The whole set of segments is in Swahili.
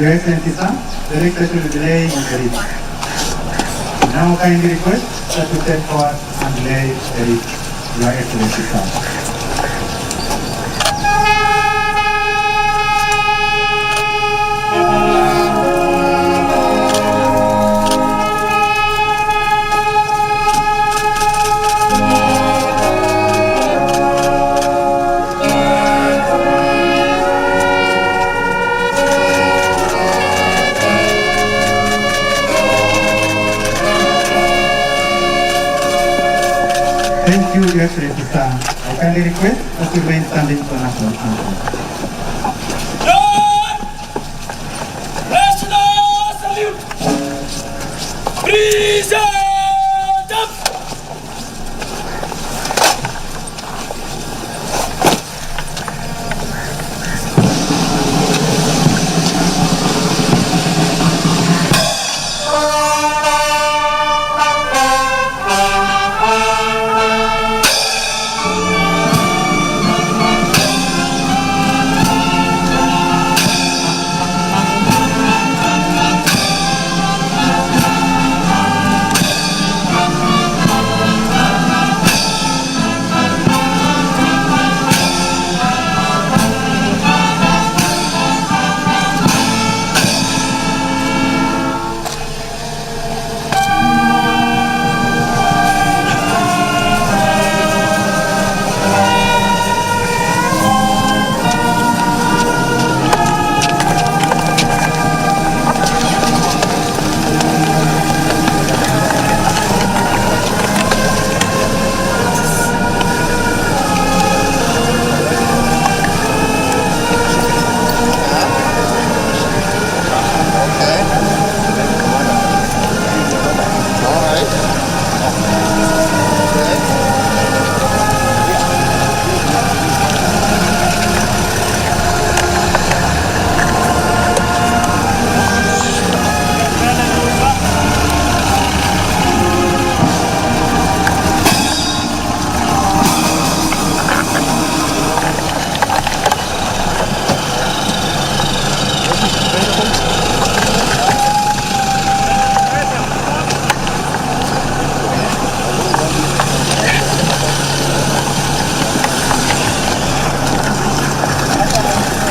Your Excellency, sir, the next session will delay in the read. Now kindly request that you step forward and delay the read. Your Excellency, sir. Thank you, Your Excellency, sir. I kindly request that you remain standing for national anthem. National salute! Present!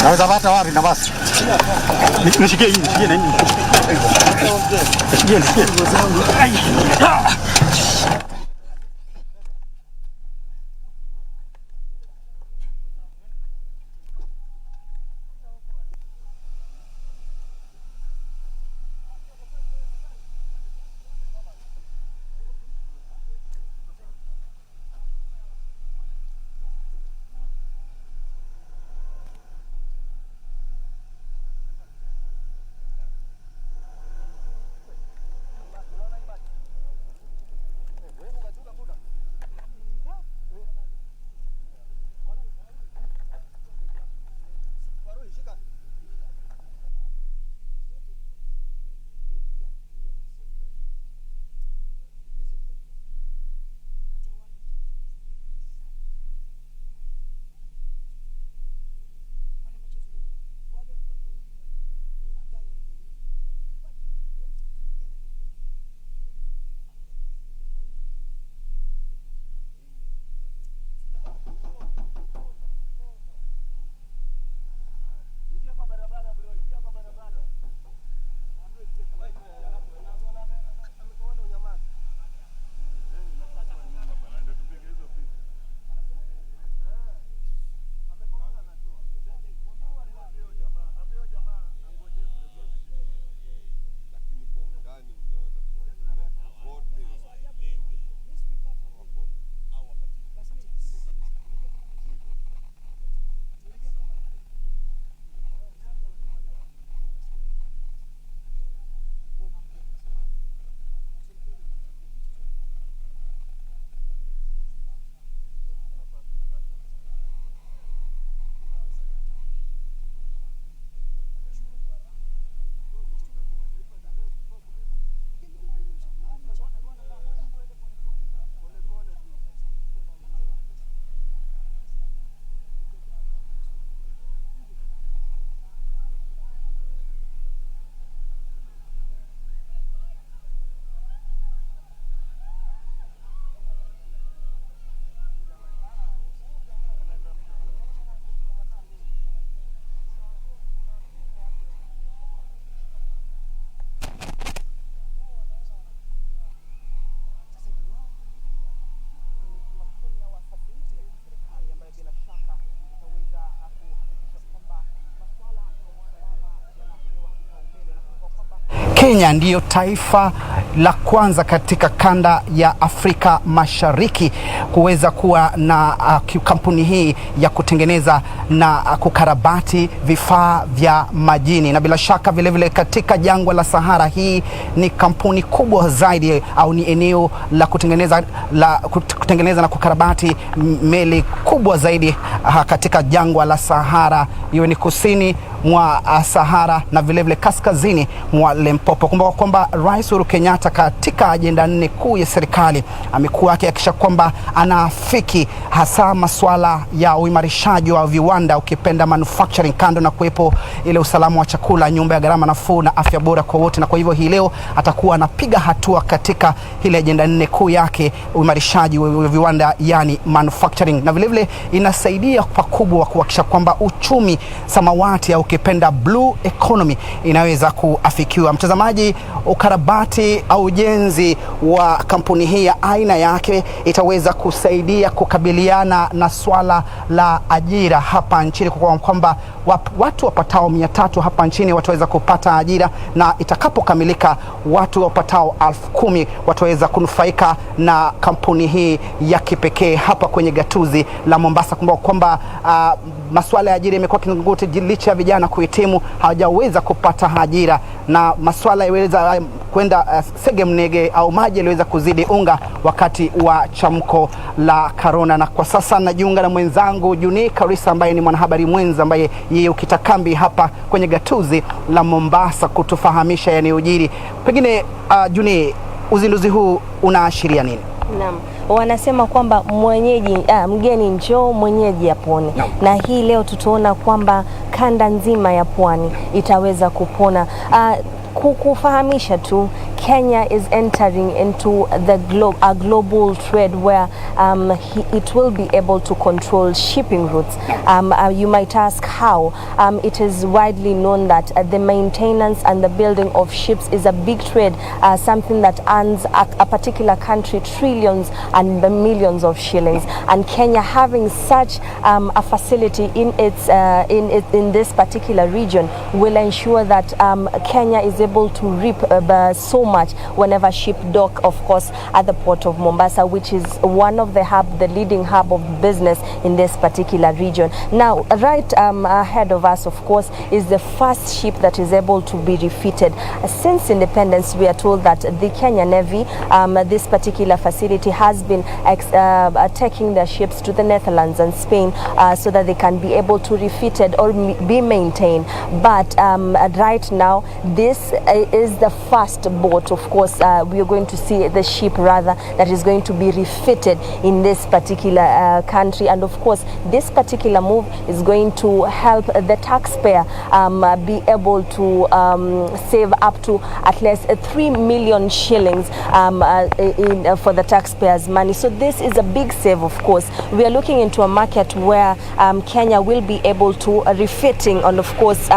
Naweza pata wapi na basi? Nishikie hii, nishikie na hii. Nishikie. Kenya ndiyo taifa la kwanza katika kanda ya Afrika Mashariki kuweza kuwa na kampuni hii ya kutengeneza na kukarabati vifaa vya majini, na bila shaka vile vile katika jangwa la Sahara hii ni kampuni kubwa zaidi au ni eneo la kutengeneza na kukarabati meli kubwa zaidi katika jangwa la Sahara, iwe ni kusini mwa Sahara na vile vile kaskazini mwa Limpopo. Kumbuka kwamba Rais Uhuru Kenyatta katika ajenda 4 kuu ya serikali amekuwa akihakikisha kwamba anaafiki hasa masuala ya uimarishaji wa viwanda, ukipenda manufacturing, kando na kuwepo ile usalama wa chakula, nyumba ya gharama nafuu na afya bora kwa wote. Na kwa hivyo hii leo atakuwa anapiga hatua katika ile ajenda 4 kuu yake, uimarishaji wa viwanda, yani manufacturing, na vile vile inasaidia pakubwa kuhakikisha kwamba uchumi samawati au ukipenda blue economy inaweza kuafikiwa. Mtazamaji, ukarabati au ujenzi wa kampuni hii ya aina yake itaweza kusaidia kukabiliana na swala la ajira hapa nchini, kwa kwamba watu wapatao 300 hapa nchini wataweza kupata ajira, na itakapokamilika watu wapatao 10,000 wataweza kunufaika na kampuni hii ya kipekee hapa kwenye gatuzi la Mombasa. Kumbuka kwamba masuala ya ajira imekuwa kizungumkuti licha ya vijana kuhitimu hawajaweza kupata ajira, na masuala yaweza kwenda segemnege au maji yaliweza kuzidi unga wakati wa chamko la corona. Na kwa sasa najiunga na mwenzangu Juni Karisa ambaye ni mwanahabari mwenza ambaye yeye ukitakambi hapa kwenye gatuzi la Mombasa kutufahamisha yanayojiri. Pengine Juni, uzinduzi huu unaashiria nini? Naam, wanasema kwamba mgeni njoo mwenyeji apone. Na hii leo tutaona kwamba kanda nzima ya pwani itaweza kupona. Kukufahamisha tu, Kenya is entering into a global trade where it will be able to control shipping routes. You might ask how. It is widely known that the maintenance and the building of ships is a big trade, something that earns a particular country trillions and millions of shillings. And Kenya having such a facility in this particular region will ensure that Kenya is able to reap so much whenever ship dock, of course, at the port of Mombasa, which is one of the leading hub of business in this particular region. Now, right ahead of us, of course, is the first ship that is able to be refitted. Since independence, we are told that the Kenya Navy, this particular facility, has been taking their ships to the Netherlands and Spain so that they can be able to refitted or be maintained. But right now, this is the first boat, of course, we are going to see the ship rather that is going to be refitted in this particular country. And of course, this particular move is going to help the taxpayer be able to save up to at least 3 million shillings for the taxpayers' money. So this is a big save, of course. We are looking into a market where Kenya will be able to refitting and, of course,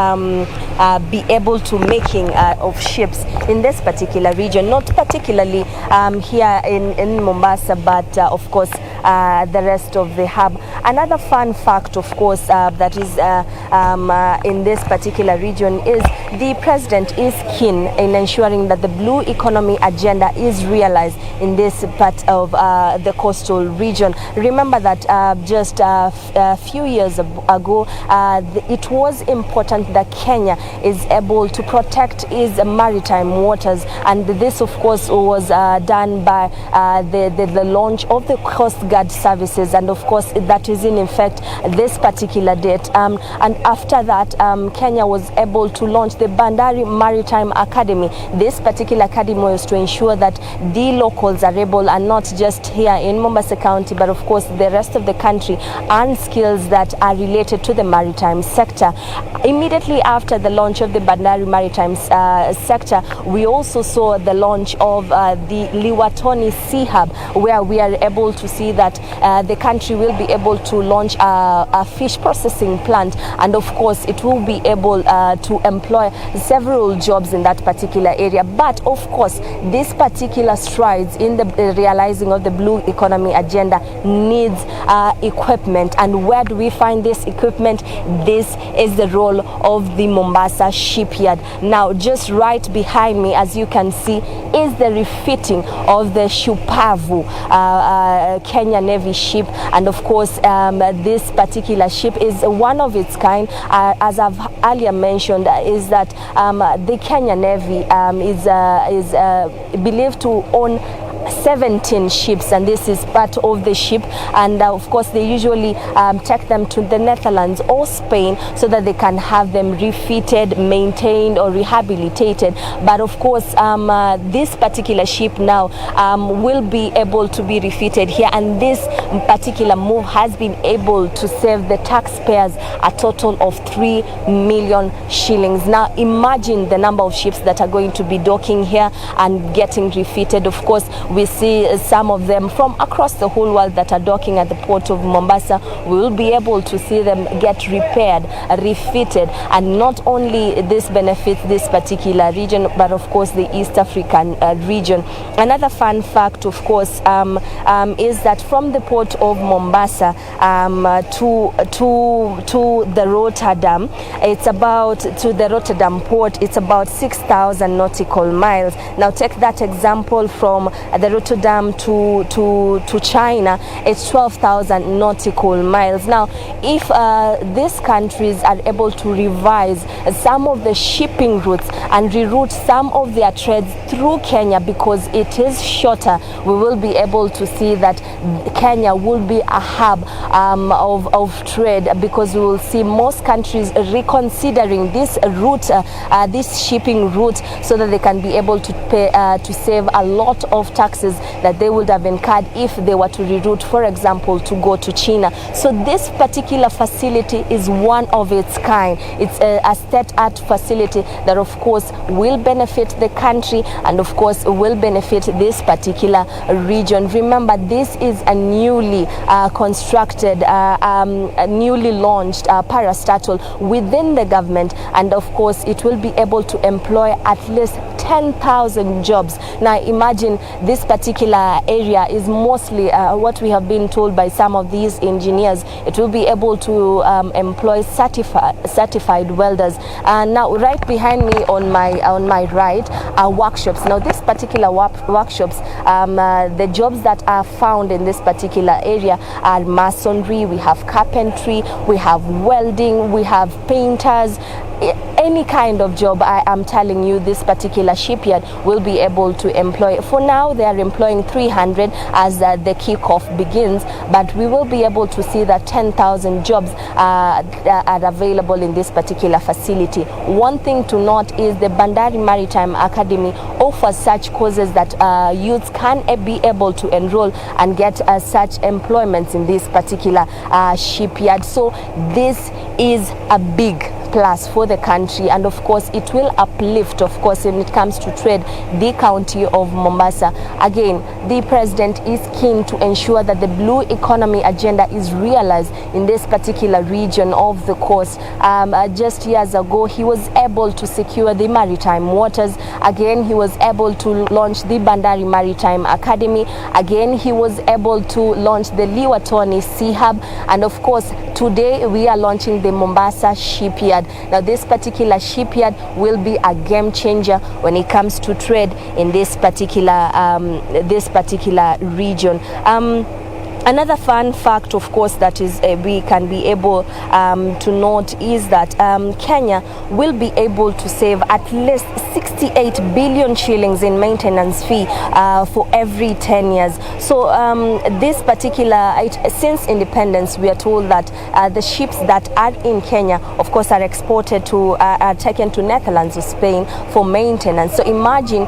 be able to making of ships in this particular region, not particularly here in Mombasa, but of course the rest of the hub. Another fun fact, of course, that is in this particular region is the president is keen in ensuring that the blue economy agenda is realized in this part of the coastal region. Remember that just a few years ago, it was important that Kenya is able to protect its maritime waters, and this, of course, was done by the launch of the Coast Guard services, and of course that is in effect this particular date. And after that, Kenya was able to launch the Bandari Maritime Academy. This particular academy was to ensure that the locals are able, and not just here in Mombasa County, but of course the rest of the country, and skills that are related to the maritime sector. Immediately after the launch of the Bandari Maritime sector, we also saw the launch of the Liwatoni Sea Hub, where we are able to see that the country will be able to launch a fish processing plant, and of course it will be able to employ several jobs in that particular area. But of course, this particular strides in the realizing of the blue economy agenda needs equipment. And where do we find this equipment? This is the role of the Mombasa Shipyard. Now, just right behind me, as you can see, is the refitting of the Shupavu Kenya Navy ship. And of course, this particular ship is one of its kind. As I've earlier mentioned, is that the Kenya Navy is believed to own 17 ships, and this is part of the ship. And of course, they usually take them to the Netherlands or Spain so that they can have them refitted, maintained, or rehabilitated. But of course, this particular ship now will be able to be refitted here, and this particular move has been able to save the taxpayers a total of 3 million shillings. Now, imagine the number of ships that are going to be docking here and getting refitted. Of course, we see some of them from across the whole world that are docking at the port of Mombasa. We will be able to see them get repaired, refitted, and not only this benefits this particular region, but of course the East African region. Another fun fact, of course, is that from the port of Mombasa to the Rotterdam, it's about 6,000 nautical miles. Now take that example from the Rotterdam to China, it's 12,000 nautical miles. Now, if these countries are able to revise some of the shipping routes and reroute some of their trades through Kenya because it is shorter, we will be able to see that Kenya will be a hub of trade, because we will see most countries reconsidering this route, this shipping route, so that they can be able to pay to save a lot of taxes that they would have incurred if they were to reroute, for example, to go to China. So this particular facility is one of its kind. It's a state-art facility that of course will benefit the country, and of course will benefit this particular region. Remember, this is a newly constructed, newly launched parastatal within the government, and of course it will be able to employ at least 10,000 jobs. Now imagine, this particular area is mostly what we have been told by some of these engineers, it will be able to employ certified welders. Now right behind me on my right are workshops. Now this particular workshops, the jobs that are found in this particular area are masonry, we have carpentry, we have welding, we have painters, any kind of job. I am telling you, this particular shipyard will be able to employ. For now, they are employing 300 as the kickoff begins, but we will be able to see that 10,000 jobs are available in this particular facility. One thing to note is the Bandari Maritime Academy offers such courses that youths can be able to enroll and get such employments in this particular shipyard. So this is a big plus for the country, and of course it will uplift, of course, when it comes to trade, the county of Mombasa. Again, the president is keen to ensure that the blue economy agenda is realized in this particular region of the coast. Just years ago, he was able to secure the maritime waters. Again, he was able to launch the Bandari Maritime Academy. Again, he was able to launch the Liwatoni Sea Hub, and of course today we are launching the Mombasa Shipyard. Now this particular shipyard will be a game changer when it comes to trade in this particular region. Another fun fact, of course, that is we can be able to note is that Kenya will be able to save at least 68 billion shillings in maintenance fee for every 10 years. So this particular, since independence, we are told that the ships that are in Kenya, of course, are exported to, are taken to Netherlands or Spain for maintenance. So imagine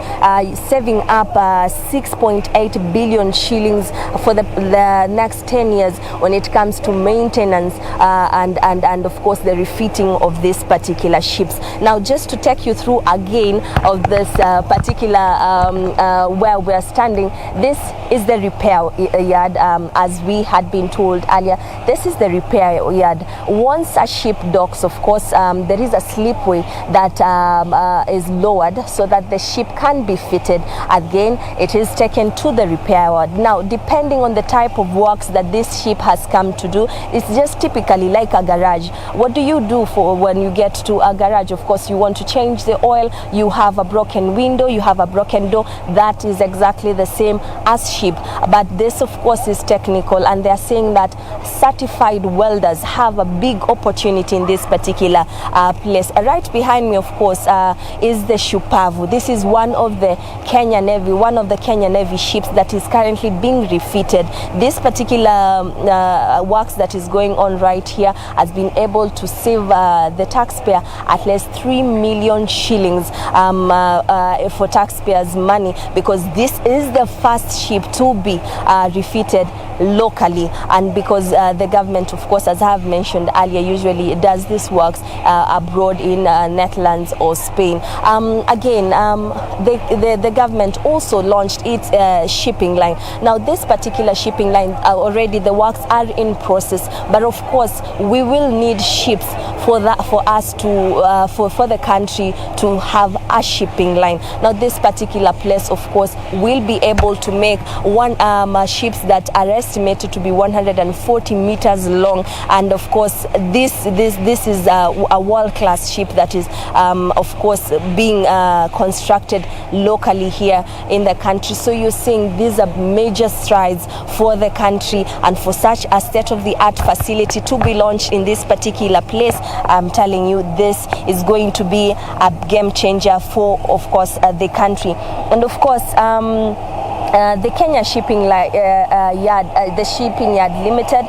saving up 6.8 billion shillings for the next 10 years when it comes to maintenance and of course the refitting of these particular ships. Now, just to take you through again of this particular where we are standing, this is the repair yard, as we had been told earlier. This is the repair yard. Once a ship docks, of course, there is a slipway that is lowered so that the ship can be fitted. Again, it is taken to the repair yard. Now, depending on the type of works that this ship has come to do, it's just typically like a garage. What do you do for when you get to a garage? Of course, you want to change the oil, you have a broken window, you have a broken door. That is exactly the same as ship. But this, of course, is technical, and they're saying that certified welders have a big opportunity in this particular place. Right behind me, of course, is the Shupavu. This is one of the Kenya Navy ships that is currently being refitted. This particular works that is going on right here has been able to save the taxpayer at least 3 million shillings for taxpayers' money, because this is the first ship to be refitted locally, and because the government, of course, as I have mentioned earlier, usually does this works abroad in Netherlands or Spain. Again, the government also launched its shipping line. Now, this particular shipping line, already the works are in process, but of course we will need ships for us to for the country to have a shipping line. Now, this particular place, of course, will be able to make ships that are estimated to be 140 meters long, and of course this is a world-class ship that is of course being constructed locally here in the country. So you're seeing these are major strides for the country, and for such a state-of-the-art facility to be launched in this particular place, I'm telling you, this is going to be a game changer for, of course, the country. And of course, the Kenya Shipping Yard, the Shipping Yard Limited,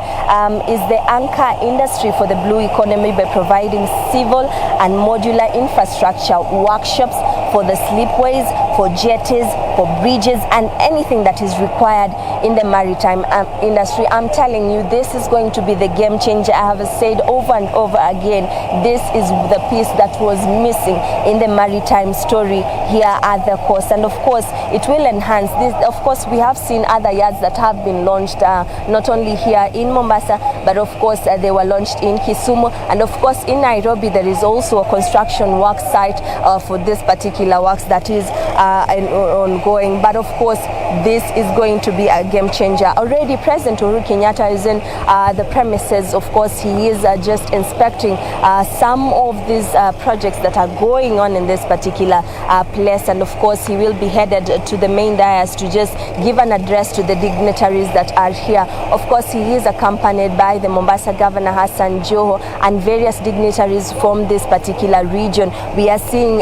is the anchor industry for the blue economy by providing civil and modular infrastructure workshops for the slipways, for jetties, for bridges, and anything that is required in the maritime industry. I'm telling you, this is going to be the game changer. I have said over and over again, this is the piece that was missing in the maritime story here at the coast. And of course, it will enhance this. Of course, we have seen other yards that have been launched, not only here in Mombasa, but of course they were launched in Kisumu, and of course in Nairobi there is also a construction work site for this particular works that is ongoing. But of course, this is going to be a game changer. Already President Uhuru Kenyatta is in the premises. Of course, he is just inspecting some of these projects that are going on in this particular place, and of course he will be headed to the main dais to just give an address to the dignitaries that are here. Of course, he is accompanied by the Mombasa Governor Hassan Joho and various dignitaries from this particular region. We are seeing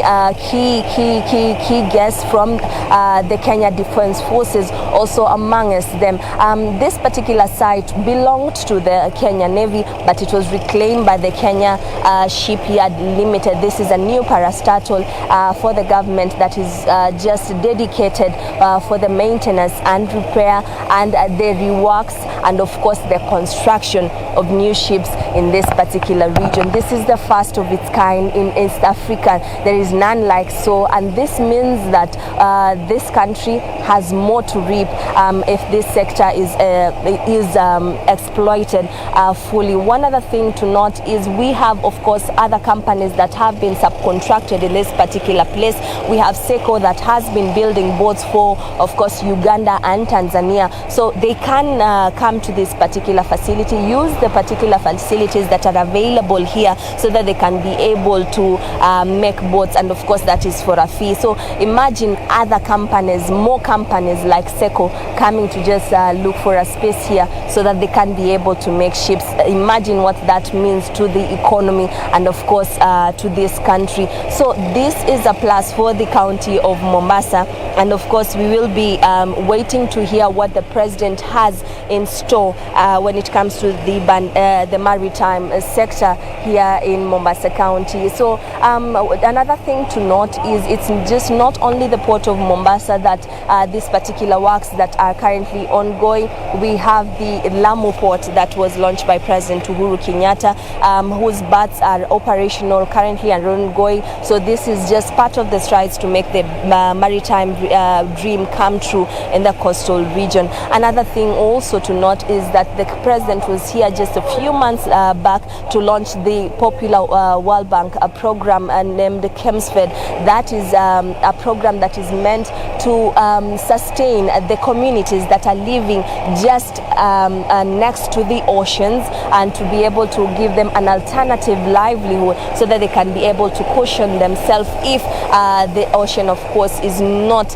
key guests from the Kenya Defence Forces also amongst them. This particular site belonged to the Kenya Navy, but it was reclaimed by the Kenya Shipyard Limited. This is a new parastatal for the government that is just dedicated for the maintenance and repair and the reworks and of course the construction of new ships in this particular region. This is the first of its kind in East Africa. There is none like so, and this means that this country has more to reap if this sector is exploited fully. One other thing to note is we have, of course, other companies that have been subcontracted in this particular place. We have SECO that has been building boats for, of course, Uganda and Tanzania. So they can come to this particular facility, use the particular facilities that are available here so that they can be able to make boats, and of course that is for a fee. So imagine other companies, more companies like SECO coming to just look for a space here so that they can be able to make ships. Imagine what that means to the economy and of course to this country. So this is a plus for the county of Mombasa, and of course we will be waiting to hear what the president has in store when it comes to the maritime sector here in Mombasa County. So another thing to note is it's just not only the port of Mombasa that these particular works that are currently ongoing. We have the Lamu port that was launched by President Uhuru Kenyatta, whose berths are operational currently and ongoing. So this is just part of the strides to make the maritime dream come true in the coastal region. Another thing also to note is that the president was here just a few months back to launch the popular World Bank program named Chemsfed. That is a program that is meant to sustain the communities that are living just next to the oceans and to be able to give them an alternative livelihood so that they can be able to cushion themselves if the ocean, of course, is not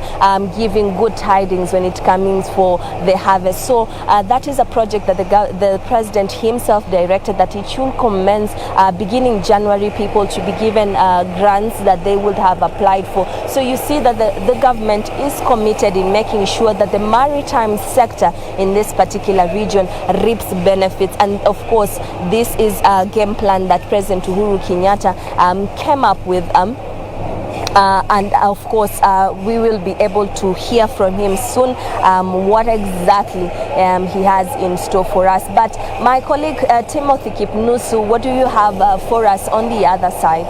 giving good tidings when it comes for the harvest. So that is a project that the president himself directed that it should commence beginning January, people to be given grants that they would have applied for. So you see that the government is committed in making sure that the maritime sector in this particular region reaps benefits. And of course, this is a game plan that President Uhuru Kenyatta came up with. And of course, we will be able to hear from him soon what exactly he has in store for us. But my colleague Timothy Kipnusu, what do you have for us on the other side?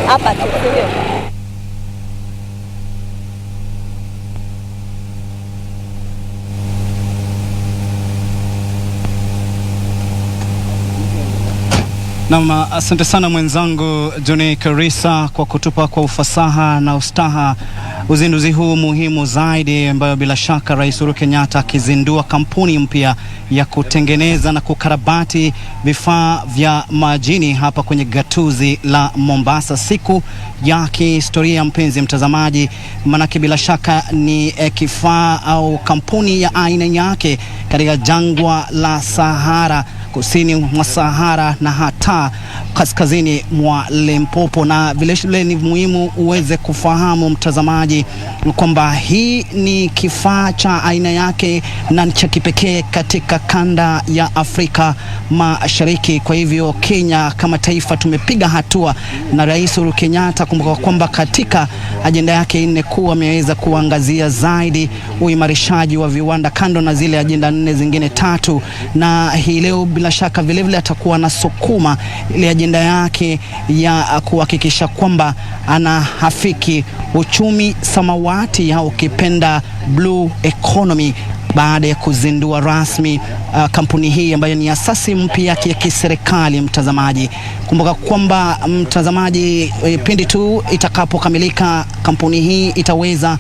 Hapa tu. Na asante sana mwenzangu Johnny Karisa kwa kutupa kwa ufasaha na ustaha uzinduzi huu muhimu zaidi, ambayo bila shaka Rais Uhuru Kenyatta akizindua kampuni mpya ya kutengeneza na kukarabati vifaa vya majini hapa kwenye gatuzi la Mombasa. Siku ya kihistoria, mpenzi mtazamaji, manake bila shaka ni kifaa au kampuni ya aina yake katika jangwa la Sahara, kusini mwa Sahara na hata kaskazini mwa Limpopo. Na vile vile ni muhimu uweze kufahamu mtazamaji kwamba hii ni kifaa cha aina yake na cha kipekee katika kanda ya Afrika Mashariki. Kwa hivyo Kenya kama taifa tumepiga hatua, na Rais Uhuru Kenyatta kumbuka kwamba katika ajenda yake 4 kuu ameweza kuangazia zaidi uimarishaji wa viwanda kando na zile ajenda 4 zingine 3, na hii leo bila shaka vile vile atakuwa na sukuma ile ajenda yake ya kuhakikisha kwamba anahafiki uchumi samawati au kipenda blue economy, baada ya kuzindua rasmi kampuni hii ambayo ni asasi mpya ya kiserikali. Mtazamaji, kumbuka kwamba mtazamaji, pindi tu itakapokamilika kampuni hii itaweza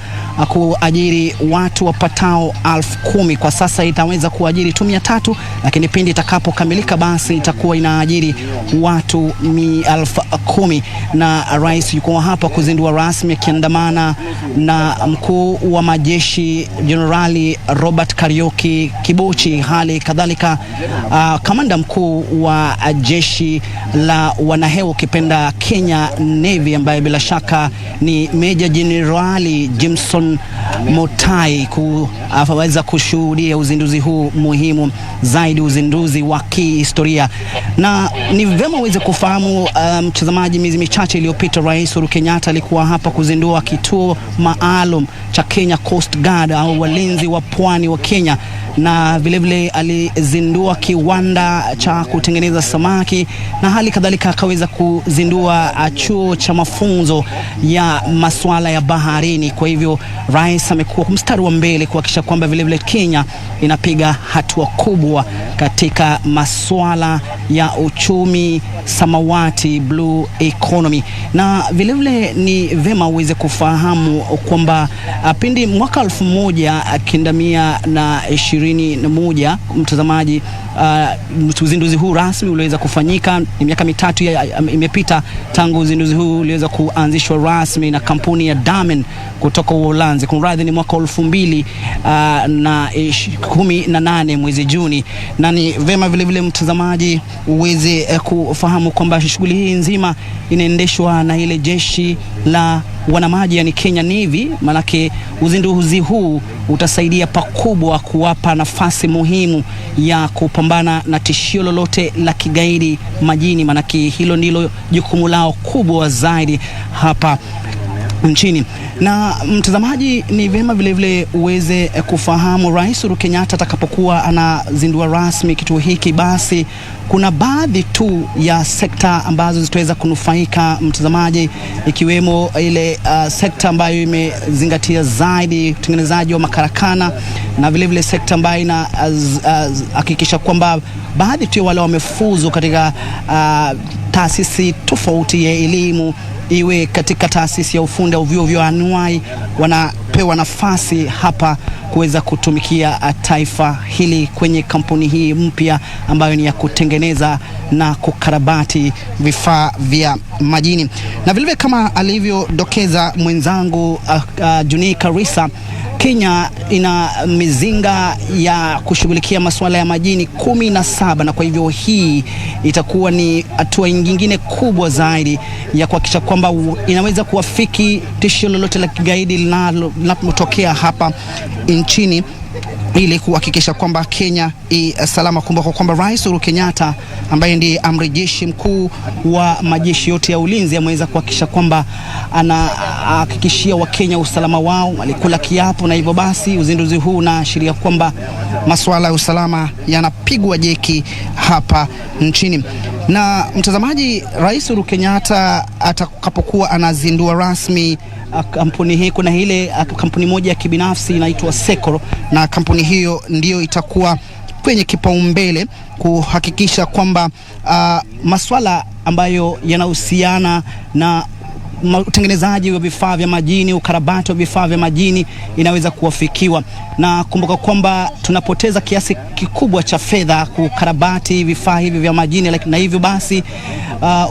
kuajiri watu wapatao 10,000. Kwa sasa itaweza kuajiri tu 300, lakini pindi itakapokamilika basi itakuwa inaajiri watu 10,000. Na rais yuko hapa kuzindua rasmi akiandamana na mkuu wa majeshi Jenerali Robert Karioki Kibochi, hali kadhalika kamanda mkuu wa jeshi la wanahewa ukipenda Kenya Navy, ambaye bila shaka ni Meja Jenerali Jameson Motai, kuweza kushuhudia uzinduzi huu muhimu zaidi, uzinduzi wa kihistoria. Na ni vema uweze kufahamu mtazamaji, miezi michache iliyopita Rais Uhuru Kenyatta alikuwa hapa kuzindua kituo maalum cha Kenya Coast Guard au walinzi wa pwani wa Kenya, na vilevile alizindua kiwanda cha kutengeneza samaki, na hali kadhalika akaweza kuzindua chuo cha mafunzo ya masuala ya baharini. Kwa hivyo rais amekuwa mstari wa mbele kuhakikisha kwamba vilevile Kenya inapiga hatua kubwa katika masuala ya uchumi samawati, blue economy. Na vilevile ni vema uweze kufahamu kwamba pindi mwaka 1921 mtazamaji, uzinduzi huu rasmi uliweza kufanyika. Ni miaka 3 imepita tangu uzinduzi huu uliweza kuanzishwa rasmi na kampuni ya Damen kutoka Uholanzi. Kumradhi, ni mwaka 2018 mwezi Juni. Na ni vema vilevile mtazamaji uweze kufahamu kwamba shughuli hii nzima inaendeshwa na ile jeshi la wanamaji, yani Kenya Navy. Manake uzinduzi huu utasaidia pakubwa kuwapa nafasi muhimu ya kupambana na tishio lolote la kigaidi majini, manake hilo ndilo jukumu lao kubwa zaidi hapa nchini. Na mtazamaji, ni vema vilevile uweze kufahamu Rais Uhuru Kenyatta atakapokuwa anazindua rasmi kituo hiki, basi kuna baadhi tu ya sekta ambazo zitaweza kunufaika mtazamaji, ikiwemo ile sekta ambayo imezingatia zaidi utengenezaji wa makarakana, na vilevile sekta ambayo inahakikisha kwamba baadhi tu wale wamefuzu katika taasisi tofauti ya elimu, iwe katika taasisi ya ufundi au vyuo vya anuai, wanapewa nafasi hapa kuweza kutumikia taifa hili kwenye kampuni hii mpya ambayo ni ya kutengeneza na kukarabati vifaa vya majini. Na vilevile kama alivyodokeza mwenzangu Juni Karisa, Kenya ina mizinga ya kushughulikia masuala ya majini 17, na kwa hivyo hii itakuwa ni hatua nyingine kubwa zaidi ya kuhakikisha kwamba inaweza kuwafiki tishio lolote la kigaidi linalotokea hapa nchini, ili kuhakikisha kwamba Kenya salama. Kumbuka kwamba Rais Uhuru Kenyatta ambaye ndiye amri jeshi mkuu wa majeshi yote ya ulinzi ameweza kuhakikisha kwamba anahakikishia Wakenya usalama wao, alikula kiapo, na hivyo basi uzinduzi huu unaashiria kwamba masuala ya usalama yanapigwa jeki hapa nchini. Na mtazamaji, Rais Uhuru Kenyatta atakapokuwa anazindua rasmi kampuni hii, kuna ile kampuni moja ya kibinafsi inaitwa Sekoro, na kampuni hiyo ndiyo itakuwa kwenye kipaumbele kuhakikisha kwamba masuala ambayo yanahusiana na utengenezaji wa vifaa vya majini, ukarabati wa vifaa vya majini inaweza kuwafikiwa. Na kumbuka kwamba tunapoteza kiasi kikubwa cha fedha kukarabati vifaa hivi vya majini, na hivyo basi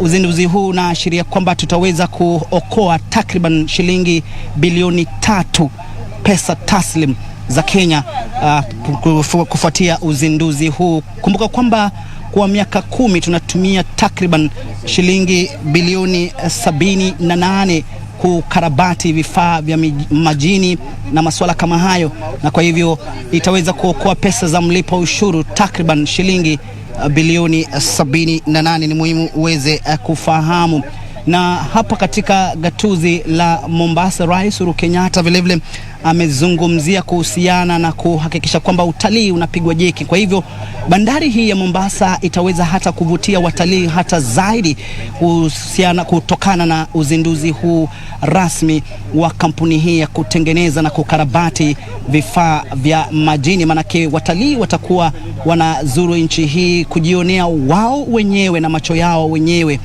uzinduzi huu unaashiria kwamba tutaweza kuokoa takriban shilingi bilioni 3 pesa taslim za Kenya kufuatia uzinduzi huu. Kumbuka kwamba kwa miaka 10 tunatumia takriban shilingi bilioni 78 kukarabati vifaa vya majini na masuala kama hayo, na kwa hivyo itaweza kuokoa pesa za mlipa ushuru takriban shilingi bilioni 78. Ni muhimu uweze kufahamu. Na hapa katika gatuzi la Mombasa, Rais Uhuru Kenyatta vilevile amezungumzia kuhusiana na kuhakikisha kwamba utalii unapigwa jeki. Kwa hivyo bandari hii ya Mombasa itaweza hata kuvutia watalii hata zaidi kutokana na uzinduzi huu rasmi wa kampuni hii ya kutengeneza na kukarabati vifaa vya majini. Manake watalii watakuwa wanazuru nchi hii kujionea wao wenyewe na macho yao wenyewe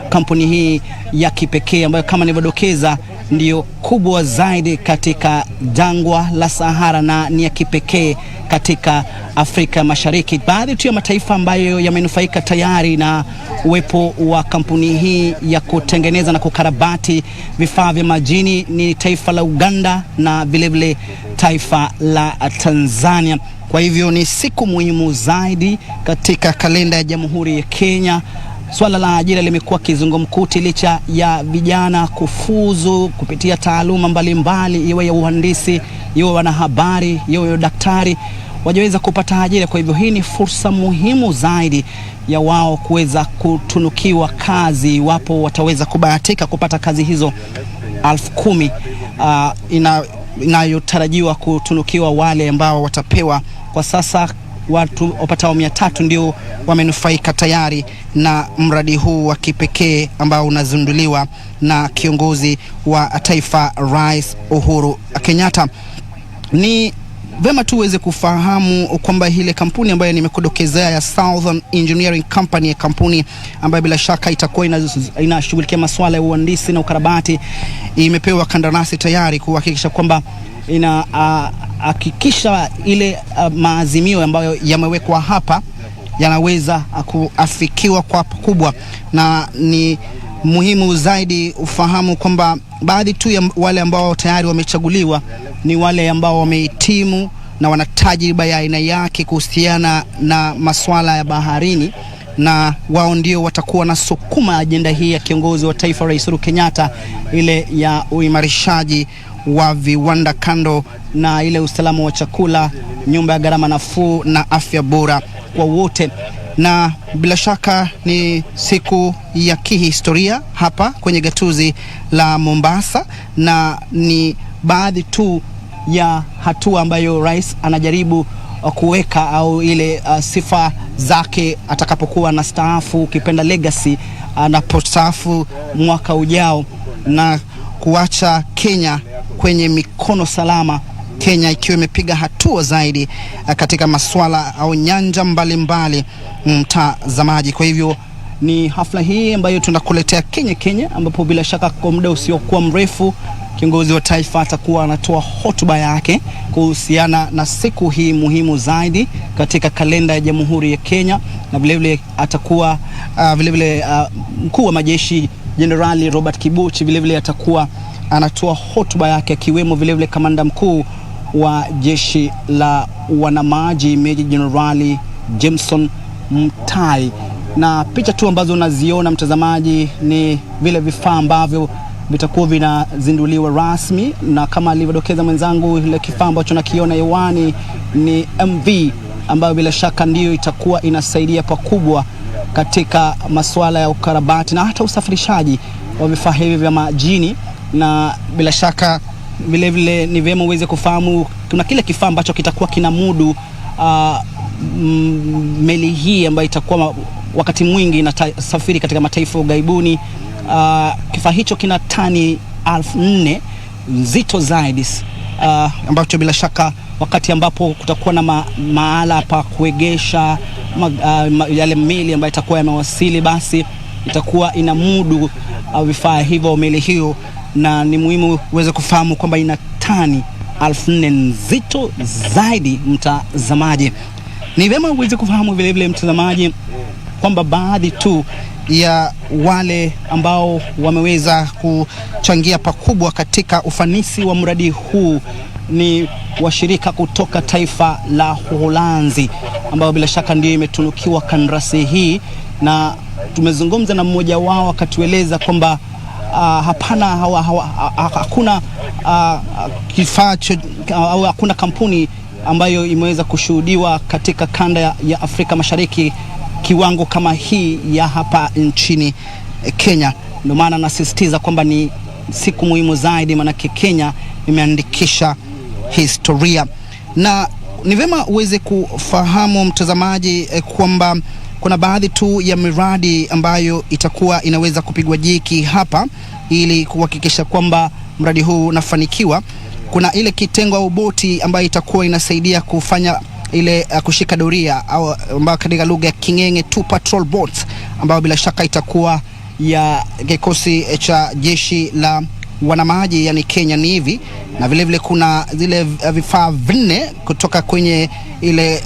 kampuni hii ya kipekee ambayo kama nilivyodokeza ndio kubwa zaidi katika jangwa la Sahara na ni ya kipekee katika Afrika Mashariki. Baadhi tu ya mataifa ambayo yamenufaika tayari na uwepo wa kampuni hii ya kutengeneza na kukarabati vifaa vya majini ni taifa la Uganda na vilevile taifa la Tanzania. Kwa hivyo ni siku muhimu zaidi katika kalenda ya Jamhuri ya Kenya. Swala la ajira limekuwa kizungumkuti licha ya vijana kufuzu kupitia taaluma mbalimbali, iwe ya uhandisi, iwe wanahabari, iwe daktari, wajaweza kupata ajira. Kwa hivyo hii ni fursa muhimu zaidi ya wao kuweza kutunukiwa kazi iwapo wataweza kubahatika kupata kazi hizo 10,000 inayotarajiwa kutunukiwa wale ambao watapewa. Kwa sasa watu wapatao 300 ndio wamenufaika tayari na mradi huu wa kipekee ambao unazinduliwa na kiongozi wa taifa Rais Uhuru Kenyatta. Ni vema tuweze kufahamu kwamba ile kampuni ambayo nimekudokezea ya Southern Engineering Company, kampuni ambayo bila shaka itakuwa inashughulikia masuala ya uhandisi na ukarabati, imepewa kandarasi tayari kuhakikisha kwamba hakikisha ile maazimio ambayo yamewekwa hapa yanaweza kuafikiwa kwa pakubwa. Na ni muhimu zaidi ufahamu kwamba baadhi tu ya wale ambao tayari wamechaguliwa ni wale ambao wamehitimu na wana tajriba ya aina yake kuhusiana na masuala ya baharini, na wao ndio watakuwa na sukuma ajenda hii ya kiongozi wa taifa Rais Uhuru Kenyatta, ile ya uimarishaji wa viwanda kando na ile usalama wa chakula, nyumba ya gharama nafuu na afya bora kwa wote. Na bila shaka ni siku ya kihistoria hapa kwenye gatuzi la Mombasa, na ni baadhi tu ya hatua ambayo rais anajaribu kuweka au ile sifa zake atakapokuwa na staafu, ukipenda legacy, anapostaafu mwaka ujao, na kuacha Kenya kwenye mikono salama, Kenya ikiwa imepiga hatua zaidi katika masuala au nyanja mbalimbali mtazamaji. Kwa hivyo ni hafla hii ambayo tunakuletea Kenya, ambapo bila shaka kwa muda usiokuwa mrefu kiongozi wa taifa atakuwa anatoa hotuba yake kuhusiana na siku hii muhimu zaidi katika kalenda ya Jamhuri ya Kenya, na vilevile atakuwa mkuu wa majeshi Jenerali Robert Kibuchi vilevile atakuwa anatoa hotuba yake, akiwemo vilevile kamanda mkuu wa jeshi la wanamaji Meja Jenerali Jameson Mtai. Na picha tu ambazo unaziona mtazamaji ni vile vifaa ambavyo vitakuwa vinazinduliwa rasmi, na kama alivyodokeza mwenzangu, ile kifaa ambacho nakiona hewani ni MV ambayo bila shaka ndio itakuwa inasaidia pakubwa katika masuala ya ukarabati na hata usafirishaji wa vifaa hivi vya majini. Na bila shaka vile vile ni vyema uweze kufahamu kuna kile kifaa ambacho kitakuwa kinamudu meli hii ambayo itakuwa wakati mwingi inasafiri katika mataifa ughaibuni. Kifaa hicho kina tani 4,000 nzito zaidi, ambacho bila shaka wakati ambapo kutakuwa na mahala pa kuegesha yale meli ambayo itakuwa yamewasili, basi itakuwa inamudu vifaa hivyo meli hiyo. Na ni muhimu uweze kufahamu kwamba ina tani 4,000 nzito zaidi mtazamaji. Ni vyema uweze kufahamu vile vile mtazamaji kwamba baadhi tu ya wale ambao wameweza kuchangia pakubwa katika ufanisi wa mradi huu ni washirika kutoka taifa la Uholanzi, ambao bila shaka ndio imetunukiwa kandarasi hii. Na tumezungumza na mmoja wao akatueleza kwamba hakuna kifaa au hakuna kampuni ambayo imeweza kushuhudiwa katika kanda ya Afrika Mashariki kiwango kama hii ya hapa nchini Kenya. Ndio maana nasisitiza kwamba ni siku muhimu zaidi, maana Kenya imeandikisha historia. Na ni vema uweze kufahamu mtazamaji kwamba kuna baadhi tu ya miradi ambayo itakuwa inaweza kupigwa jiki hapa ili kuhakikisha kwamba mradi huu unafanikiwa. Kuna ile kitengo au boti ambayo itakuwa inasaidia kufanya ile kushika doria au ambayo katika lugha ya King'enge 2 patrol boats, ambayo bila shaka itakuwa ya kikosi cha jeshi la wanamaji yani Kenya Navy, na vile vile kuna zile vifaa 4 kutoka kwenye ile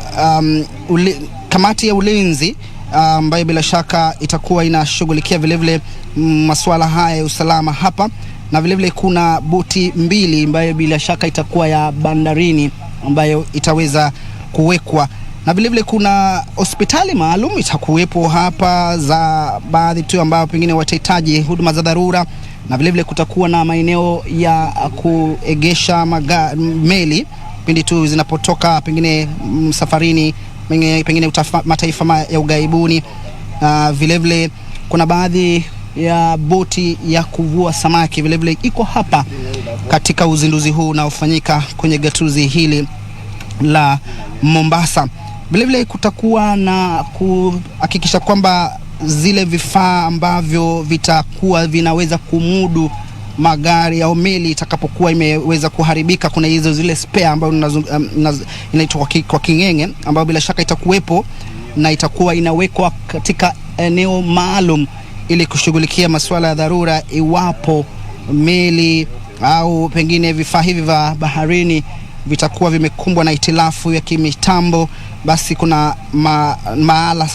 kamati ya ulinzi ambayo bila shaka itakuwa inashughulikia vile vile masuala haya ya usalama hapa, na vile vile kuna boti 2 ambayo bila shaka itakuwa ya bandarini ambayo itaweza kuwekwa, na vile vile kuna hospitali maalum itakuwepo hapa za baadhi tu ambao pengine watahitaji huduma za dharura, na vile vile kutakuwa na maeneo ya kuegesha meli pindi tu zinapotoka pengine safarini pengine mataifa ya ugaibuni. Vile vile kuna baadhi ya boti ya kuvua samaki vile vile iko hapa katika uzinduzi huu unaofanyika kwenye gatuzi hili la Mombasa. Vile vile kutakuwa na kuhakikisha kwamba zile vifaa ambavyo vitakuwa vinaweza kumudu magari au meli itakapokuwa imeweza kuharibika. Kuna hizo zile spare ambayo inaitwa kwa kingenge, ambayo bila shaka itakuwepo na itakuwa inawekwa katika eneo maalum ili kushughulikia masuala ya dharura iwapo meli au pengine vifaa hivi vya baharini vitakuwa vimekumbwa na itilafu ya kimitambo. Basi kuna maala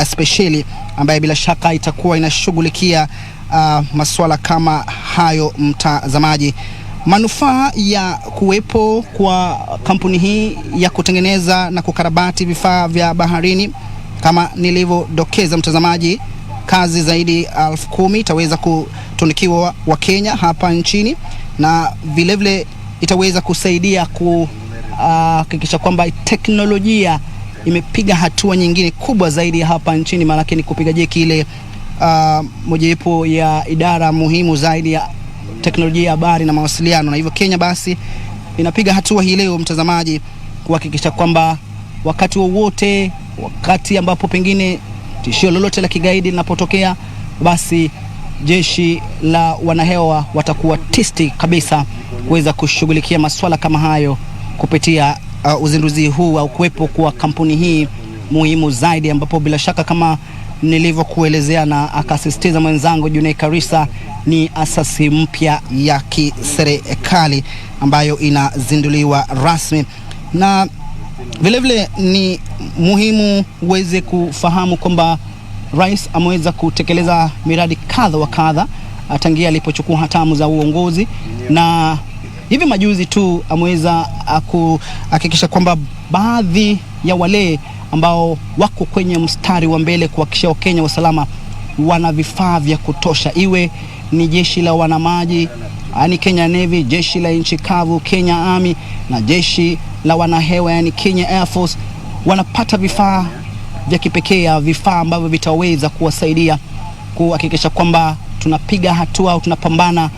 speciali ambaye bila shaka itakuwa inashughulikia masuala kama hayo. Mtazamaji, manufaa ya kuwepo kwa kampuni hii ya kutengeneza na kukarabati vifaa vya baharini, kama nilivyodokeza mtazamaji, kazi zaidi 10,000 itaweza kutunikiwa wa Kenya hapa nchini, na vile vile itaweza kusaidia kuhakikisha kwamba teknolojia imepiga hatua nyingine kubwa zaidi hapa nchini, maana ni kupiga jeki ile mojawapo ya idara muhimu zaidi ya teknolojia ya habari na mawasiliano. Na hivyo Kenya basi inapiga hatua hii leo mtazamaji, kuhakikisha kwamba wakati wowote, wakati ambapo pengine tishio lolote la kigaidi linapotokea, basi jeshi la wanahewa watakuwa tisti kabisa kuweza kushughulikia masuala kama hayo kupitia uzinduzi huu au kuwepo kwa kampuni hii muhimu zaidi, ambapo bila shaka kama nilivyokuelezea na akasisitiza mwenzangu Junei Karisa, ni asasi mpya ya kiserikali ambayo inazinduliwa rasmi. Na vile vile ni muhimu uweze kufahamu kwamba rais ameweza kutekeleza miradi kadha wa kadha tangia alipochukua hatamu za uongozi, na hivi majuzi tu ameweza kuhakikisha kwamba baadhi ya wale ambao wako kwenye mstari wa mbele kuhakikisha Wakenya wasalama wana vifaa vya kutosha, iwe ni jeshi la wanamaji yani Kenya Navy, jeshi la nchi kavu Kenya Army, na jeshi la wanahewa yani Kenya Air Force, wanapata vifaa vya kipekee, vifaa ambavyo vitaweza kuwasaidia kuhakikisha kwamba tunapiga hatua au tunapambana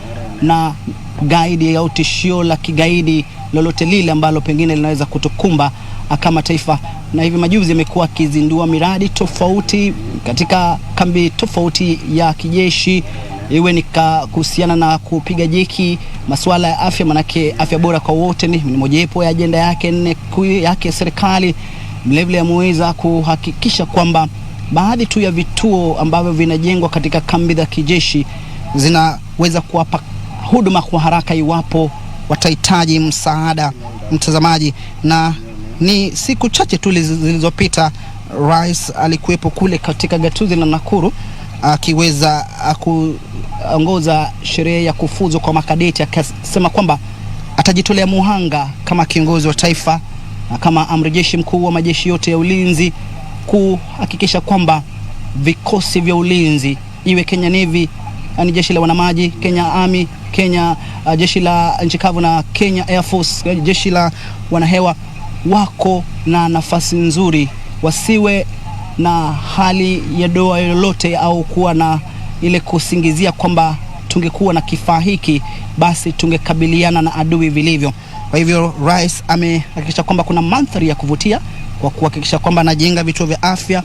na gaidi au tishio la kigaidi lolote lile ambalo pengine linaweza kutukumba kama taifa. Na hivi majuzi imekuwa kizindua miradi tofauti katika kambi tofauti ya kijeshi, iwe ni kuhusiana na kupiga jeki masuala ya afya, manake afya bora kwa wote ni mojawapo ya ajenda yake 4 yake serikali. Vile vile ameweza kuhakikisha kwamba baadhi tu ya vituo ambavyo vinajengwa katika kambi za kijeshi zinaweza kuwapa huduma kwa haraka iwapo watahitaji msaada mtazamaji. Na ni siku chache tu zilizopita rais alikuwepo kule katika gatuzi la Nakuru akiweza kuongoza sherehe ya kufuzu kwa makadeti, akasema kwamba atajitolea muhanga kama kiongozi wa taifa na kama amri jeshi mkuu wa majeshi yote ya ulinzi kuhakikisha kwamba vikosi vya ulinzi, iwe Kenya Navy yani jeshi la wanamaji, Kenya Army, Kenya jeshi la nchi kavu, na Kenya Air Force jeshi la wanahewa, wako na nafasi nzuri, wasiwe na hali ya doa lolote au kuwa na ile kusingizia kwamba tungekuwa na kifaa hiki basi tungekabiliana na adui vilivyo. Kwa hivyo rais amehakikisha kwamba kuna mandhari ya kuvutia kwa kuhakikisha kwamba anajenga vituo vya afya,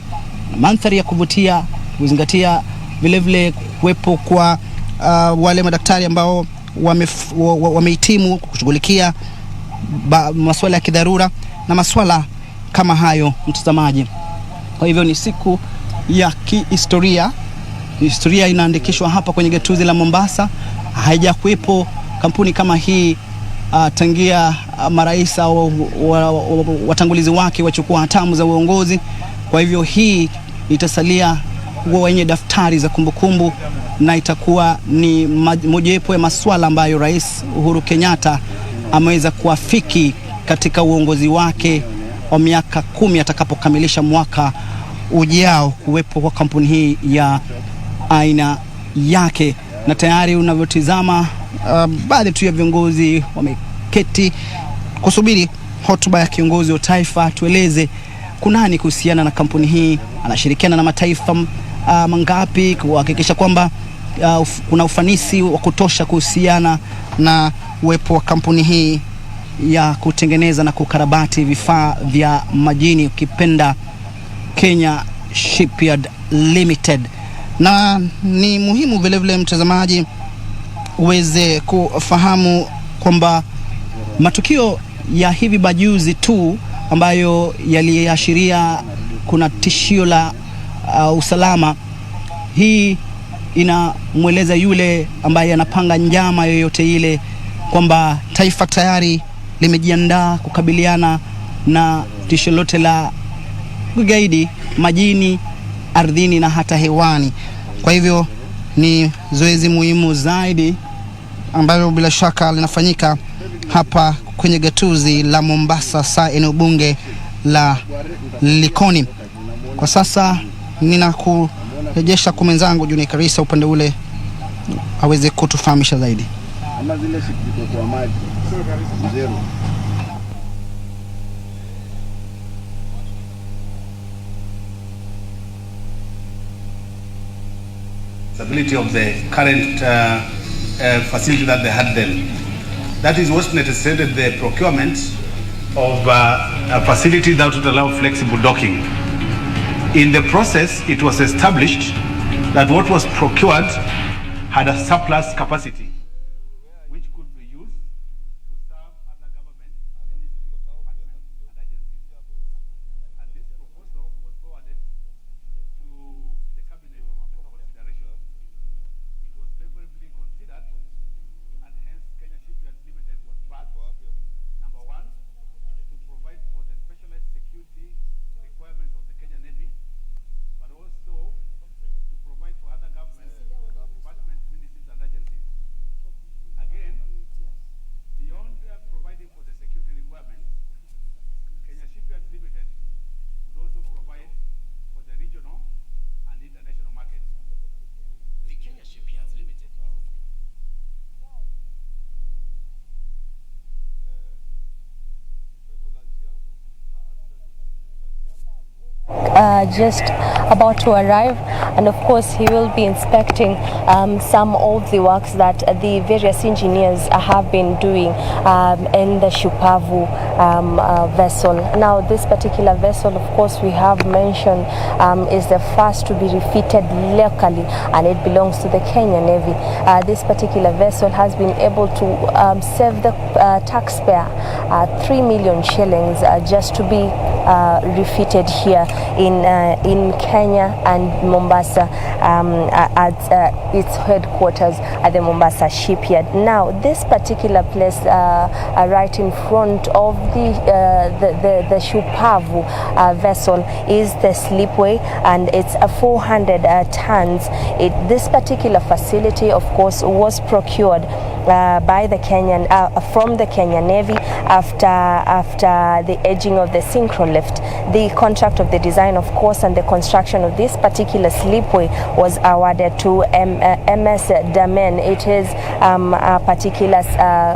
mandhari ya kuvutia, kuzingatia vile vile kuwepo kwa wale madaktari ambao wamehitimu kushughulikia masuala ya kidharura na masuala kama hayo mtazamaji. Kwa hivyo ni siku ya kihistoria. Historia inaandikishwa hapa kwenye gatuzi la Mombasa. haijakuwepo kampuni kama hii tangia marais au watangulizi wake wachukua hatamu za uongozi. Kwa hivyo hii itasalia kwenye daftari za kumbukumbu na itakuwa ni mojawapo ya masuala ambayo Rais Uhuru Kenyatta ameweza kuafiki katika uongozi wake wa miaka 10 atakapokamilisha mwaka ujao kuwepo kwa kampuni hii ya aina yake. Na tayari unavyotizama baadhi tu ya viongozi wameketi kusubiri hotuba ya kiongozi wa taifa. Tueleze kunani kuhusiana na kampuni hii, anashirikiana na mataifa mangapi kuhakikisha kwamba kuna ufanisi wa kutosha kuhusiana na uwepo wa kampuni hii ya kutengeneza na kukarabati vifaa vya majini, ukipenda Kenya Shipyard Limited. Na ni muhimu vile vile mtazamaji uweze kufahamu kwamba matukio ya hivi majuzi tu ambayo yaliashiria kuna tishio la usalama, hii inamweleza yule ambaye anapanga njama yoyote ile kwamba taifa tayari limejiandaa kukabiliana na tishio lote la ugaidi majini, ardhini na hata hewani. Kwa hivyo ni zoezi muhimu zaidi ambalo bila shaka linafanyika hapa kwenye gatuzi la Mombasa, saa eneo bunge la Likoni. Kwa sasa ninakurejesha kwa mwenzangu Juni Karisa upande ule aweze kutufahamisha zaidi. Ability of the current facility that they had then. That is what necessitated the procurement of a facility that would allow flexible docking. In the process, it was established that what was procured had a surplus capacity, which could be used to serve other government ministries, departments, and agencies. And this proposal was forwarded to the cabinet for consideration. It was favorably considered, and hence Kenya Shipyard Limited was backed. Number one, to provide for the specialized security requirements of the Kenya Navy, but also to provide for other governments, departments, ministries, and agencies. Again, beyond providing for the security requirements, Kenya Shipyard Limited would also provide for the regional and international markets. The Kenya Shipyard Limited. Just about to arrive, and of course he will be inspecting some of the works that the various engineers have been doing in the Shupavu vessel. Now this particular vessel, of course, we have mentioned is the first to be refitted locally, and it belongs to the Kenya Navy. This particular vessel has been able to save the taxpayer 3 million shillings just to be refitted here in Kenya and Mombasa at its headquarters at the Mombasa Shipyard. Now this particular place right in front of the Shupavu vessel is the slipway, and it's 400 tons. This particular facility, of course, was procured by the Kenyan from the Kenya Navy after the edging of the synchro lift. The contract of the design, of course, and the construction of this particular slipway was awarded to MS Damen. It is a particular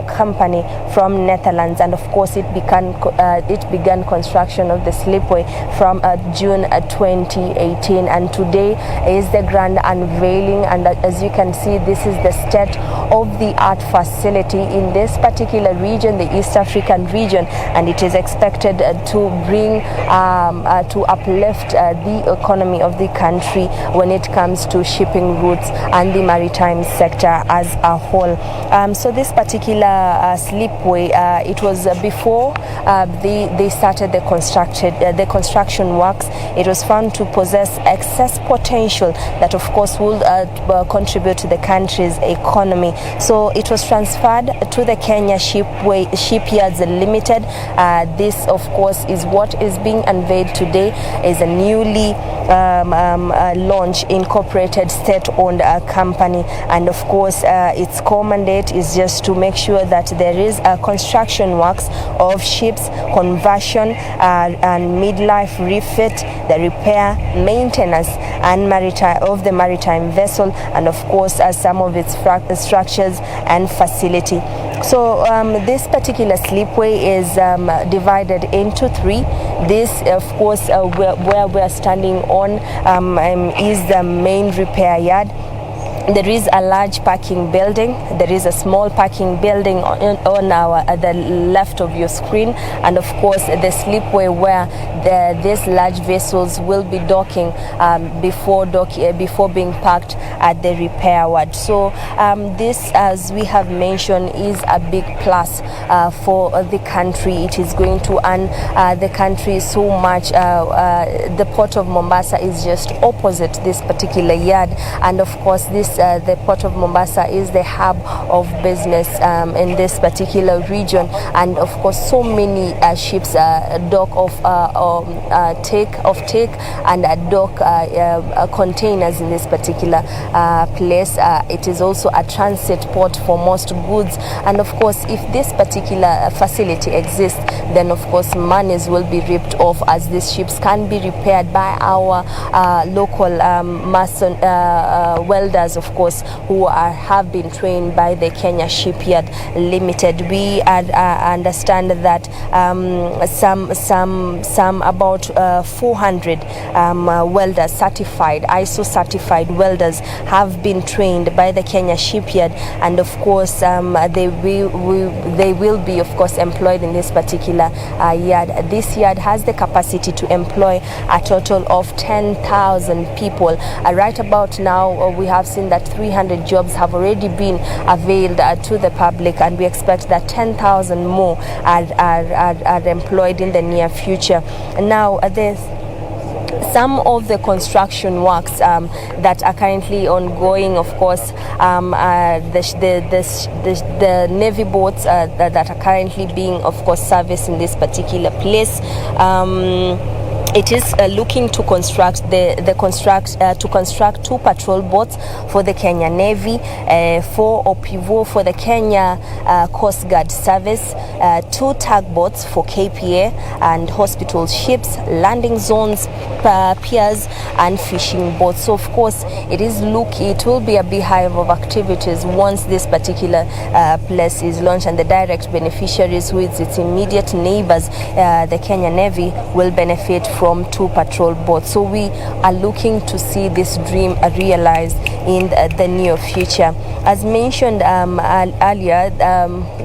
company from Netherlands, and of course it began construction of the slipway from June 2018, and today is the grand unveiling. And as you can see, this is the state of the art state-of-the-art facility in this particular region, the East African region, and it is expected to bring, to uplift the economy of the country when it comes to shipping routes and the maritime sector as a whole. So this particular slipway, it was before they started the construction works. It was found to possess excess potential that, of course, will contribute to the country's economy. So it was transferred to the Kenya Shipyards Limited. This, of course, is what is being unveiled today, is a newly launched incorporated state-owned company, and of course its core mandate is just to make sure that there is construction works of ships, conversion and midlife refit, the repair, maintenance and of the maritime vessel, and of course some of its structures and facility. So this particular slipway is divided into three. This, of course, where we are standing on is the main repair yard. There is a large parking building. There is a small parking building on the left of your screen, and of course the slipway where these large vessels will be docking before being parked at the repair ward. So this, as we have mentioned, is a big plus for the country. It is going to earn the country so much. The port of Mombasa is just opposite this particular yard, and of course the port of Mombasa is the hub of business in this particular region, and of course so many ships dock take and dock containers in this particular place. It is also a transit port for most goods, and of course if this particular facility exists, then of course monies will be ripped off, as these ships can be repaired by our local mason welders, of course, who have been trained by the Kenya Shipyard Limited. We understand that some about 400 welders, certified, ISO certified welders, have been trained by the Kenya Shipyard, and of course they will be, of course, employed in this particular yard. This yard has the capacity to employ a total of 10,000 people. Right about now, we have seen that 300 jobs have already been availed to the public, and we expect that 10,000 more are employed in the near future. Now, there's some of the construction works that are currently ongoing. Of course, the navy boats that are currently being, of course, serviced in this particular place. It is looking to construct two patrol boats for the Kenya Navy, 4 OPVO for the Kenya Coast Guard Service, 2 tugboats for KPA and hospital ships, landing zones, piers and fishing boats. So of course it will be a beehive of activities once this particular place is launched, and the direct beneficiaries, who is its immediate neighbors, the Kenya Navy, will benefit from 2 patrol boats. So we are looking to see this dream realized in the near future. As mentioned earlier,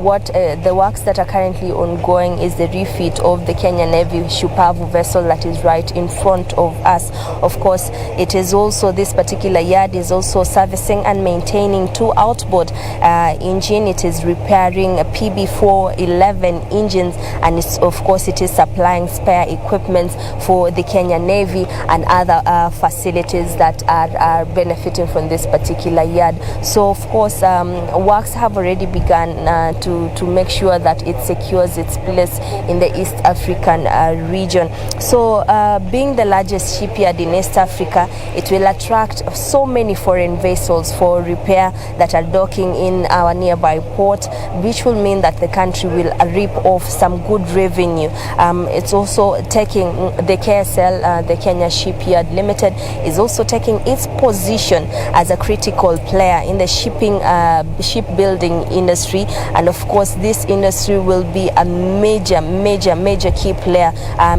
what the works that are currently ongoing is the refit of the Kenya Navy Shupavu vessel that is right in front of us. Of course, it is also, this particular yard is also servicing and maintaining 2 outboard engine. It is repairing PB411 engines, and it is supplying spare equipment for the Kenya Navy and other facilities that are benefiting from this particular yard. So of course works have already begun to make sure that it secures its place in the East African region. So being the largest shipyard in East Africa, it will attract so many foreign vessels for repair that are docking in our nearby port, which will mean that the country will reap off some good revenue. It's also taking the KSL, the Kenya Shipyard Limited, is also taking its position as a critical player in the shipbuilding industry, and of course this industry will be a major key player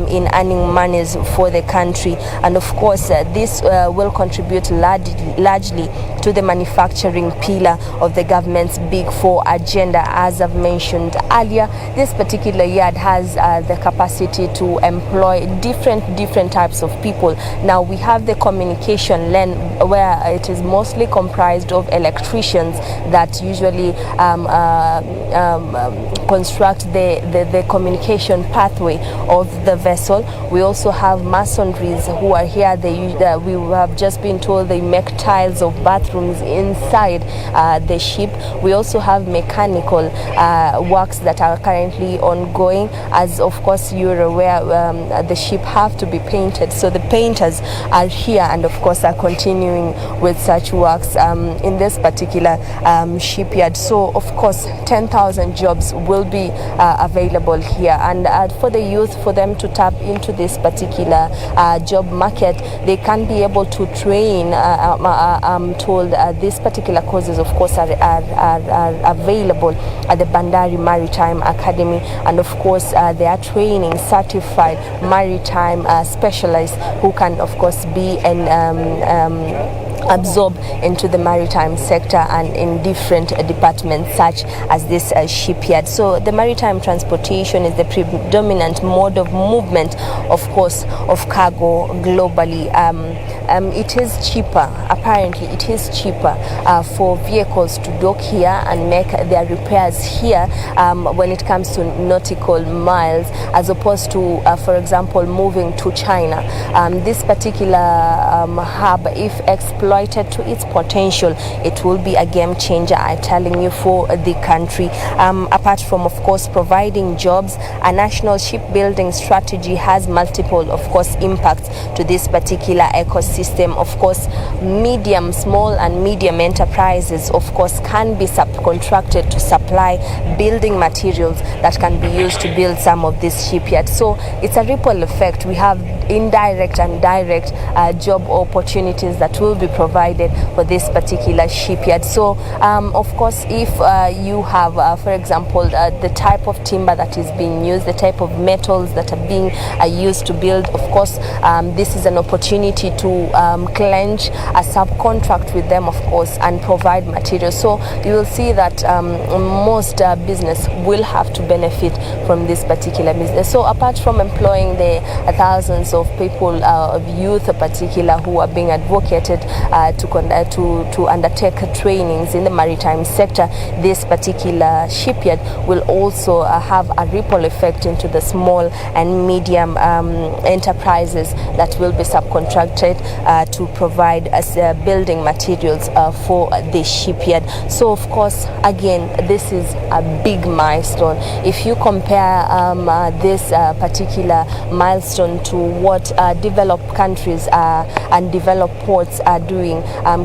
in earning monies for the country, and of course this will contribute largely to the manufacturing pillar of the government's Big Four agenda. As I've mentioned earlier, this particular yard has the capacity to employ different types of people. Now we have the communication lane, where it is mostly comprised of electricians that usually construct the communication pathway of the vessel. We also have masonries who are here. We have just been told they make tiles of bathrooms inside the ship. We also have mechanical works that are currently ongoing. As of course you're aware, the ship have to be painted, so the painters are here and of course are continuing with such works in this particular shipyard. So of course 10,000 jobs will be available here, and for the youth, for them to tap into this particular job market, they can be able to train. I'm told these particular courses of course are available at the Bandari Maritime Academy, and of course they are training certified maritime specialists who can of course be absorb into the maritime sector and in different departments such as this shipyard. So the maritime transportation is the predominant mode of movement, of course, of cargo globally. It is cheaper, apparently it is cheaper for vehicles to dock here and make their repairs here when it comes to nautical miles, as opposed to for example moving to China. This particular hub, if exploited to its potential, it will be a game changer, I'm telling you, for the country. Apart from of course providing jobs, a national shipbuilding strategy has multiple of course impacts to this particular ecosystem. Of course small and medium enterprises of course can be subcontracted to supply building materials that can be used to build some of these shipyards. So it's a ripple effect. We have indirect and direct job opportunities that will be provided for this particular shipyard. So of course if you have for example the type of timber that is being used, the type of metals that are being used to build, of course this is an opportunity to clench a subcontract with them of course and provide materials. So you will see that most business will have to benefit from this particular business. So apart from employing the thousands of people, of youth in particular, who are being advocated to undertake trainings in the maritime sector, this particular shipyard will also have a ripple effect into the small and medium enterprises that will be subcontracted to provide as building materials for the shipyard. So of course again this is a big milestone. If you compare this particular milestone to what developed countries and developed ports are doing,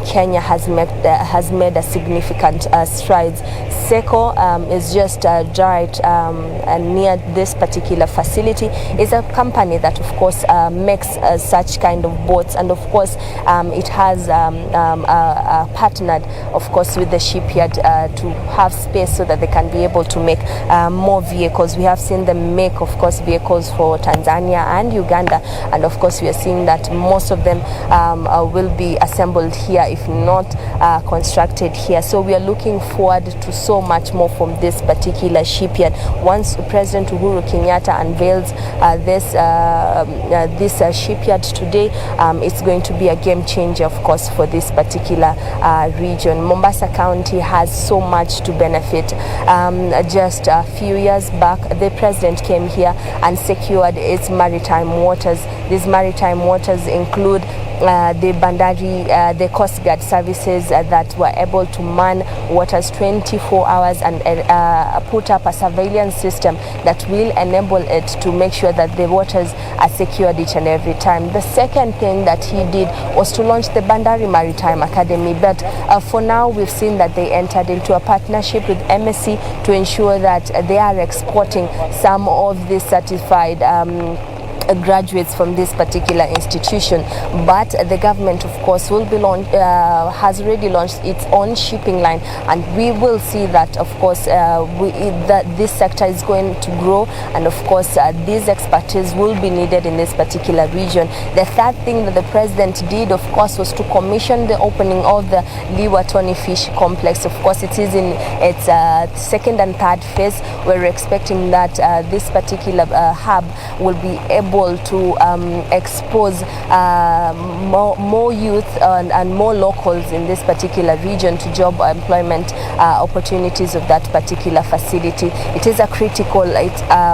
Kenya has made a significant strides. Seco is just right near this particular facility. Is a company that of course makes such kind of boats, and of course it has partnered of course with the shipyard to have space so that they can be able to make more vehicles. We have seen them make of course vehicles for Tanzania and Uganda, and of course we are seeing that most of them will be assembled here, if not constructed here. So we are looking forward to so much more from this particular shipyard. Once President Uhuru Kenyatta unveils this shipyard today, it's going to be a game changer of course for this particular region. Mombasa County has so much to benefit. Just a few years back, the president came here and secured its maritime waters. These maritime waters include the Bandari, the Coast Guard services that were able to man waters 24 hours and put up a surveillance system that will enable it to make sure that the waters are secured each and every time. The second thing that he did was to launch the Bandari Maritime Academy, but for now we've seen that they entered into a partnership with MSC to ensure that they are exporting some of these certified graduates from this particular institution. But the government, of course, will be has already launched its own shipping line, and we will see that, of course, that this sector is going to grow, and of course this expertise will be needed in this particular region. The third thing that the president did, of course, was to commission the opening of the Liwatoni Fish Complex. Of course, it is in its second and third phase. We're expecting that this particular hub will be able to expose more youth and more locals in this particular region to job employment opportunities of that particular facility. It is a critical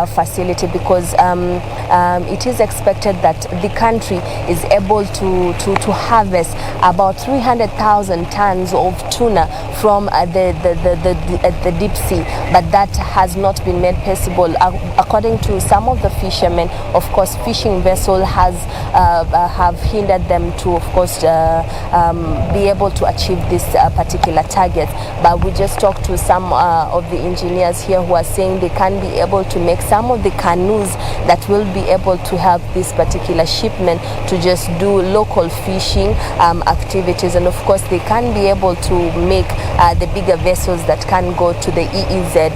facility because it is expected that the country is able to harvest about 300,000 tons of tuna from the deep sea, but that has not been made possible. According to some of the fishermen, of course, fishing vessels have hindered them to, of course, be able to achieve this particular target. But we just talked to some of the engineers here who are saying they can be able to make some of the canoes that will be able to help this particular shipment to just do local fishing activities, and of course they can be able to make the bigger vessels that can go to the EEZ.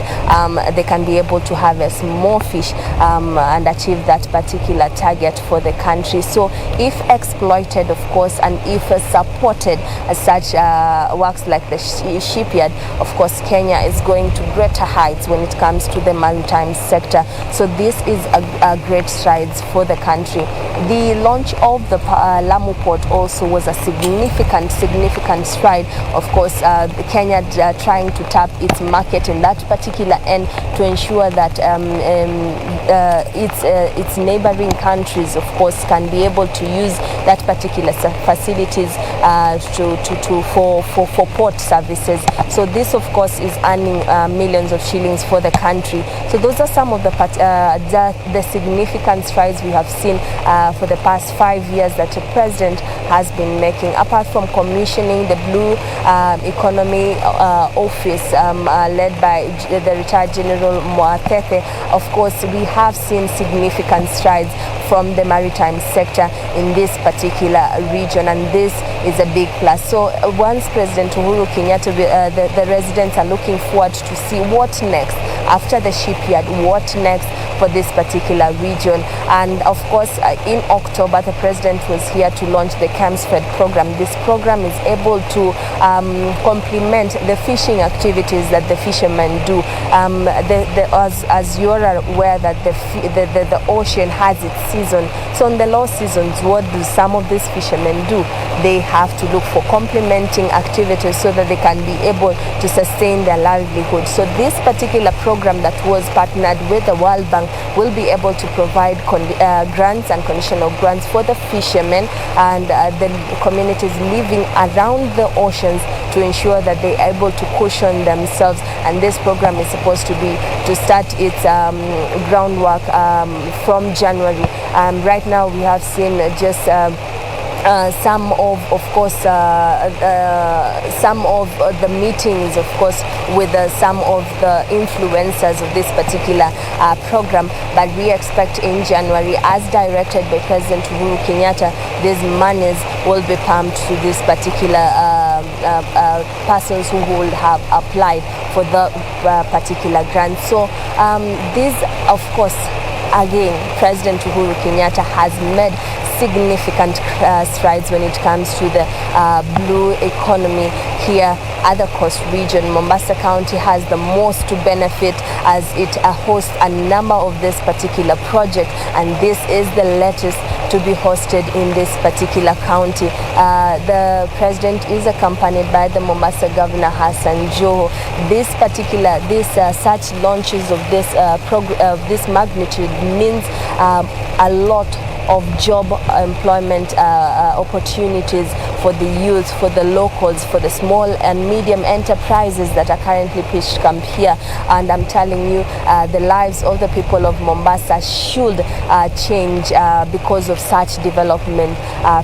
They can be able to harvest more fish and achieve that particular target for the country. So if exploited, of course, and if supported as such works like the shipyard, of course Kenya is going to greater heights when it comes to the maritime sector. So this is a great strides for the country. The launch of the Lamu port also was a significant stride. Of course, Kenya trying to tap its market in that particular end to ensure that its neighboring countries, of course, can be able to use that particular facilities for port services. So this, of course, is earning millions of shillings for the country. So those are some of the significant strides we have seen for the past 5 years that the president has been making. Apart from commissioning the Blue Economy Office led by the retired General Moatete, of course, we have seen significant strides from the maritime sector in this particular region, and this is a big plus. So once President Uhuru Kenyatta, the residents are looking forward to see what next after the shipyard, what next for this particular region. And of course, in October, the president was here to launch the CAMSFED program. This program is able to complement the fishing activities that the fishermen do. As you are aware that the ocean has its season. So in the low seasons, what do some of these fishermen do? They have to look for complementing activities so that they can be able to sustain their livelihood. So this particular program that was partnered with the World Bank will be able to provide grants and conditional grants for the fishermen and the communities living around the oceans to ensure that they are able to cushion themselves. And this program is supposed to start its groundwork from January. Right now we have seen just some of the meetings, of course, with some of the influencers of this particular program. But we expect in January, as directed by President Uhuru Kenyatta, these monies will be pumped to this particular persons who will have applied for the particular grant. So this, of course, again, President Uhuru Kenyatta has made significant strides when it comes to the blue economy here at the coast region. Mombasa County has the most to benefit as it hosts a number of this particular project, and this is the latest to be hosted in this particular county. The president is accompanied by the Mombasa Governor Hassan Joho. Such launches of this magnitude means a lot of job employment opportunities for the youth, for the locals, for the small and medium enterprises that are currently pitched camp here. And I'm telling you, the lives of the people of Mombasa should change because of such development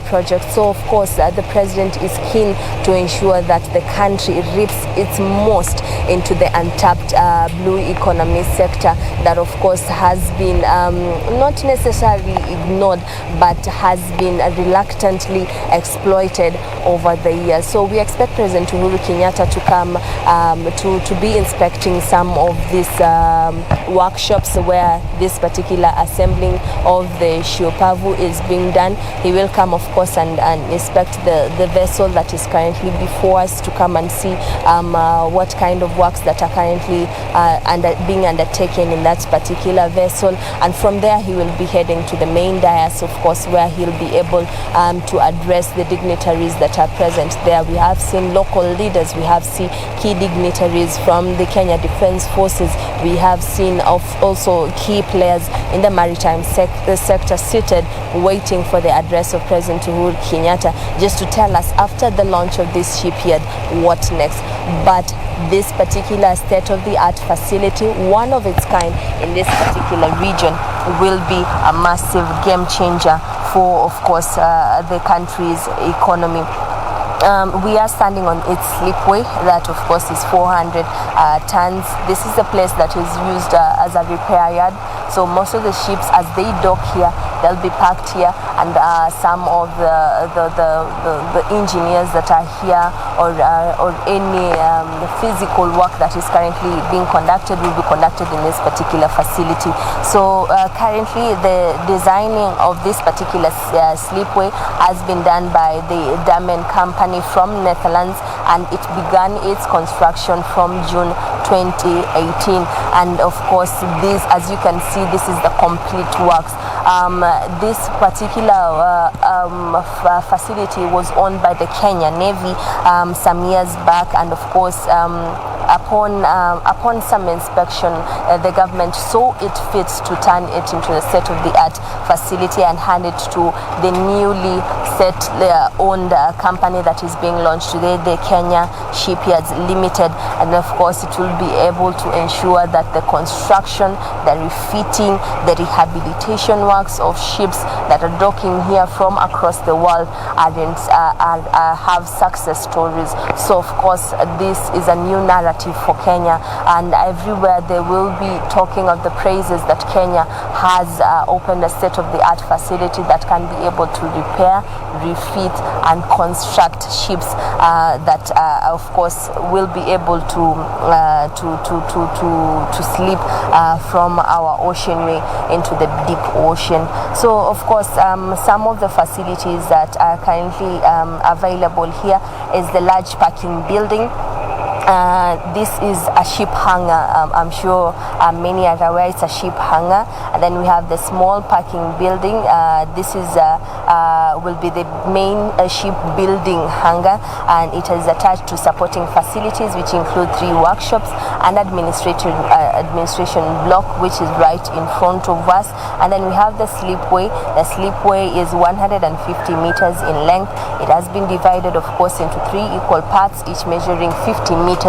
projects. So of course the president is keen to ensure that the country reaps its most into the untapped blue economy sector that of course has been not necessarily ignored but has been reluctantly exploited over the years. So we expect President Uhuru Kenyatta to come to be inspecting some of these workshops where this particular assembling of the Shipyard is being done. He will come of course and inspect the vessel that is currently before us to come and see what kind of works that are currently being undertaken in that particular vessel, and from there he will be heading to the main dais of course, where he'll be able to address the dignitaries that are present there. We have seen local leaders, we have seen key dignitaries from the Kenya Defence Forces, we have seen also key players in the maritime sector seated waiting for the address of President Uhuru Kenyatta just to tell us after the launch of this shipyard what next. But this particular state-of-the-art facility, one of its kind in this particular region, will be a massive game changer for of course the country's economy. We are standing on its slipway that of course is 400 tons. This is a place that is used as a repair yard. So most of the ships as they dock here, they'll be parked here, and some of the engineers that are here or any physical work that is currently being conducted will be conducted in this particular facility. So currently the designing of this particular slipway has been done by the Damen company from Netherlands, and it began its construction from June 2018. And of course this, as you can see, this is the complete works. This particular facility was owned by the Kenya Navy some years back, and of course upon some inspection the government saw it fit to turn it into a state-of-the-art facility and hand it to the newly owned company that is being launched today, the Kenya Shipyards Limited. And of course it will be able to ensure that the construction, the refitting, the rehabilitation works of ships that are docking here from across the world have success stories. So of course this is a new narrative for Kenya, and everywhere they will be talking of the praises that Kenya has opened a state-of-the-art facility that can be able to repair, refit and construct ships that of course will be able to slip from our oceanway into the deep ocean. So of course some of the facilities that are currently available here is the large parking building. This is a ship hangar. I'm sure many are aware it's a ship hangar. And then we have the small parking building. This is will be the main ship building hangar, and it is attached to supporting facilities which include 3 workshops and administration block, which is right in front of us. And then we have the slipway. The slipway is 150 meters in length. It has been divided of course into 3 equal parts, each measuring 50 meters.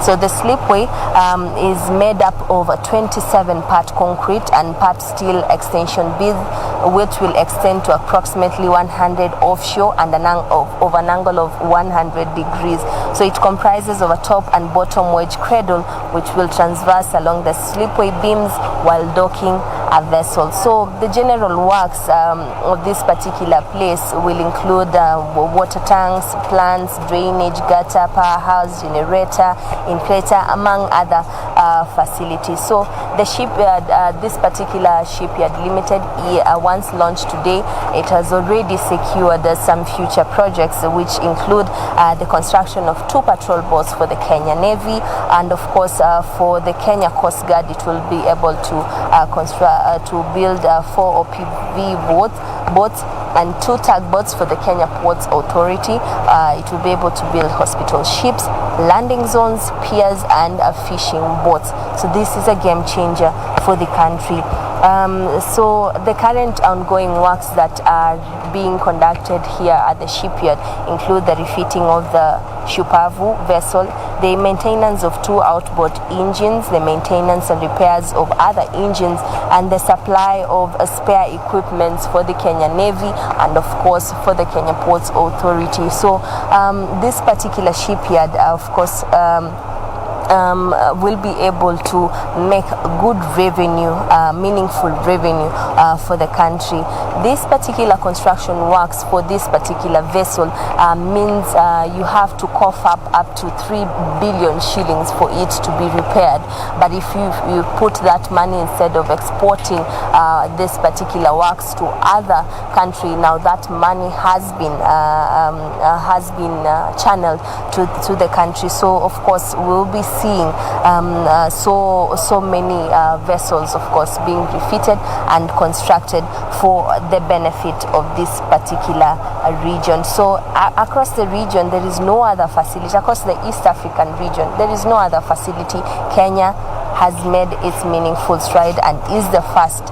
So the slipway is made up of a 27-part concrete and part steel extension beam, which will extend to approximately 100 offshore and an angle of 100 degrees. So it comprises of a top and bottom wedge cradle which will transverse along the slipway beams while docking a vessel. So the general works of this particular place will include water tanks, plants, drainage, gutter, powerhouse, generator, inflator, among other facilities. So the shipyard, this particular Shipyard Limited, once launched today, it has already secured some future projects which include the construction of 2 patrol boats for the Kenya Navy, and of course for the Kenya Coast Guard it will be able to build 4 OPV boats and 2 tugboats for the Kenya Ports Authority. It will be able to build hospital ships, landing zones, piers and fishing boats. So this is a game changer for the country. So the current ongoing works that are being conducted here at the shipyard include the refitting of the Shupavu vessel, the maintenance of 2 outboard engines, the maintenance and repairs of other engines, and the supply of spare equipment for the Kenya Navy and of course for the Kenya Ports Authority. So this particular shipyard, of course, will be able to make good revenue, meaningful revenue for the country. This particular construction works for this particular vessel means you have to cough up to 3 billion shillings for it to be repaired. But if you put that money instead of exporting this particular works to other country, now that money has been channeled to the country. So of course we'll be seeing so many vessels, of course, being refitted and constructed for the benefit of this particular region. So across the region, there is no other facility. Across the East African region, there is no other facility. Kenya has made its meaningful stride and is the first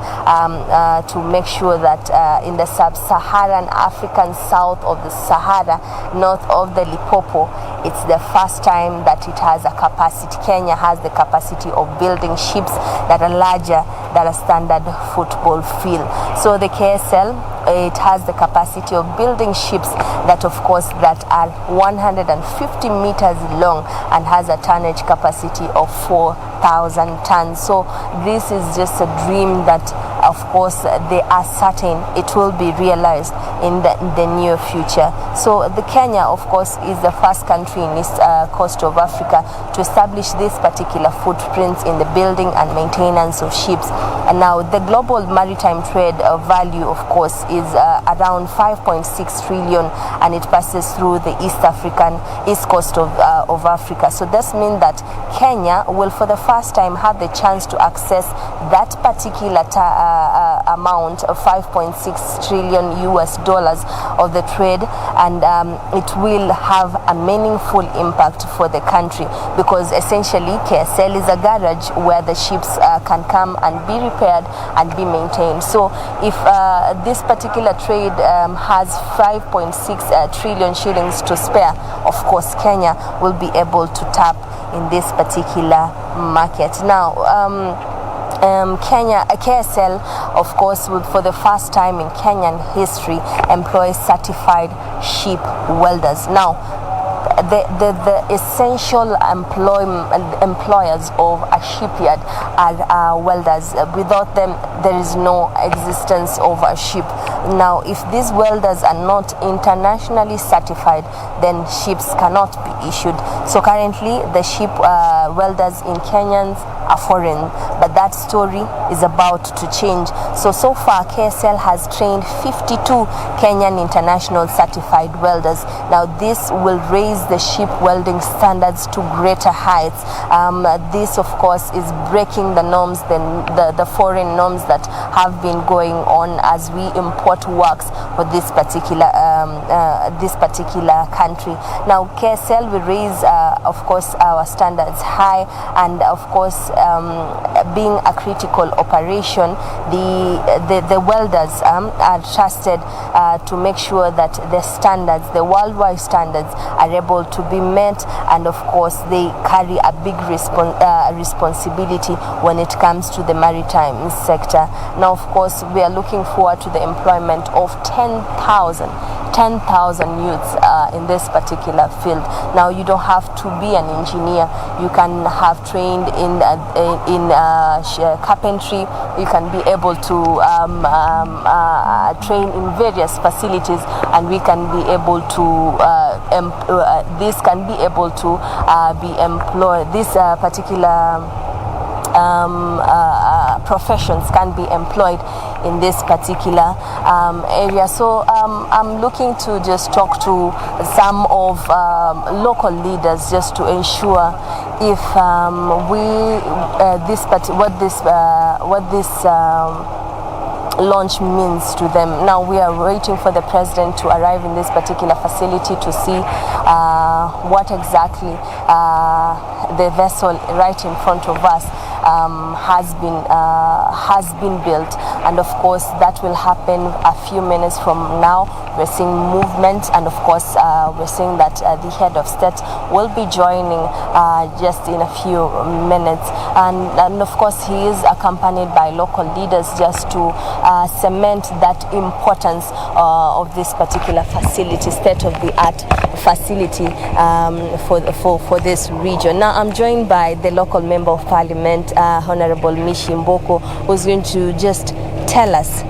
to make sure that in the sub-Saharan African south of the Sahara, north of the Limpopo, it's the first time that it has a capacity. Kenya has the capacity of building ships that are larger than a standard football field. So the KSL, it has the capacity of building ships that, of course, that are 150 meters long and has a tonnage capacity of 4,000 tons. So this is just a dream that, of course, they are certain it will be realized in the near future. So the Kenya, of course, is the first country in East coast of Africa to establish this particular footprints in the building and maintenance of ships. And now the global maritime trade value, of course, is around 5.6 trillion, and it passes through the east coast of Africa. So this means that Kenya will for the first time have the chance to access that particular amount of 5.6 trillion US dollars of the trade, and it will have a meaningful impact for the country, because essentially KSL is a garage where the ships can come and be repaired and be maintained. So if this particular trade has 5.6 trillion shillings to spare, of course Kenya will be able to tap in this particular market. Now KSL, of course, will for the first time in Kenyan history employ certified ship welders. Now the essential employers of a shipyard are welders. Without them, there is no existence of a ship. Now, if these welders are not internationally certified, then ships cannot be issued. So currently, the ship welders in Kenyans are foreign, but that story is about to change. So far, KSL has trained 52 Kenyan international certified welders. Now, this will raise the ship welding standards to greater heights. This, of course, is breaking the norms, the foreign norms that have been going on as we import works for this particular country. Now, KSL will raise, of course, our standards high, and of course, being a critical operation, the welders are trusted to make sure that the standards, the worldwide standards, are able to be met, and of course they carry a big responsibility when it comes to the maritime sector. Now, of course, we are looking forward to the employment of 10,000 youths in this particular field. Now, you don't have to be an engineer. You can have trained in carpentry. You can be able to train in various facilities, and we can be able to this can be able to be employed. This particular professions can be employed in this particular area. So I'm looking to just talk to some of local leaders just to ensure if what this launch means to them. Now we are waiting for the president to arrive in this particular facility to see what exactly the vessel right in front of us has been has been built, and of course that will happen a few minutes from now. We're seeing movement, and of course we're seeing that the head of state will be joining just in a few minutes, and of course he is accompanied by local leaders just to cement that importance of this particular facility, state-of-the-art facility for this region. Now I'm joined by the local member of parliament, Honorable Mishi Mboko, who's going to just tell us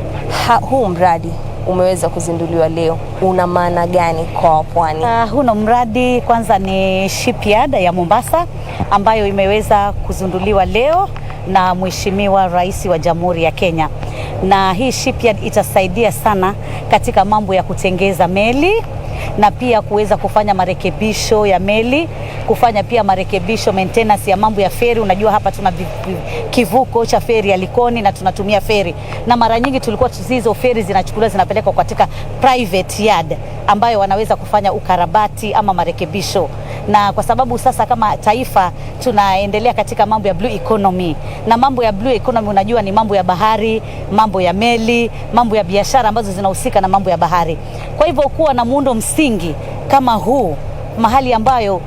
huu mradi umeweza kuzinduliwa leo una maana gani kwa pwani? Huu mradi kwanza ni Shipyard ya Mombasa ambayo imeweza kuzinduliwa leo na Mheshimiwa Rais wa Jamhuri ya Kenya, na hii Shipyard itasaidia sana katika mambo ya kutengeza meli na pia kuweza kufanya marekebisho ya meli, kufanya pia marekebisho maintenance ya mambo ya feri. Unajua hapa tuna kivuko cha feri ya Likoni na tunatumia feri, na mara nyingi tulikuwa hizo feri zinachukuliwa zinapelekwa katika private yard ambayo wanaweza kufanya ukarabati ama marekebisho. Na kwa sababu sasa kama taifa tunaendelea katika mambo ya blue economy, na mambo ya blue economy unajua ni mambo ya bahari, mambo ya meli, mambo ya biashara ambazo zinahusika na mambo ya bahari. Kwa hivyo kuwa na muundo msingi kama huu, mahali ambayo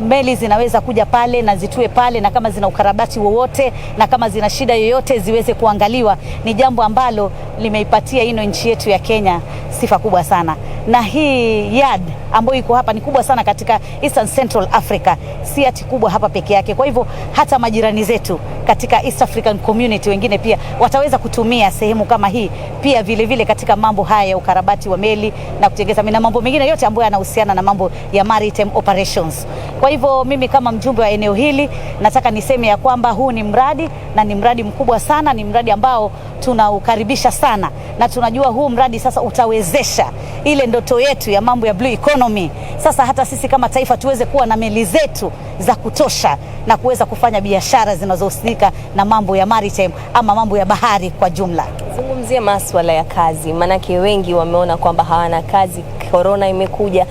meli zinaweza kuja pale na zitue pale, na kama zina ukarabati wowote na kama zina shida yoyote ziweze kuangaliwa, ni jambo ambalo limeipatia ino nchi yetu ya Kenya sifa kubwa sana. Na hii yard ambayo iko hapa ni kubwa sana katika Eastern Central Africa, si ati kubwa hapa peke yake. Kwa hivyo hata majirani zetu katika East African Community wengine pia wataweza kutumia sehemu kama hii pia vile vile katika mambo haya ya ukarabati wa meli na kutengeza na mambo mengine yote ambayo yanahusiana na mambo ya maritime operations. Kwa hivyo mimi kama mjumbe wa eneo hili nataka niseme ya kwamba huu ni mradi, na ni mradi mkubwa sana, ni mradi ambao tunaukaribisha sana, na tunajua huu mradi sasa utawezesha ile ndoto yetu ya mambo ya blue economy. Sasa hata sisi kama taifa tuweze kuwa na meli zetu za kutosha na kuweza kufanya biashara zinazohusika na mambo ya maritime ama mambo ya bahari kwa jumla. Zungumzie masuala ya kazi, manake wengi wameona kwamba hawana kazi, corona imekuja.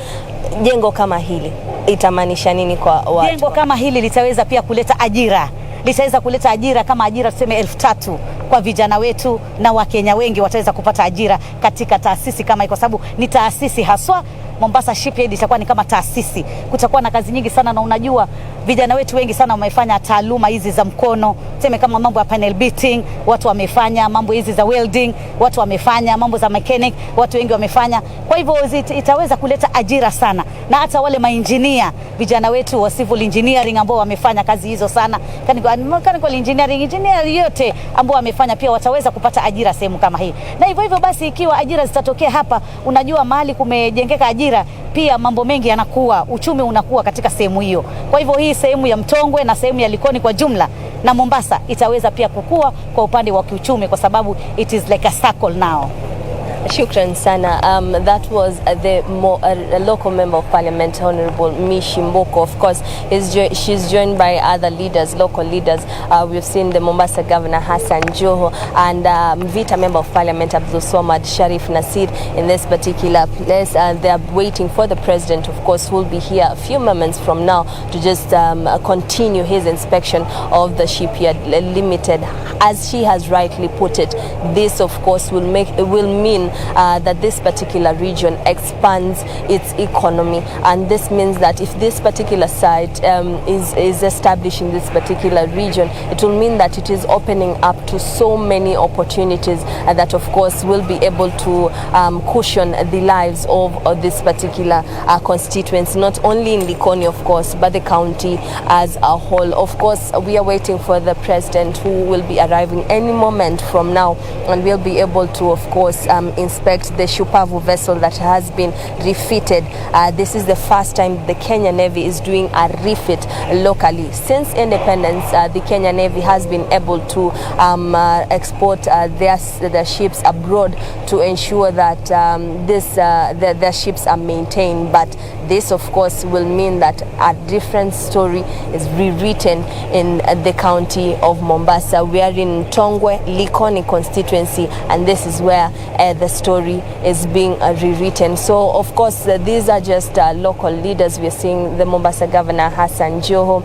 Jengo kama hili itamaanisha nini kwa watu? Jengo kama hili litaweza pia kuleta ajira. Litaweza kuleta ajira kama ajira tuseme 3,000 kwa vijana wetu, na Wakenya wengi wataweza kupata ajira katika taasisi kama hii, kwa sababu ni taasisi haswa. Mombasa Shipyard itakuwa ni kama taasisi, kutakuwa na kazi nyingi sana, na unajua vijana wetu wengi sana wamefanya taaluma hizi za mkono, tuseme kama mambo ya panel beating, watu wamefanya mambo hizi za welding, watu wamefanya mambo za mechanic, watu wengi wamefanya. Kwa hivyo itaweza kuleta ajira sana, na hata wale maengineer, vijana wetu wa civil engineering ambao wamefanya kazi hizo sana, mechanical engineer yote ambao wamefanya pia wataweza kupata ajira sehemu kama hii. Na hivyo basi ikiwa ajira zitatokea hapa, unajua mahali kumejengeka ajira pia mambo mengi yanakuwa, uchumi unakuwa katika sehemu hiyo. Kwa hivyo hii sehemu ya Mtongwe na sehemu ya Likoni kwa jumla na Mombasa itaweza pia kukua kwa upande wa kiuchumi, kwa sababu it is like a circle now. Shukran sana. That was the local member of parliament, Honorable Mishi Mboko. Of course, she's joined by other leaders, local leaders. We've seen the Mombasa Governor Hassan Joho and Mvita member of parliament Abdul Swamad Sharif Nasir in this particular place. They are waiting for the president, of course, who will be here a few moments from now to just continue his inspection of the Shipyard Limited. As she has rightly put it, this of course will mean that this particular region expands its economy, and this means that if this particular site is establishing this particular region, it will mean that it is opening up to so many opportunities that of course will be able to cushion the lives of this particular constituency, not only in Likoni of course, but the county as a whole. Of course, we are waiting for the president, who will be arriving any moment from now, and we'll be able to of course inspect the Shupavu vessel that has been refitted. This is the first time the Kenya Navy is doing a refit locally. Since independence, the Kenya Navy has been able to export their ships abroad to ensure that their ships are maintained. But this of course will mean that a different story is rewritten in the county of Mombasa. We are in Tongwe, Likoni constituency, and this is where the story is being rewritten. So of course these are just local leaders. We are seeing the Mombasa Governor Hassan Joho,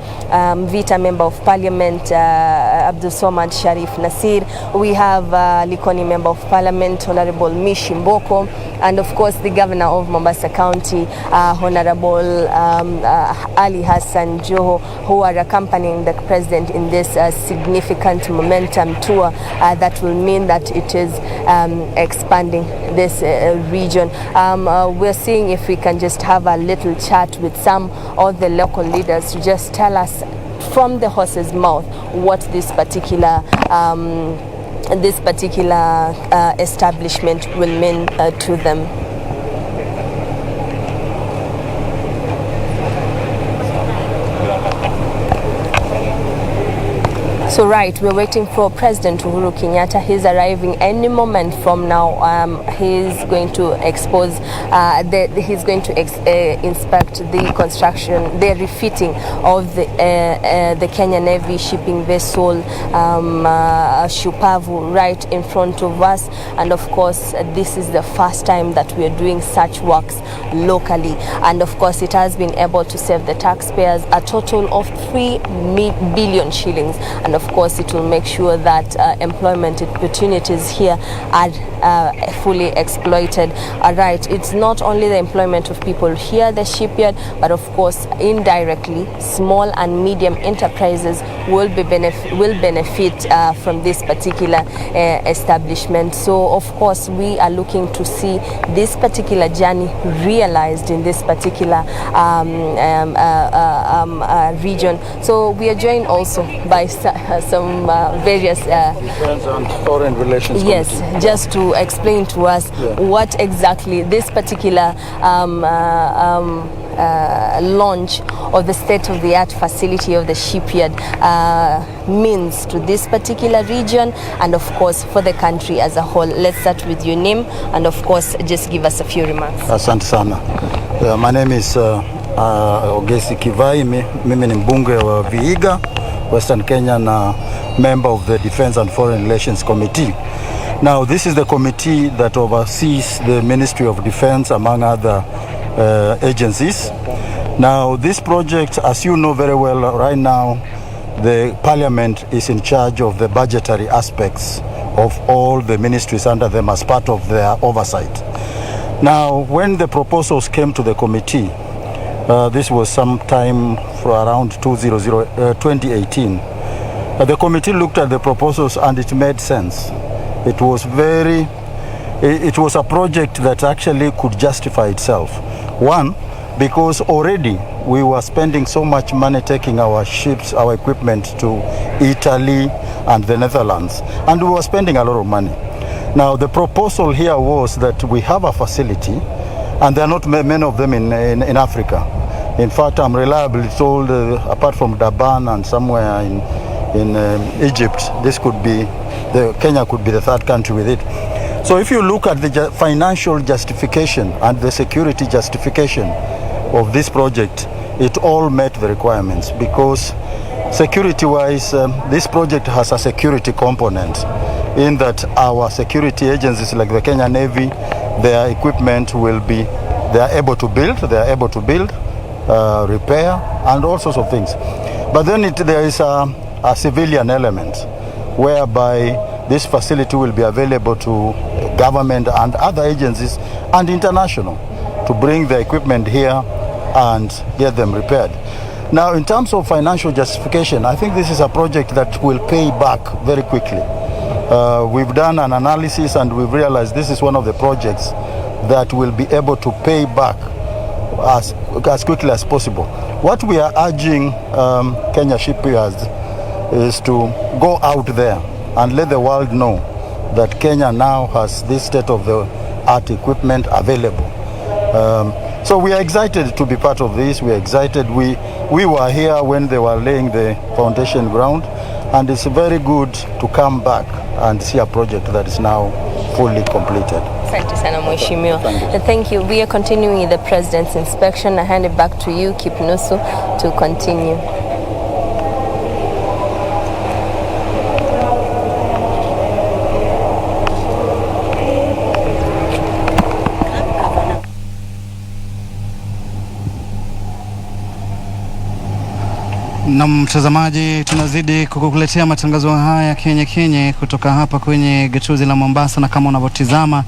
Vita Member of Parliament Abdul Somad Sharif Nasir. We have Likoni Member of Parliament Honorable Mishi Mboko, and of course the Governor of Mombasa County Honorable Ali Hassan Joho, who are accompanying the President in this significant momentum tour that will mean that it is expanding this region. We're seeing if we can just have a little chat with some of the local leaders to just tell us from the horse's mouth what this particular establishment will mean to them. So right, we're waiting for President Uhuru Kenyatta. He's arriving any moment from now. He's going to expose, he's going to inspect the construction, the refitting of the Kenya Navy shipping vessel Shupavu right in front of us. And of course, this is the first time that we are doing such works locally. And of course, it has been able to save the taxpayers a total of 3 billion shillings. And of course, it will make sure that employment opportunities here are fully exploited. Right, it's not only the employment of people here at the shipyard, but of course, indirectly, small and medium enterprises will benefit from this particular establishment. So, of course, we are looking to see this particular journey realized in this particular region. So, we are joined also by some various Defense and Foreign Relations yes, Committee. just to explain to us what exactly this particular launch of the state-of-the-art facility of the shipyard means to this particular region and of course for the country as a whole. Let's start with your name and of course just give us a few remarks. Asante sana. My name is Ogesi Kivai. Mimi ni mbunge wa Vihiga, Western Kenya, na member of the Defense and Foreign Relations Committee. Now, this is the committee that oversees the Ministry of Defense, among other agencies. Now, this project, as you know very well, right now, the Parliament is in charge of the budgetary aspects of all the ministries under them as part of their oversight. Now, when the proposals came to the committee, this was sometime for around 2018, the committee looked at the proposals and it made sense. It was a project that actually could justify itself. One, because already we were spending so much money taking our ships, our equipment to Italy and the Netherlands, and we were spending a lot of money. Now, the proposal here was that we have a facility, and there are not many of them in Africa. In fact, I'm reliably told, apart from Durban and somewhere in Egypt, Kenya could be the third country with it. So if you look at the financial justification and the security justification of this project, it all met the requirements, because security-wise, this project has a security component in that our security agencies like the Kenya Navy, their equipment they are able to build, repair, and all sorts of things. But then there is a civilian element whereby this facility will be available to government and other agencies and international to bring the equipment here and get them repaired. Now, in terms of financial justification, I think this is a project that will pay back very quickly. We've done an analysis and we've realized this is one of the projects that will be able to pay back as quickly as possible. What we are urging Kenya Shipyards is to go out there and let the world know that Kenya now has this state-of-the-art equipment available. So we are excited to be part of this. We are excited. We were here when they were laying the foundation ground, and it's very good to come back and see a project that is now fully completed. Asante sana mheshimiwa. Thank you. We are continuing with the president's inspection. I hand it back to you, Kipnusu, to continue. Na mtazamaji, tunazidi kukuletea matangazo haya Kenya kutoka hapa kwenye gatuzi la Mombasa, na kama unavyotizama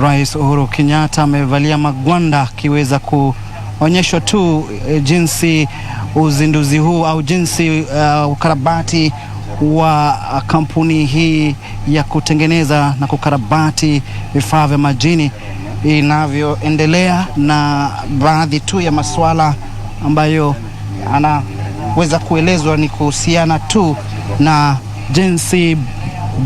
Rais Uhuru Kenyatta amevalia magwanda akiweza kuonyeshwa tu jinsi uzinduzi huu au jinsi ukarabati wa kampuni hii ya kutengeneza na kukarabati vifaa vya majini inavyoendelea, na baadhi tu ya masuala ambayo anaweza kuelezwa ni kuhusiana tu na jinsi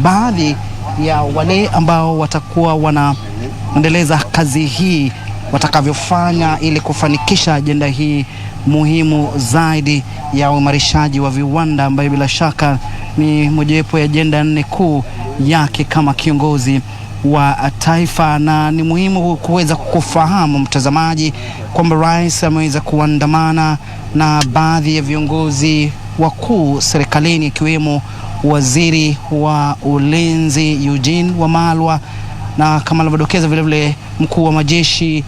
baadhi ya wale ambao watakuwa wanaendeleza kazi hii watakavyofanya ili kufanikisha ajenda hii muhimu zaidi ya uimarishaji wa viwanda, ambayo bila shaka ni mojawapo ya ajenda 4 kuu yake kama kiongozi wa taifa. Na ni muhimu kuweza kufahamu mtazamaji kwamba rais ameweza kuandamana na baadhi ya viongozi wakuu serikalini, ikiwemo waziri wa ulinzi Eugene Wamalwa, na kama alivyodokeza vile vile mkuu wa majeshi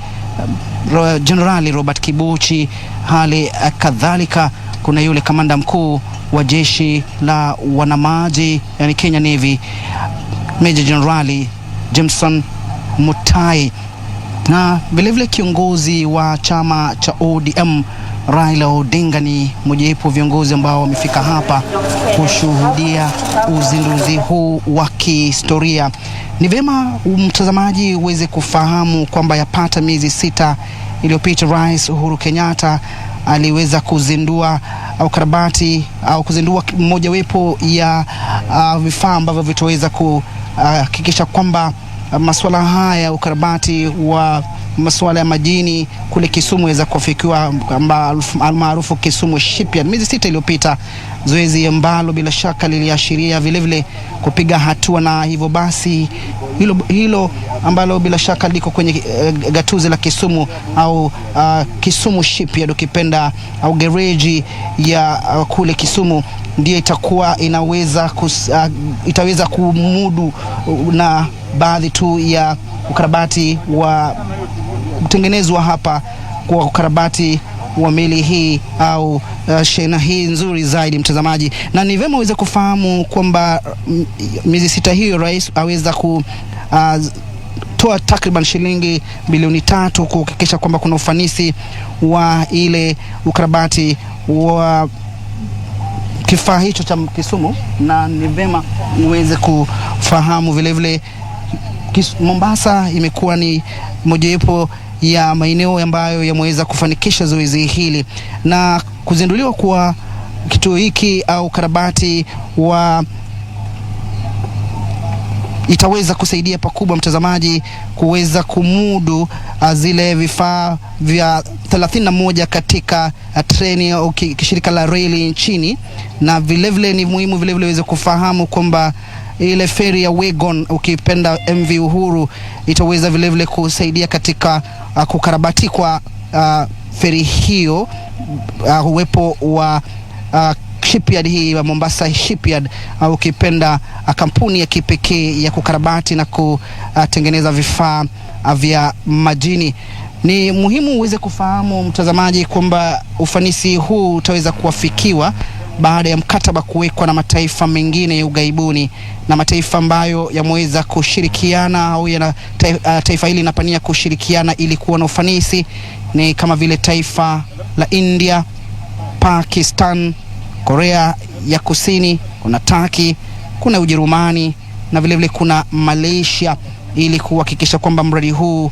Generali Robert Kibuchi. Hali kadhalika kuna yule kamanda mkuu wa jeshi la wanamaji yani Kenya Navy Major Generali Jameson Mutai, na vile vile kiongozi wa chama cha ODM Raila Odinga ni mojawapo viongozi ambao wamefika hapa kushuhudia uzinduzi huu wa kihistoria. Ni vema mtazamaji uweze kufahamu kwamba yapata miezi 6 iliyopita Rais Uhuru Kenyatta aliweza kuzindua au karabati au kuzindua mojawapo ya vifaa ambavyo vitaweza kuhakikisha kwamba masuala haya ukarabati wa masuala ya majini kule Kisumu weza kufikiwa, almaarufu Kisumu Shipyard, miezi 6 iliyopita, zoezi ambalo bila shaka liliashiria vile vile kupiga hatua, na hivyo basi hilo ambalo bila shaka liko kwenye gatuzi la Kisumu au Kisumu Shipyard ukipenda au gereji ya kule Kisumu, ndiyo itakuwa itaweza kumudu na baadhi tu ya ukarabati wa kutengenezwa hapa kwa ukarabati wa meli hii au shehena hii nzuri zaidi mtazamaji. Na ni vema uweze kufahamu kwamba miezi 6 hiyo rais aweza toa takriban shilingi bilioni 3 kuhakikisha kwamba kuna ufanisi wa ile ukarabati wa kifaa hicho cha Kisumu. Na ni vema uweze kufahamu vile vile Mombasa imekuwa ni mojawapo ya maeneo ambayo yameweza kufanikisha zoezi hili, na kuzinduliwa kwa kituo hiki au karabati itaweza kusaidia pakubwa mtazamaji kuweza kumudu zile vifaa vya 31 katika treni au shirika la reli nchini. Na vile vile ni muhimu vile vile uweze kufahamu kwamba ile feri ya wagon ukipenda MV Uhuru itaweza vile vile kusaidia katika kukarabati kwa feri hiyo, uwepo wa shipyard hii wa Mombasa Shipyard au ukipenda kampuni ya kipekee ya kukarabati na kutengeneza vifaa vya majini. Ni muhimu uweze kufahamu mtazamaji kwamba ufanisi huu utaweza kuafikiwa baada ya mkataba kuwekwa na mataifa mengine ya ugaibuni, na mataifa ambayo yameweza kushirikiana au taifa hili linapania kushirikiana ili kuwa na ufanisi ni kama vile taifa la India, Pakistan, Korea ya Kusini, kuna Turkey, kuna Ujerumani na vile vile kuna Malaysia, ili kuhakikisha kwamba mradi huu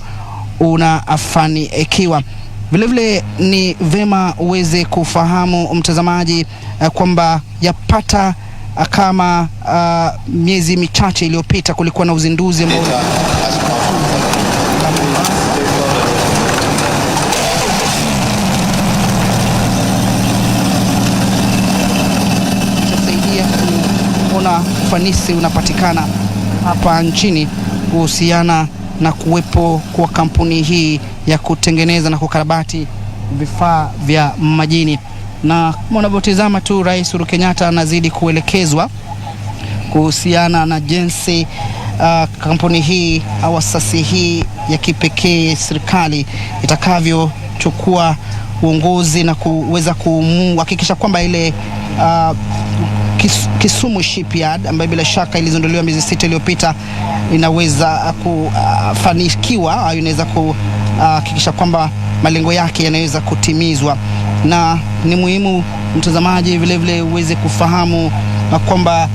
unafanikiwa. Vile vile ni vema uweze kufahamu mtazamaji kwamba yapata kama miezi michache iliyopita kulikuwa na uzinduzi ambao itasaidia kuona ufanisi unapatikana hapa nchini kuhusiana na kuwepo kwa kampuni hii ya kutengeneza na kukarabati vifaa vya majini. Na kama unavyotazama tu, Rais Uhuru Kenyatta anazidi kuelekezwa kuhusiana na jinsi kampuni hii au asasi hii ya kipekee serikali itakavyochukua uongozi na kuweza kuhakikisha kwamba ile Kisumu Shipyard ambayo bila shaka ilizinduliwa miezi 6 iliyopita inaweza kufanikiwa au inaweza kuhakikisha kwamba malengo yake yanaweza kutimizwa. Na ni muhimu mtazamaji vile vile uweze kufahamu kwamba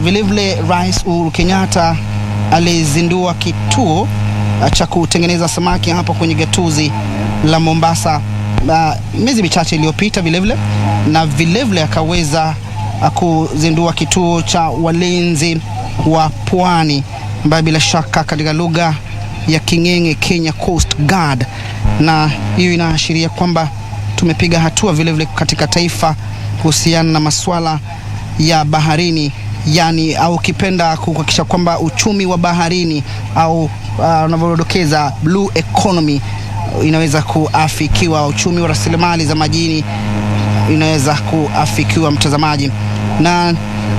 vile vile Rais Uhuru Kenyatta alizindua kituo cha kutengeneza samaki hapa kwenye gatuzi la Mombasa miezi michache iliyopita vile vile, na vile vile akaweza kuzindua kituo cha walinzi wa pwani ambayo bila shaka katika lugha ya King'eng'e Kenya Coast Guard, na hiyo inaashiria kwamba tumepiga hatua vile vile katika taifa kuhusiana na masuala ya baharini, yani au kipenda kuhakikisha kwamba uchumi wa baharini au unavyodokeza blue economy inaweza kuafikiwa, uchumi wa rasilimali za majini inaweza kuafikiwa mtazamaji. Na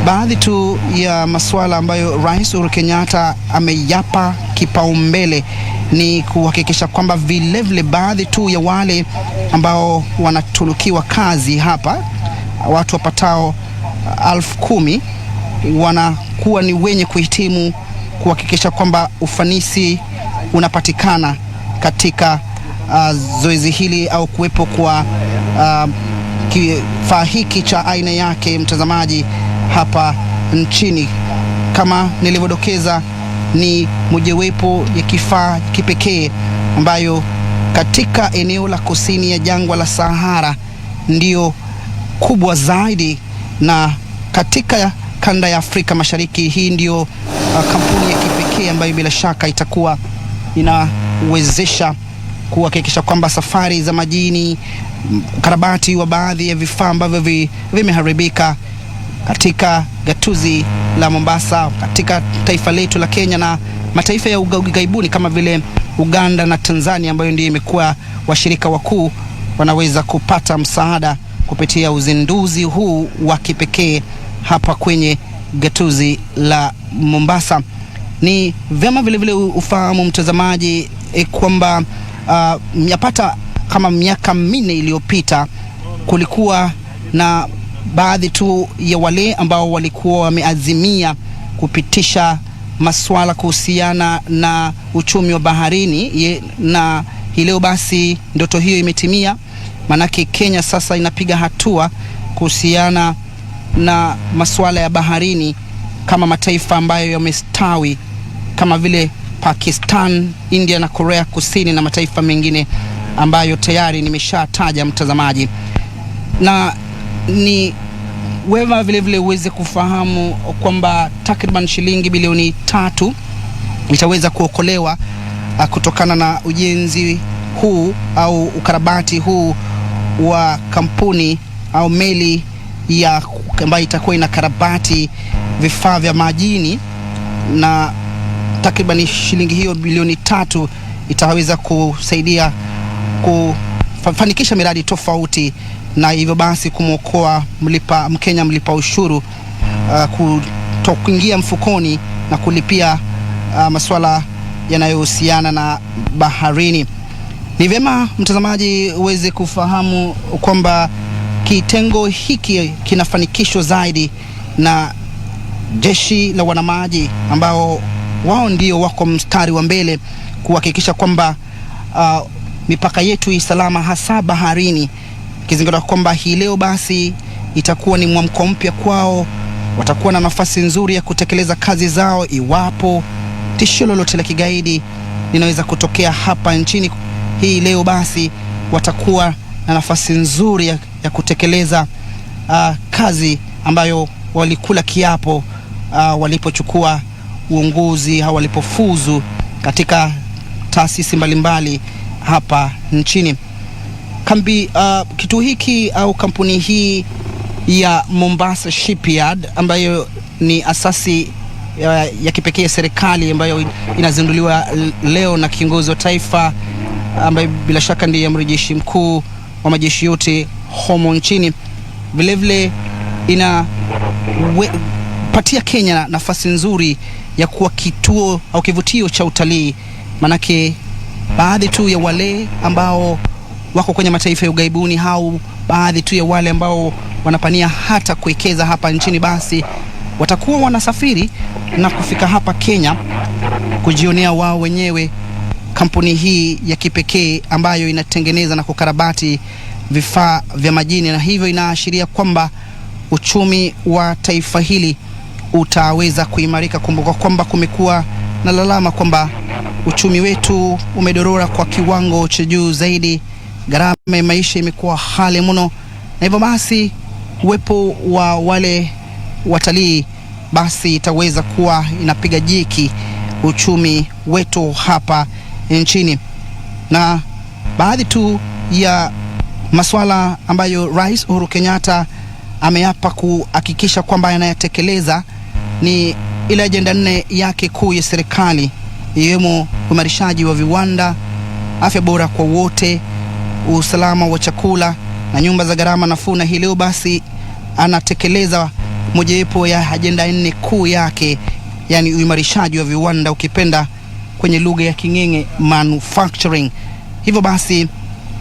baadhi tu ya masuala ambayo Rais Uhuru Kenyatta ameyapa kipaumbele ni kuhakikisha kwamba vile vile baadhi tu ya wale ambao wanatunukiwa kazi hapa, watu wapatao 10,000 wanakuwa ni wenye kuhitimu, kuhakikisha kwamba ufanisi unapatikana katika zoezi hili au kuwepo kwa kifaa hiki cha aina yake mtazamaji hapa nchini. Kama nilivyodokeza, ni mojawapo ya kifaa kipekee ambayo katika eneo la kusini ya jangwa la Sahara ndio kubwa zaidi, na katika kanda ya Afrika Mashariki hii ndio kampuni ya kipekee ambayo bila shaka itakuwa inawezesha kuhakikisha kwamba safari za majini, ukarabati wa baadhi ya vifaa ambavyo vimeharibika katika gatuzi la Mombasa, katika taifa letu la Kenya na mataifa ya ughaibuni kama vile Uganda na Tanzania ambayo ndio imekuwa washirika wakuu, wanaweza kupata msaada kupitia uzinduzi huu wa kipekee hapa kwenye gatuzi la Mombasa. Ni vyema vile vile ufahamu mtazamaji kwamba yapata kama miaka 4 iliyopita kulikuwa na baadhi tu ya wale ambao walikuwa wameazimia kupitisha masuala kuhusiana na uchumi wa baharini, na hii leo basi ndoto hiyo imetimia. Manake Kenya sasa inapiga hatua kuhusiana na masuala ya baharini kama mataifa ambayo yamestawi kama vile Pakistan, India na Korea Kusini na mataifa mengine ambayo tayari nimeshataja mtazamaji. Na ni wema vile vile uweze kufahamu kwamba takriban shilingi bilioni 3 itaweza kuokolewa kutokana na ujenzi huu au ukarabati huu wa kampuni au meli ya ambayo itakuwa inakarabati vifaa vya majini, na takriban shilingi hiyo bilioni 3 itaweza kusaidia kufanikisha miradi tofauti, na hivyo basi kumwokoa Mkenya mlipa ushuru kutokuingia mfukoni na kulipia masuala yanayohusiana na baharini. Ni vyema mtazamaji uweze kufahamu kwamba kitengo hiki kinafanikishwa zaidi na jeshi la wanamaji ambao wao ndio wako mstari wa mbele kuhakikisha kwamba mipaka yetu salama hasa baharini, kizingatia kwamba hii leo basi itakuwa ni mwamko mpya kwao. Watakuwa na nafasi nzuri ya kutekeleza kazi zao iwapo tishio lolote la kigaidi linaweza kutokea hapa nchini. Hii leo basi watakuwa na nafasi nzuri ya kutekeleza kazi ambayo walikula kiapo walipochukua uongozi au walipofuzu katika taasisi mbalimbali hapa nchini. Kituo hiki au kampuni hii ya Mombasa Shipyard ambayo ni asasi ya kipekee serikali ambayo inazinduliwa leo na kiongozi wa taifa ambaye bila shaka ndiye amiri jeshi mkuu wa majeshi yote humo nchini. Vilevile inapatia Kenya nafasi nzuri ya kuwa kituo au kivutio cha utalii, manake baadhi tu ya wale ambao wako kwenye mataifa ya ugaibuni au baadhi tu ya wale ambao wanapania hata kuwekeza hapa nchini, basi watakuwa wanasafiri na kufika hapa Kenya kujionea wao wenyewe kampuni hii ya kipekee ambayo inatengeneza na kukarabati vifaa vya majini, na hivyo inaashiria kwamba uchumi wa taifa hili utaweza kuimarika. Kumbuka kwamba kumekuwa na lalama kwamba uchumi wetu umedorora kwa kiwango cha juu zaidi, gharama ya maisha imekuwa hali mno, na hivyo basi uwepo wa wale watalii basi itaweza kuwa inapiga jeki uchumi wetu hapa nchini. Na baadhi tu ya masuala ambayo Rais Uhuru Kenyatta ameapa kuhakikisha kwamba anayatekeleza ni ile ajenda 4 yake kuu ya serikali, ikiwemo uimarishaji wa viwanda, afya bora kwa wote, usalama wa chakula na nyumba za gharama nafuu. Na hii leo basi anatekeleza mojawapo ya ajenda 4 kuu yake, yani uimarishaji wa viwanda, ukipenda kwenye lugha ya King'eng'e manufacturing. Hivyo basi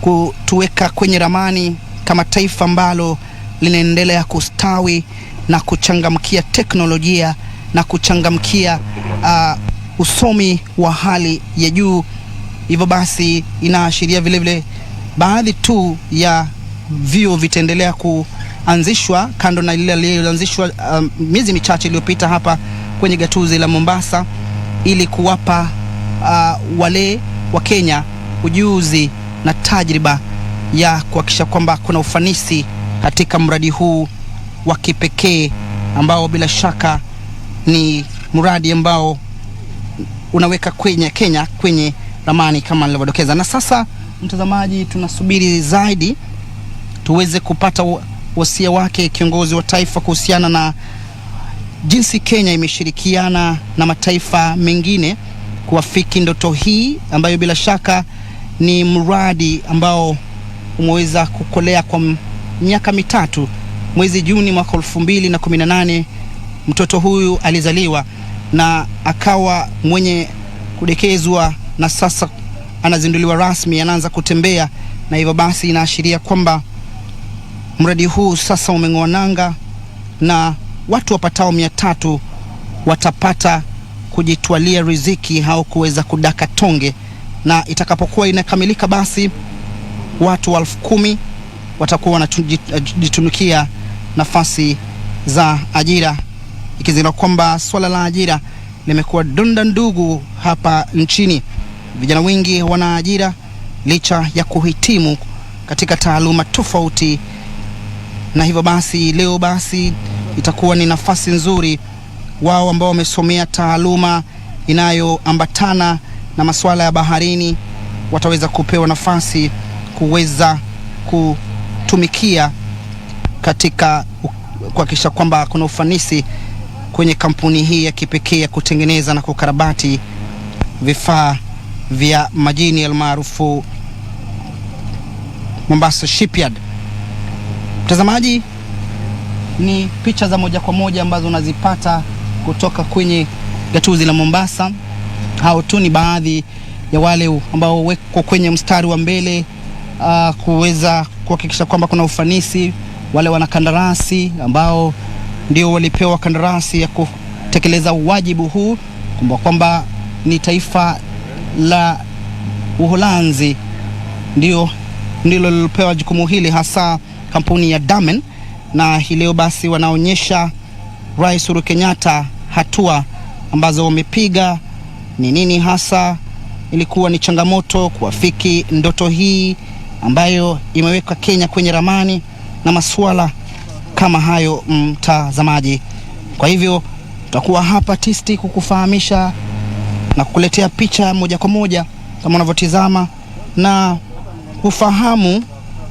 kutuweka kwenye ramani kama taifa ambalo linaendelea kustawi na kuchangamkia teknolojia na kuchangamkia usomi wa hali ya juu. Hivyo basi inaashiria vile vile baadhi tu ya vio vitaendelea kuanzishwa kando na lile lililoanzishwa miezi michache iliyopita hapa kwenye gatuzi la Mombasa, ili kuwapa wale wa Kenya ujuzi na tajriba ya kuhakikisha kwamba kuna ufanisi katika mradi huu wa kipekee ambao bila shaka ni mradi ambao unaweka Kenya kwenye ramani kama nilivyodokeza. Na sasa mtazamaji, tunasubiri zaidi tuweze kupata wasia wake kiongozi wa taifa kuhusiana na jinsi Kenya imeshirikiana na mataifa mengine kuafiki ndoto hii ambayo bila shaka ni mradi ambao umeweza kukolea kwa miaka mitatu. Mwezi Juni mwaka 2018 mtoto huyu alizaliwa na akawa mwenye kudekezwa, na sasa anazinduliwa rasmi, anaanza kutembea, na hivyo basi inaashiria kwamba mradi huu sasa umeng'oa nanga na watu wapatao 300 watapata kujitwalia riziki au kuweza kudaka tonge, na itakapokuwa inakamilika basi watu 10,000 watakuwa wanajitunukia nafasi za ajira, ikizingatiwa kwamba swala la ajira limekuwa donda ndugu hapa nchini. Vijana wengi wana ajira licha ya kuhitimu katika taaluma tofauti, na hivyo basi leo basi itakuwa ni nafasi nzuri wao ambao wamesomea taaluma inayoambatana na masuala ya baharini wataweza kupewa nafasi kuweza kutumikia katika kuhakikisha kwamba kuna ufanisi kwenye kampuni hii ya kipekee ya kutengeneza na kukarabati vifaa vya majini almaarufu Mombasa Shipyard. Mtazamaji, ni picha za moja kwa moja ambazo unazipata kutoka kwenye gatuzi la Mombasa. Hao tu ni baadhi ya wale ambao wako kwenye mstari wa mbele kuweza kuhakikisha kwamba kuna ufanisi. Wale wanakandarasi ambao ndio walipewa kandarasi ya kutekeleza wajibu huu, kwamba ni taifa la Uholanzi ndilo lilipewa jukumu hili, hasa kampuni ya Damen, na hii leo basi wanaonyesha Rais Uhuru Kenyatta hatua ambazo wamepiga. Ni nini hasa ilikuwa ni changamoto kuafiki ndoto hii ambayo imeweka Kenya kwenye ramani na masuala kama hayo, mtazamaji. Kwa hivyo tutakuwa hapa tisti kukufahamisha na kukuletea picha moja kwa moja kama unavyotizama, na ufahamu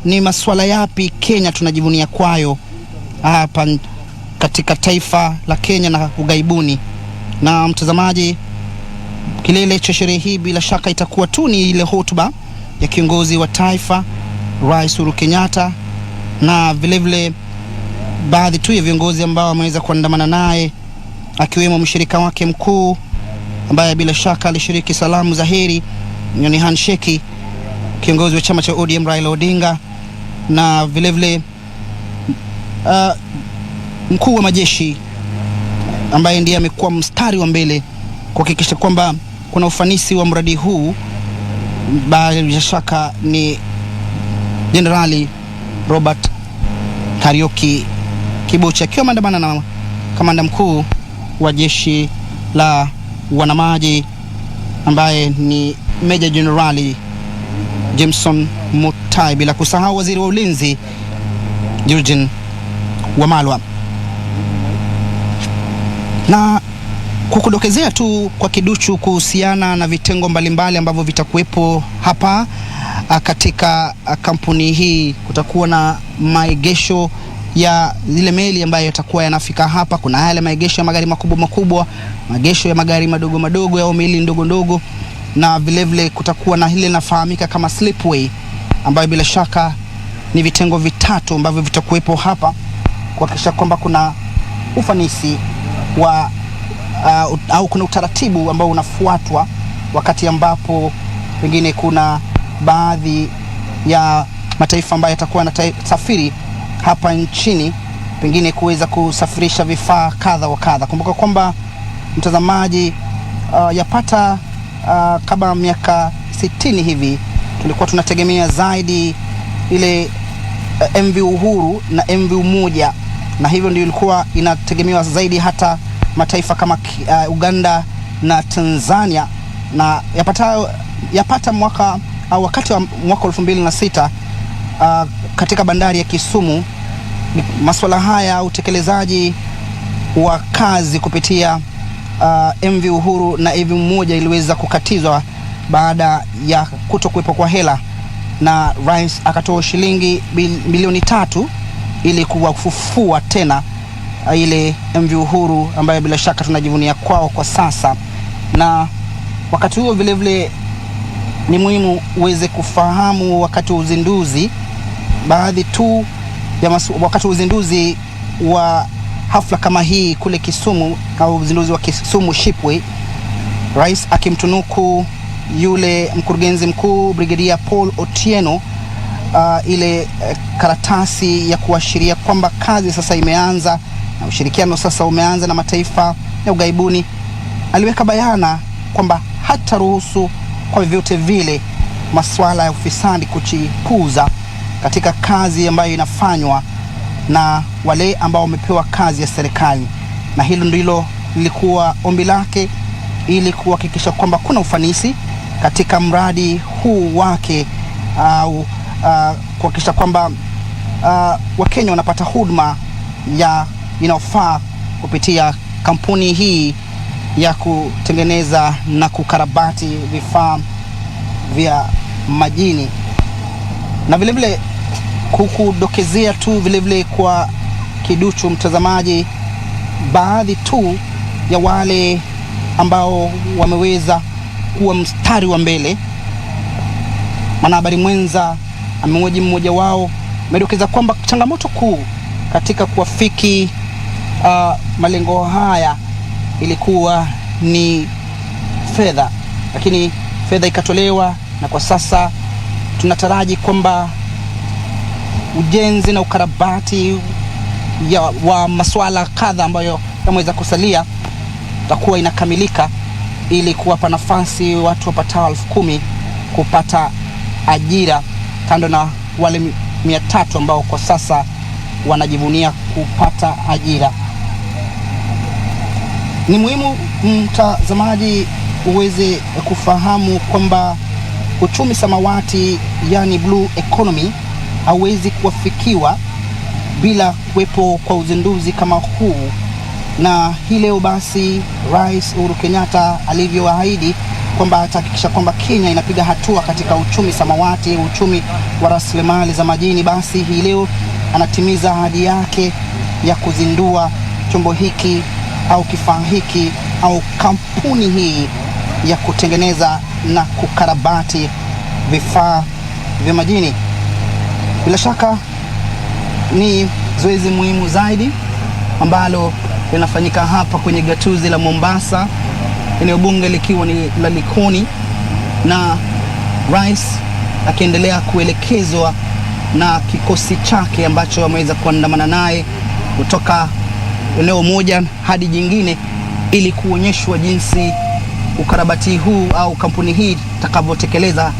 ni masuala yapi Kenya tunajivunia kwayo hapa katika taifa la Kenya na ugaibuni. Na mtazamaji, kilele cha sherehe hii bila shaka itakuwa tu ni ile hotuba ya kiongozi wa taifa Rais Uhuru Kenyatta, na vilevile baadhi tu ya viongozi ambao wameweza kuandamana naye, akiwemo mshirika wake mkuu ambaye bila shaka alishiriki salamu za heri, yani handshake, kiongozi wa chama cha ODM Raila Odinga, na vilevile mkuu wa majeshi ambaye ndiye amekuwa mstari wa mbele kuhakikisha kwamba kuna ufanisi wa mradi huu. Bila shaka ni Jenerali Robert Kariuki Kibuchi, akiwa maandamana na kamanda mkuu wa jeshi la wanamaji ambaye ni Meja Jenerali Jameson Mutai, bila kusahau waziri wa ulinzi Eugene Wamalwa. Na kukudokezea tu kwa kiduchu kuhusiana na vitengo mbalimbali ambavyo vitakuwepo hapa katika kampuni hii, kutakuwa na maegesho ya zile meli ambayo yatakuwa yanafika hapa. Kuna yale maegesho ya magari makubwa, maegesho ya magari madogo au meli ndogo, na vilevile kutakuwa na hile nafahamika kama slipway, ambayo bila shaka ni vitengo vitatu ambavyo vitakuwepo hapa kuhakikisha kwamba kuna ufanisi wa au kuna utaratibu ambao unafuatwa wakati ambapo pengine kuna baadhi ya mataifa ambayo yatakuwa yanasafiri hapa nchini, pengine kuweza kusafirisha vifaa kadha wa kadha. Kumbuka kwamba mtazamaji, yapata kama miaka 60 hivi tulikuwa tunategemea zaidi ile MV Uhuru na MV Umoja, na hivyo ndio ilikuwa inategemewa zaidi hata mataifa kama Uganda na Tanzania. Na yapata mwaka au wakati wa mwaka 2006 katika bandari ya Kisumu, masuala haya utekelezaji wa kazi kupitia MV Uhuru na MV Umoja iliweza kukatizwa baada ya kutokuwepo kwa hela, na rais akatoa shilingi bilioni 3 ili kufufua tena ile MV Uhuru ambayo bila shaka tunajivunia kwao kwa sasa. Na wakati huo vilevile ni muhimu uweze kufahamu wakati wa uzinduzi, baadhi tu ya wakati wa uzinduzi wa hafla kama hii kule Kisumu, au uzinduzi wa Kisumu Shipway, rais akimtunuku yule mkurugenzi mkuu Brigadier Paul Otieno ile karatasi ya kuashiria kwamba kazi sasa imeanza na ushirikiano sasa umeanza na mataifa ya ugaibuni. Aliweka bayana kwamba hata ruhusu kwa vyovyote vile masuala ya ufisadi kuchipuza katika kazi ambayo inafanywa na wale ambao wamepewa kazi ya serikali, na hilo ndilo lilikuwa ombi lake, ili kuhakikisha kwamba kuna ufanisi katika mradi huu wake, au kuhakikisha kwamba Wakenya wanapata huduma ya inafaa kupitia kampuni hii ya kutengeneza na kukarabati vifaa vya majini. Na vilevile kukudokezea tu vilevile kwa kiduchu mtazamaji, baadhi tu ya wale ambao wameweza kuwa mstari wa mbele. Mwanahabari mwenza amehoji mmoja wao, amedokeza kwamba changamoto kuu katika kuafiki malengo haya ilikuwa ni fedha, lakini fedha ikatolewa, na kwa sasa tunataraji kwamba ujenzi na ukarabati wa masuala kadha ambayo yameweza kusalia takuwa inakamilika, ili kuwapa nafasi watu wapatao 10,000 kupata ajira, kando na wale 300 ambao kwa sasa wanajivunia kupata ajira. Ni muhimu mtazamaji uweze kufahamu kwamba uchumi samawati, yani blue economy, hauwezi kuafikiwa bila kuwepo kwa uzinduzi kama huu. Na hii leo basi Rais Uhuru Kenyatta alivyoahidi kwamba atahakikisha kwamba Kenya inapiga hatua katika uchumi samawati, uchumi wa rasilimali za majini, basi hii leo anatimiza ahadi yake ya kuzindua chombo hiki au kifaa hiki au kampuni hii ya kutengeneza na kukarabati vifaa vya majini. Bila shaka ni zoezi muhimu zaidi ambalo linafanyika hapa kwenye gatuzi la Mombasa, eneo bunge likiwa ni la Likoni, na rais akiendelea kuelekezwa na kikosi chake ambacho ameweza kuandamana naye kutoka eneo moja hadi jingine ili kuonyeshwa jinsi ukarabati huu au kampuni hii itakavyotekeleza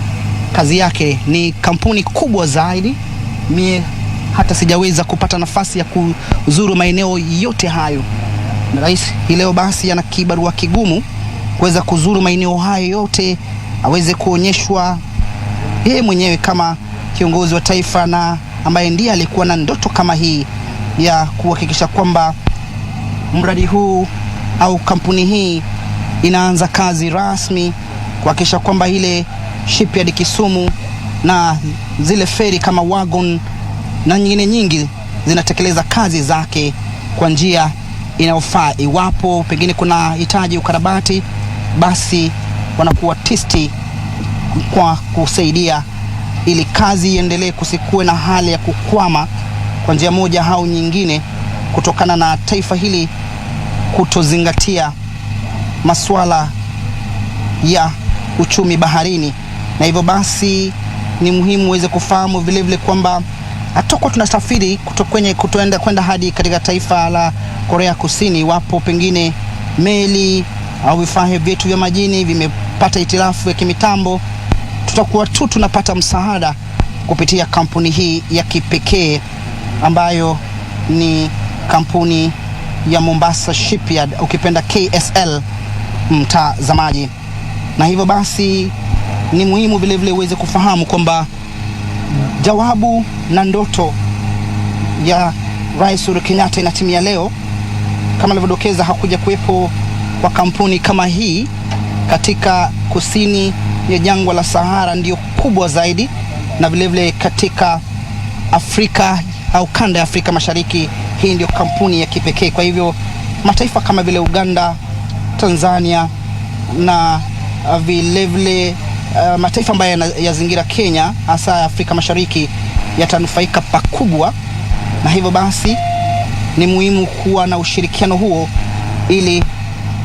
kazi yake. Ni kampuni kubwa zaidi. Mie hata sijaweza kupata nafasi ya kuzuru maeneo yote hayo, na rais hii leo basi ana kibarua kigumu kuweza kuzuru maeneo hayo yote, aweze kuonyeshwa yeye mwenyewe kama kiongozi wa taifa na ambaye ndiye alikuwa na ndoto kama hii ya kuhakikisha kwamba mradi huu au kampuni hii inaanza kazi rasmi, kuhakikisha kwamba ile Shipyard Kisumu na zile feri kama wagon na nyingine nyingi zinatekeleza kazi zake kwa njia inayofaa. Iwapo pengine kuna hitaji ukarabati, basi wanakuwa tisti kwa kusaidia ili kazi iendelee, kusikuwe na hali ya kukwama kwa njia moja au nyingine kutokana na taifa hili kutozingatia masuala ya uchumi baharini. Na hivyo basi ni muhimu uweze kufahamu vile vile kwamba hatakuwa tunasafiri kutoenda kwenda hadi katika taifa la Korea Kusini. Wapo pengine meli au vifaa vyetu vya majini vimepata itilafu ya kimitambo, tutakuwa tu tunapata msaada kupitia kampuni hii ya kipekee ambayo ni kampuni ya Mombasa Shipyard, ukipenda KSL, mtazamaji. Na hivyo basi ni muhimu vile vile uweze kufahamu kwamba jawabu na ndoto ya Rais Uhuru Kenyatta inatimia leo. Kama alivyodokeza, hakuja kuwepo kwa kampuni kama hii katika kusini ya jangwa la Sahara, ndio kubwa zaidi, na vile vile katika Afrika au kanda ya Afrika Mashariki, hii ndio kampuni ya kipekee. Kwa hivyo mataifa kama vile Uganda, Tanzania na vile vile mataifa ambayo yazingira Kenya, hasa Afrika Mashariki, yatanufaika pakubwa. Na hivyo basi ni muhimu kuwa na ushirikiano huo ili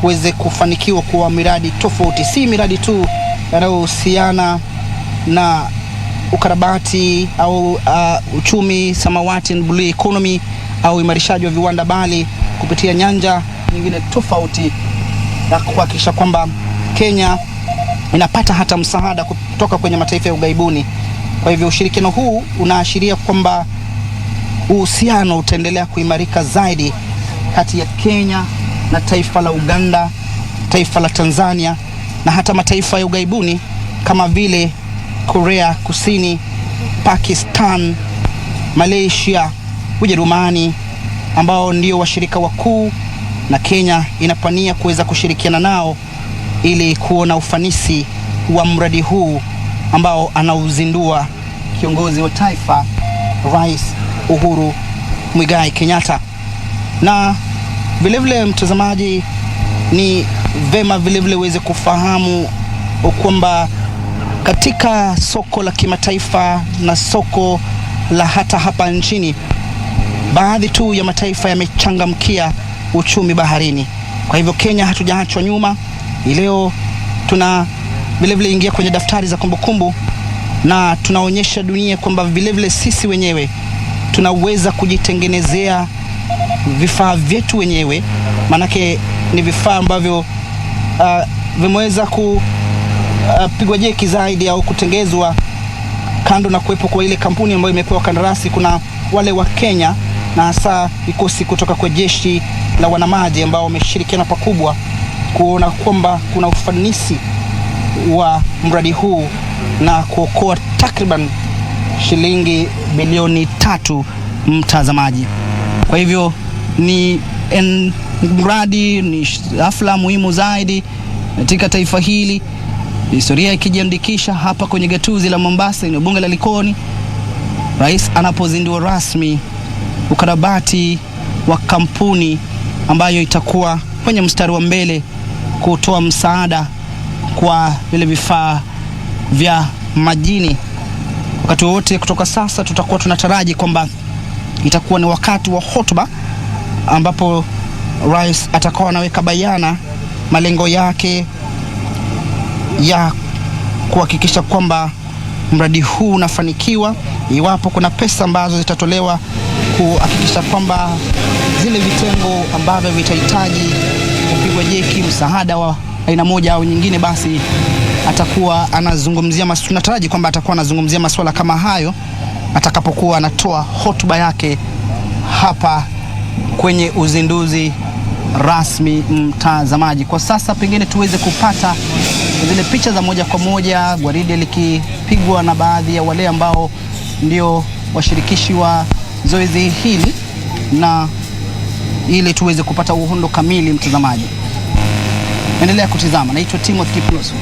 uweze kufanikiwa kwa miradi tofauti, si miradi tu yanayohusiana na ukarabati au uchumi samawati and blue economy au imarishaji wa viwanda, bali kupitia nyanja nyingine tofauti na kuhakikisha kwamba Kenya inapata hata msaada kutoka kwenye mataifa ya ughaibuni. Kwa hivyo ushirikiano huu unaashiria kwamba uhusiano utaendelea kuimarika zaidi kati ya Kenya na taifa la Uganda, taifa la Tanzania na hata mataifa ya ughaibuni kama vile Korea Kusini, Pakistan, Malaysia, Ujerumani, ambao ndio washirika wakuu, na Kenya inapania kuweza kushirikiana nao ili kuona ufanisi wa mradi huu ambao anauzindua kiongozi wa taifa Rais Uhuru Muigai Kenyatta. Na vile vile mtazamaji, ni vema vile vile uweze kufahamu kwamba katika soko la kimataifa na soko la hata hapa nchini, baadhi tu ya mataifa yamechangamkia uchumi baharini. Kwa hivyo Kenya hatujaachwa nyuma. Leo tuna vile vile ingia kwenye daftari za kumbukumbu na tunaonyesha dunia kwamba vile vile sisi wenyewe tunaweza kujitengenezea vifaa vyetu wenyewe, manake ni vifaa ambavyo vimeweza kupigwa jeki zaidi au kutengezwa. Kando na kuwepo kwa ile kampuni ambayo imepewa kandarasi, kuna wale wa Kenya na hasa vikosi kutoka kwa jeshi la wanamaji ambao wameshirikiana pakubwa kuona kwamba kuna ufanisi wa mradi huu na kuokoa takriban shilingi bilioni 3, mtazamaji. Kwa hivyo ni mradi, ni hafla muhimu zaidi katika taifa hili, historia ikijiandikisha hapa kwenye gatuzi la Mombasa, eneo bunge la Likoni, rais anapozindua rasmi ukarabati wa kampuni ambayo itakuwa kwenye mstari wa mbele kutoa msaada kwa vile vifaa vya majini. Wakati wote kutoka sasa tutakuwa tunataraji kwamba itakuwa ni wakati wa hotuba ambapo rais atakuwa anaweka bayana malengo yake ya kuhakikisha kwamba mradi huu unafanikiwa, iwapo kuna pesa ambazo zitatolewa kuhakikisha kwamba zile vitengo ambavyo vitahitaji kupigwa jeki msaada wa aina moja au nyingine, basi atakuwa anazungumzia tunataraji kwamba atakuwa anazungumzia masuala kama hayo atakapokuwa anatoa hotuba yake hapa kwenye uzinduzi rasmi. Mtazamaji, kwa sasa pengine tuweze kupata zile picha za moja kwa moja, gwaride likipigwa na baadhi ya wale ambao ndio washirikishi wa zoezi hili, na ili tuweze kupata uhondo kamili. Mtazamaji, endelea kutizama. Naitwa Timothy Kiploso.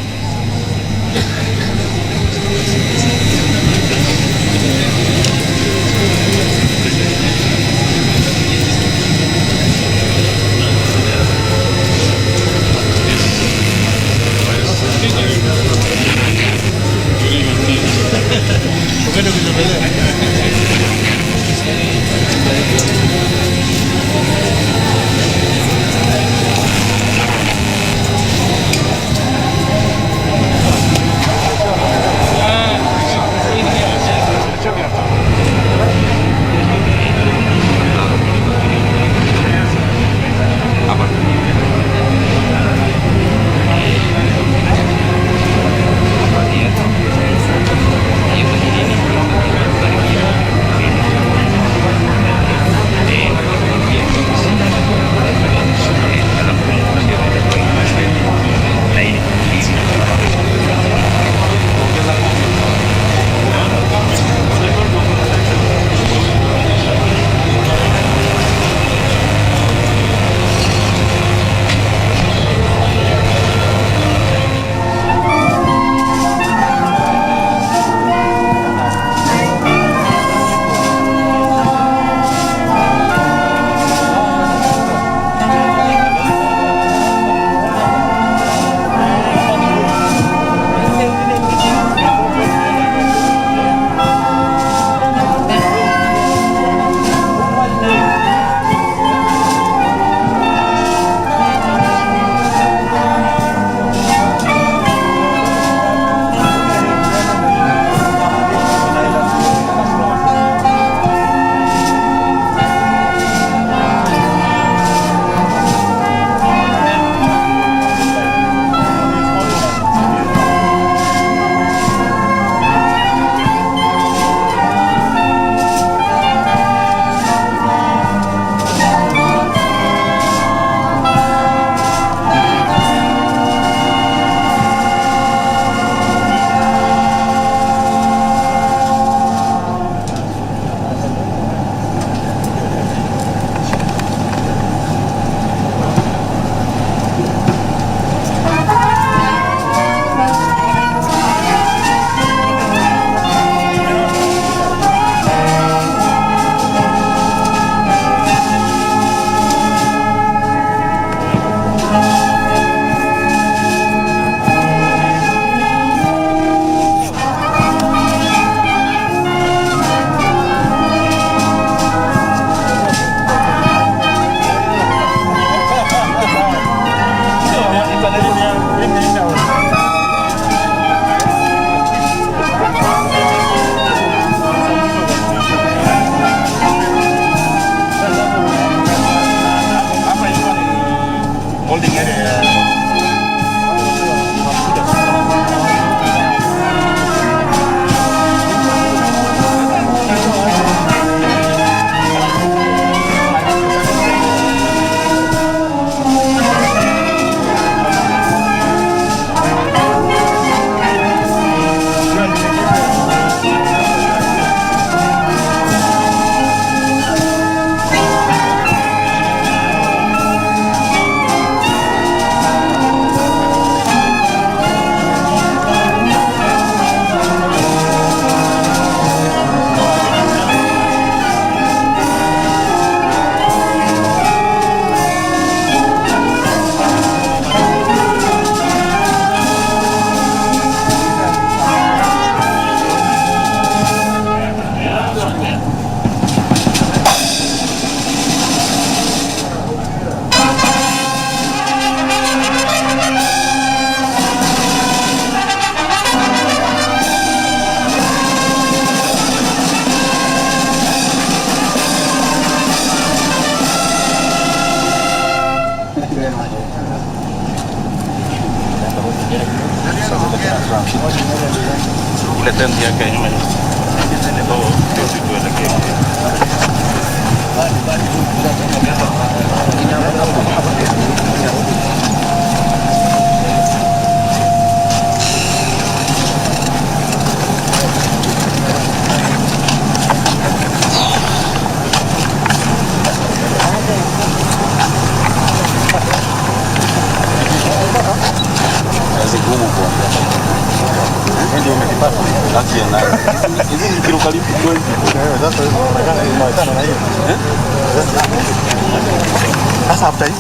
Sasa after hii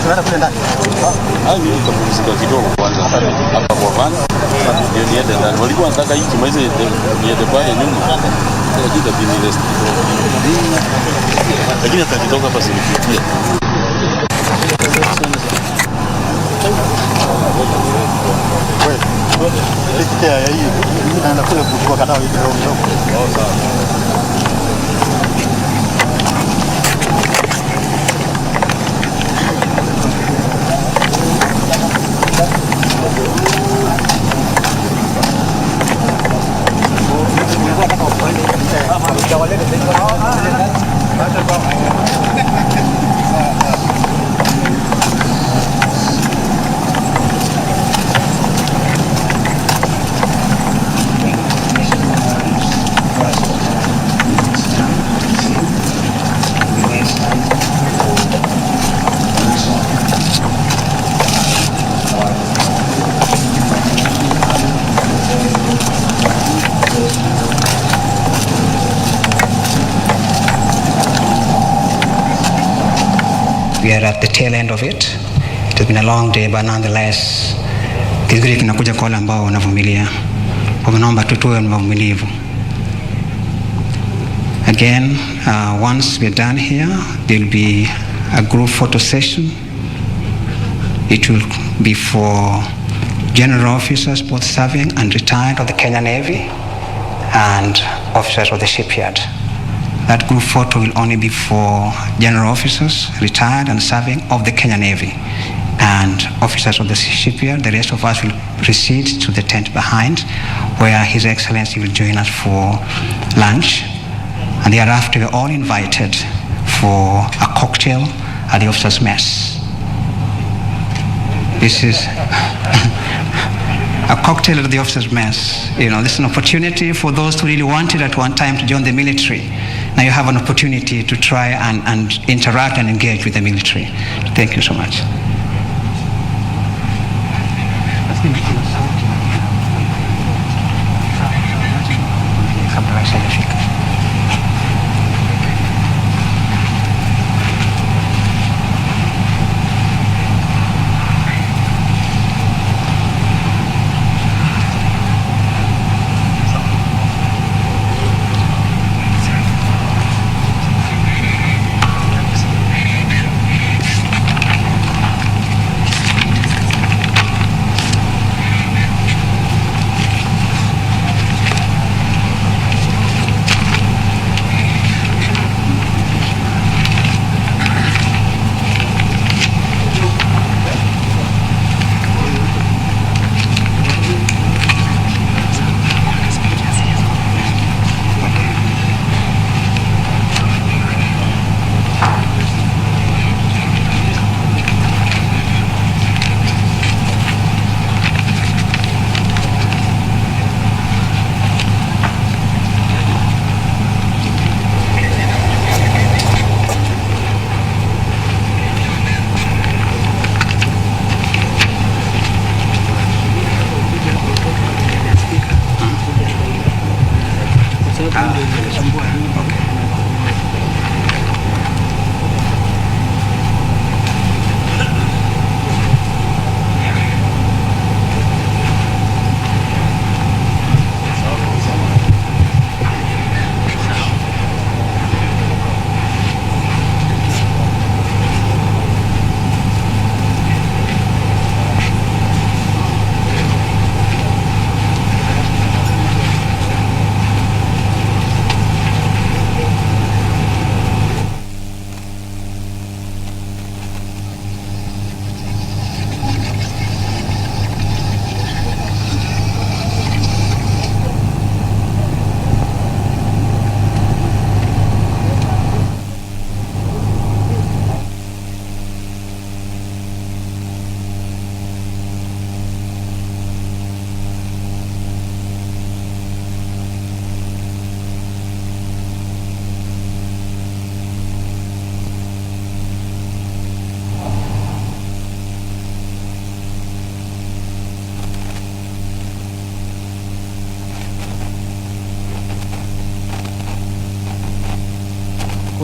tunaenda kule ndani. Mimi nitapumzika kidogo kwanza hapa kwa van. Ndio niende ndani. Walikuwa wanataka hii kimalize niende pale nyuma. Ndio itabidi rest kidogo. Lakini atakitoka hapa sinifikie. Wewe, ya hii naenda kule kuchukua kadao hii kidogo. Sawa. We are at the tail end of it. It has been a long day, but nonetheless, kizuri kinakuja kwa wale ambao wanavumilia. Kwa naomba tuwe wavumilivu. Again, once we are done here, there will be a group photo session. It will be for general officers, both serving and retired of the Kenya Navy, and officers of the shipyard. That group photo will only be for general officers, retired and serving of the Kenya Navy, and officers of the shipyard. The rest of us will proceed to the tent behind, where His Excellency will join us for lunch. And thereafter, we are all invited for a cocktail at the officers' mess. This is a cocktail at the officers' mess. You know, this is an opportunity for those who really wanted at one time to join the military. Now you have an opportunity to try and interact and engage with the military. Thank you so much.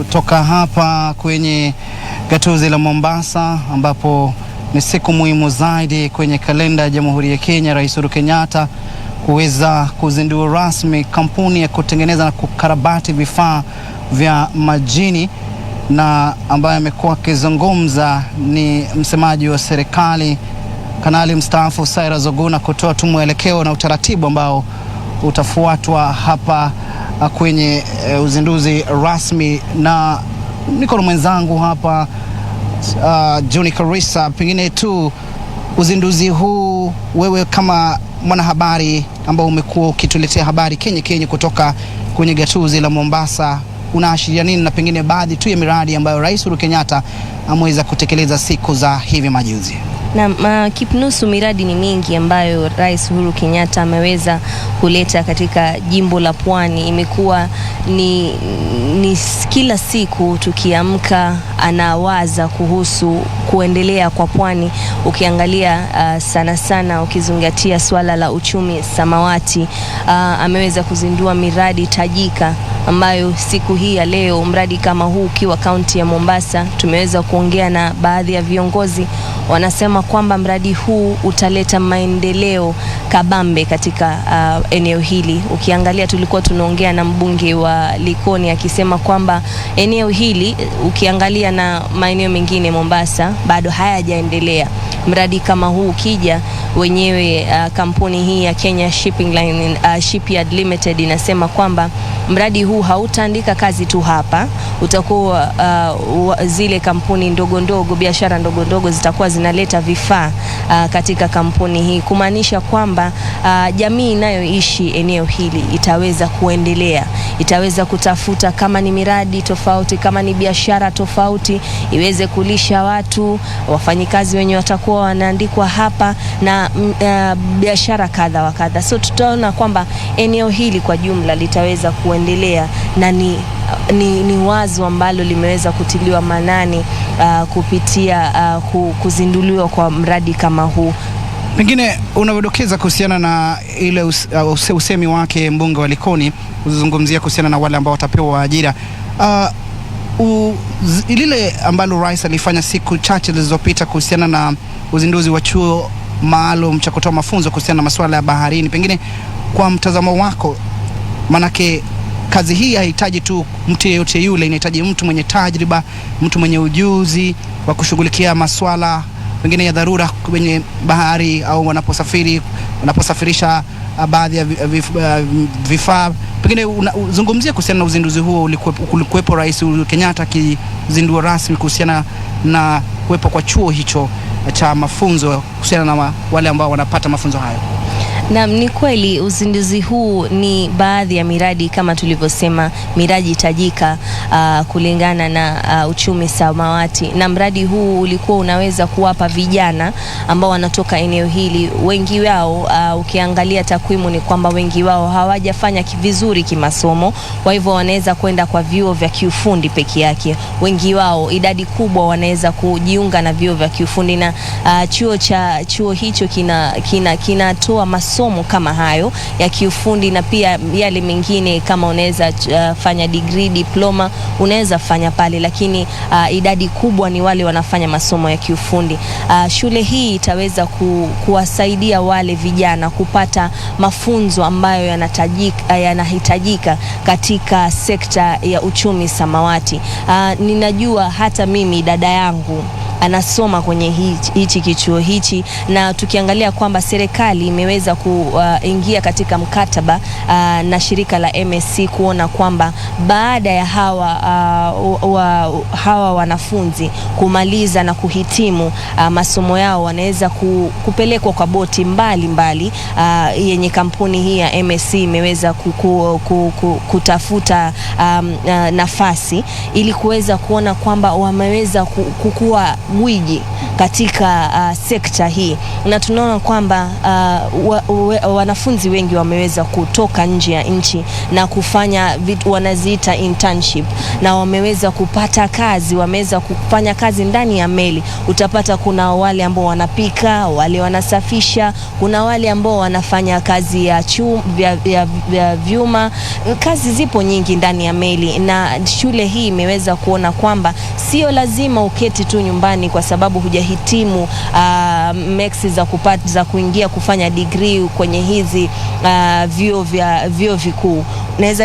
kutoka hapa kwenye gatuzi la Mombasa, ambapo ni siku muhimu zaidi kwenye kalenda ya Jamhuri ya Kenya, Rais Uhuru Kenyatta kuweza kuzindua rasmi kampuni ya kutengeneza na kukarabati vifaa vya majini, na ambaye amekuwa akizungumza ni msemaji wa serikali Kanali mstaafu Cyrus Oguna kutoa tu mwelekeo na utaratibu ambao utafuatwa hapa kwenye uzinduzi rasmi. Na niko na mwenzangu hapa Juni Karisa. Pengine tu uzinduzi huu, wewe kama mwanahabari ambao umekuwa ukituletea habari Kenya kutoka kwenye gatuzi la Mombasa, unaashiria nini, na pengine baadhi tu ya miradi ambayo Rais Uhuru Kenyatta ameweza kutekeleza siku za hivi majuzi? Na kipnusu miradi ni mingi ambayo Rais Uhuru Kenyatta ameweza kuleta katika jimbo la Pwani. Imekuwa ni kila siku tukiamka anawaza kuhusu kuendelea kwa Pwani. Ukiangalia sana ukizingatia swala la uchumi samawati, ameweza kuzindua miradi tajika ambayo siku hii ya leo, mradi kama huu ukiwa kaunti ya Mombasa, tumeweza kuongea na baadhi ya viongozi, wanasema kwamba mradi huu utaleta maendeleo kabambe katika eneo hili. Ukiangalia tulikuwa tunaongea na mbunge wa Likoni akisema kwamba eneo hili ukiangalia na maeneo mengine Mombasa bado hayajaendelea. Mradi kama huu ukija, wenyewe kampuni hii ya Kenya Shipyard Limited inasema kwamba mradi huu hautaandika kazi tu hapa, utakuwa zile kampuni ndogo, biashara ndogo zitakuwa zinaleta vifaa katika kampuni hii, kumaanisha kwamba jamii inayoishi eneo hili itaweza kuendelea, itaweza kutafuta kama ni miradi tofauti, kama ni biashara tofauti, iweze kulisha watu, wafanyikazi wenye watakuwa wanaandikwa hapa, na biashara kadha wa kadha. So tutaona kwamba eneo hili kwa jumla litaweza kuendelea, na ni wazo ambalo limeweza kutiliwa manani kupitia kuzinduliwa kwa mradi kama huu. Pengine unavodokeza kuhusiana na ile usemi wake mbunge wa Likoni, uzungumzia kuhusiana na wale ambao watapewa ajira, lile ambalo rais alifanya siku chache zilizopita kuhusiana na uzinduzi wa chuo maalum cha kutoa mafunzo kuhusiana na masuala ya baharini, pengine kwa mtazamo wako, manake kazi hii haihitaji tu mtu yeyote yule, inahitaji mtu mwenye tajriba, mtu mwenye ujuzi wa kushughulikia masuala pengine ya dharura kwenye bahari, au wanaposafirisha baadhi ya vifaa. Pengine uzungumzia kuhusiana na uzinduzi huo, ulikuwepo Rais Uhuru Kenyatta akizindua rasmi kuhusiana na kuwepo kwa chuo hicho cha mafunzo kuhusiana na wale ambao wanapata mafunzo hayo. Na ni kweli uzinduzi huu ni baadhi ya miradi kama tulivyosema, miradi tajika kulingana na uchumi samawati. Na mradi huu ulikuwa unaweza kuwapa vijana ambao wanatoka eneo hili, wengi wao ukiangalia takwimu ni kwamba wengi wao hawajafanya vizuri kimasomo, kwa hivyo wanaweza kwenda kwa vyuo vya kiufundi peke yake. Wengi wao, idadi kubwa, wanaweza kujiunga na vyuo vya kiufundi, na chuo hicho kinatoa masomo kama hayo ya kiufundi, na pia yale mengine kama unaweza fanya degree, diploma, unaweza fanya pale, lakini idadi kubwa ni wale wanafanya masomo ya kiufundi. Shule hii itaweza kuwasaidia wale vijana kupata mafunzo ambayo yanahitajika katika sekta ya uchumi samawati. Ninajua hata mimi dada yangu anasoma kwenye hichi kichuo hichi, na tukiangalia kwamba serikali imeweza kuingia katika mkataba na shirika la MSC kuona kwamba baada ya hawa wanafunzi kumaliza na kuhitimu masomo yao, wanaweza kupelekwa kwa boti mbali yenye kampuni hii ya MSC imeweza kutafuta nafasi ili kuweza kuona kwamba wameweza kukua gwiji katika sekta hii. Na tunaona kwamba wanafunzi wengi wameweza kutoka nje ya nchi na kufanya vitu wanaziita internship, na wameweza kupata kazi, wameweza kufanya kazi ndani ya meli. Utapata kuna wale ambao wanapika, wale wanasafisha, kuna wale ambao wanafanya kazi ya vyuma. Kazi zipo nyingi ndani ya meli, na shule hii imeweza kuona kwamba sio lazima uketi tu nyumbani kwa sababu hujahitimu MEX za kuingia kufanya degree kwenye hizi vyuo vikuu. Unaweza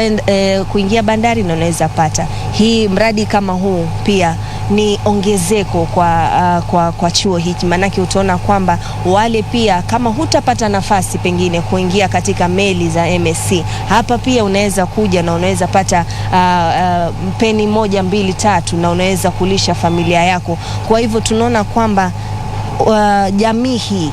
kuingia bandari na unaweza pata. Hii mradi kama huu pia ni ongezeko kwa chuo hiki, manake utaona kwamba wale pia kama hutapata nafasi pengine kuingia katika meli za MSc, hapa pia unaweza kuja na unaweza pata peni 1, 2, 3 na unaweza kulisha familia yako. Kwa hivyo tunaona kwamba jamii hii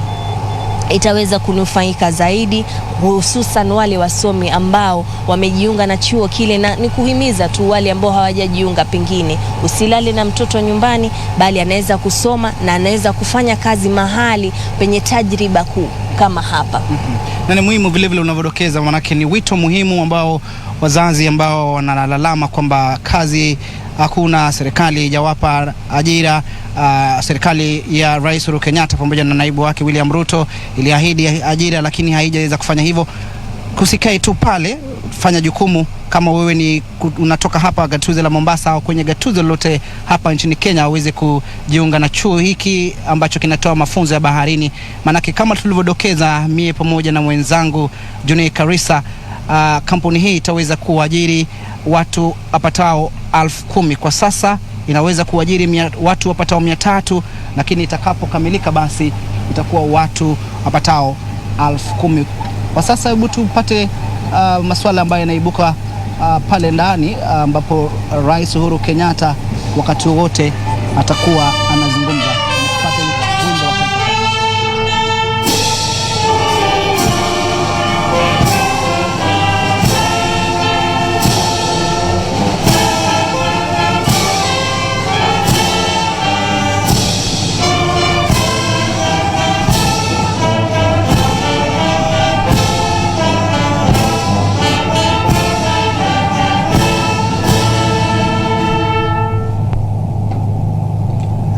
itaweza kunufaika zaidi, hususan wale wasomi ambao wamejiunga na chuo kile, na ni kuhimiza tu wale ambao hawajajiunga, pengine usilale na mtoto nyumbani, bali anaweza kusoma na anaweza kufanya kazi mahali penye tajriba kuu kama hapa. Na ni muhimu vile vile unavyodokeza, manake ni wito muhimu ambao wazazi ambao wanalalama kwamba kazi hakuna, serikali haijawapa ajira. Serikali ya Rais Uhuru Kenyatta pamoja na naibu wake William Ruto iliahidi ajira, lakini haijaweza kufanya hivyo. Kusikae tu pale, fanya jukumu. Kama wewe ni unatoka hapa gatuzi la Mombasa au kwenye gatuzi lolote hapa nchini Kenya, uweze kujiunga na chuo hiki ambacho kinatoa mafunzo ya baharini. Manake kama tulivyodokeza mie pamoja na mwenzangu Juni Karisa, kampuni hii itaweza kuajiri watu apatao 10,000. Kwa sasa inaweza kuajiri watu wapatao 300, lakini itakapokamilika basi itakuwa watu wapatao 10,000. Kwa sasa hebu tupate masuala ambayo yanaibuka pale ndani, ambapo Rais Uhuru Kenyatta wakati wote atakuwa anazungumza. Tupate wimbo wa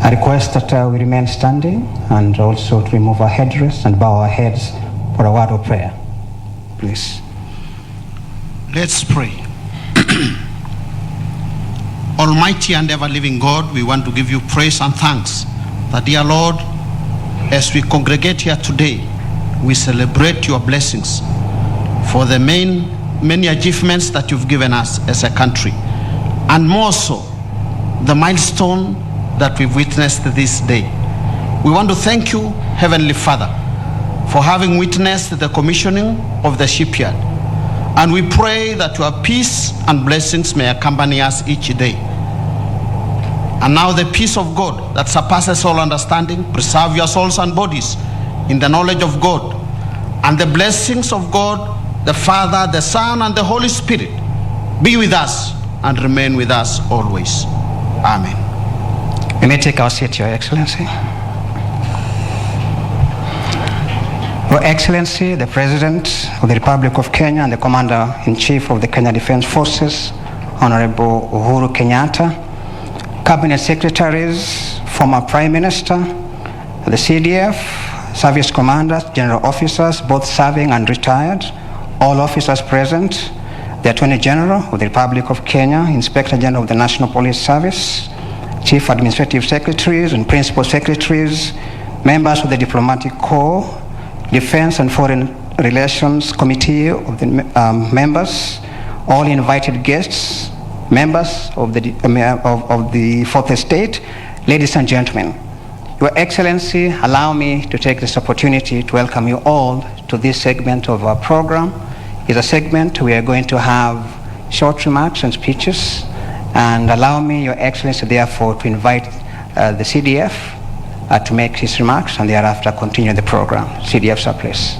I request that we remain standing and also to remove our headdress and bow our heads for a word of prayer, please. Let's pray. Almighty and ever-living God, we want to give you praise and thanks that, dear Lord, as we congregate here today, we celebrate your blessings for the many achievements that you've given us as a country, and more so, the milestone that we've witnessed this day. We want to thank you, Heavenly Father, for having witnessed the commissioning of the shipyard. And we pray that your peace and blessings may accompany us each day. And now the peace of God that surpasses all understanding, preserve your souls and bodies in the knowledge of God. And the blessings of God, the Father, the Son, and the Holy Spirit be with us and remain with us always. Amen. We may take our seat, Your Excellency. Your Excellency, the President of the Republic of Kenya and the Commander-in-Chief of the Kenya Defense Forces, Honorable Uhuru Kenyatta, Cabinet Secretaries, former Prime Minister, the CDF, Service Commanders, General Officers, both serving and retired, all officers present, the Attorney General of the Republic of Kenya, Inspector General of the National Police Service, Chief Administrative Secretaries and Principal Secretaries, members of the Diplomatic Corps, Defense and Foreign Relations Committee of the members, all invited guests, members of the Fourth Estate, ladies and gentlemen. Your Excellency, allow me to take this opportunity to welcome you all to this segment of our program. It's a segment we are going to have short remarks and speeches. And allow me, Your Excellency, therefore, to invite the CDF to make his remarks and thereafter continue the program. CDF, sir, please.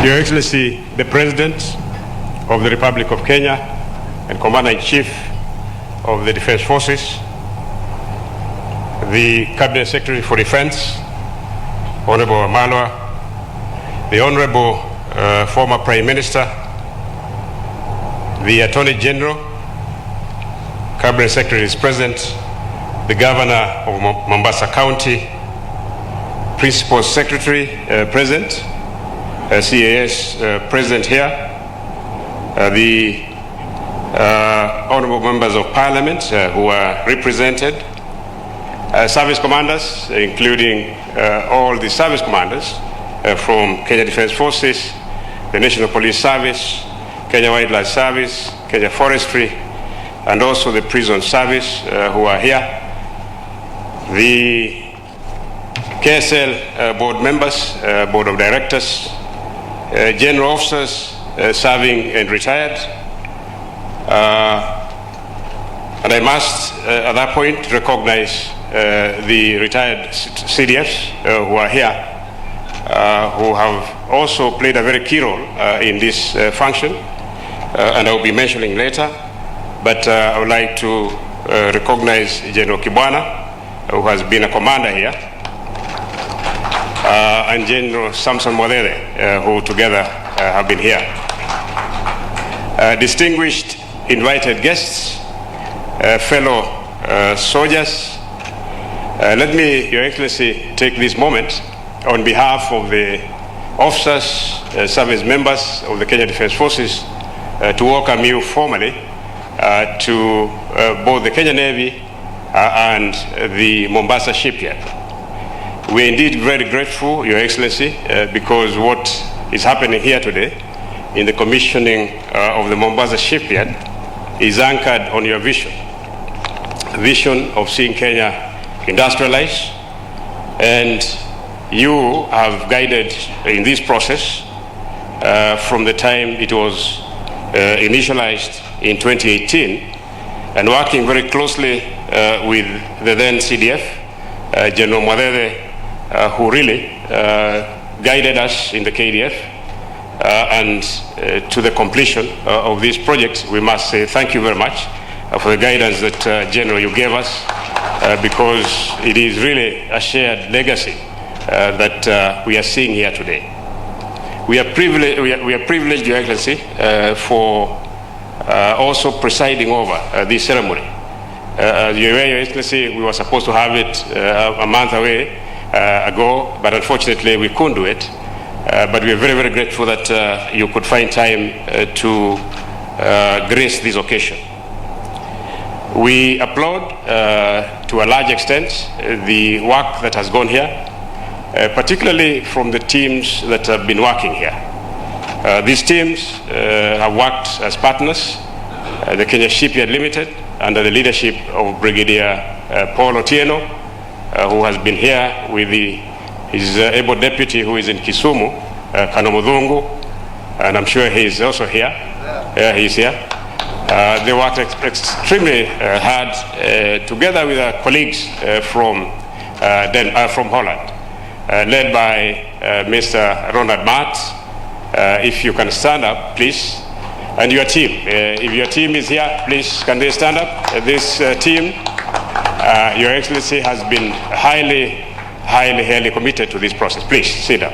Your Excellency, the President of the Republic of Kenya and Commander-in-Chief of the Defense Forces, the Cabinet Secretary for Defense, Honorable Amalwa, the Honorable former Prime Minister, the Attorney General, Cabinet Secretary is present, the Governor of Mombasa County, Principal Secretary present, CAS present here, the honorable members of Parliament who are represented, service commanders, including all the service commanders from Kenya Defence Forces, the National Police Service, Kenya Wildlife Service, Kenya Forestry, and also the Prison Service who are here. The KSL board members, board of directors, general officers serving and retired. And I must, at that point, recognize the retired CDFs who are here, who have also played a very key role in this function, and I will be mentioning later. But I would like to recognize General Kibwana, who has been a commander here, and General Samson Mwadere, who together have been here. Distinguished invited guests, fellow soldiers, let me, Your Excellency, take this moment on behalf of the officers, service members of the Kenya Defence Forces to welcome you formally to both the Kenya Navy and the Mombasa Shipyard. We are indeed very grateful, Your Excellency, because what is happening here today in the commissioning of the Mombasa Shipyard is anchored on your vision of seeing Kenya industrialized, and you have guided in this process from the time it was initialized in 2018, and working very closely with the then CDF, General Mwadere, who really guided us in the KDF, and to the completion of this project. We must say thank you very much for the guidance that, General, you gave us, because it is really a shared legacy that we are seeing here today. We are privileged, Your Excellency, for also presiding over this ceremony. Your Excellency, we were supposed to have it a month away ago, but unfortunately we couldn't do it. But we are very, very grateful that you could find time to grace this occasion. We applaud to a large extent the work that has gone here, particularly from the teams that have been working here. These teams have worked as partners, the Kenya Shipyard Limited, under the leadership of Brigadier Paul Otieno, who has been here with his able deputy who is in Kisumu, Kanomudhungu, and I'm sure he is also here. Yeah, he's here. They worked extremely hard together with our colleagues from Holland, led by Mr. Ronald Matt. If you can stand up, please. And your team. If your team is here, please, can they stand up? This team, Your Excellency, has been highly committed to this process. Please, sit down.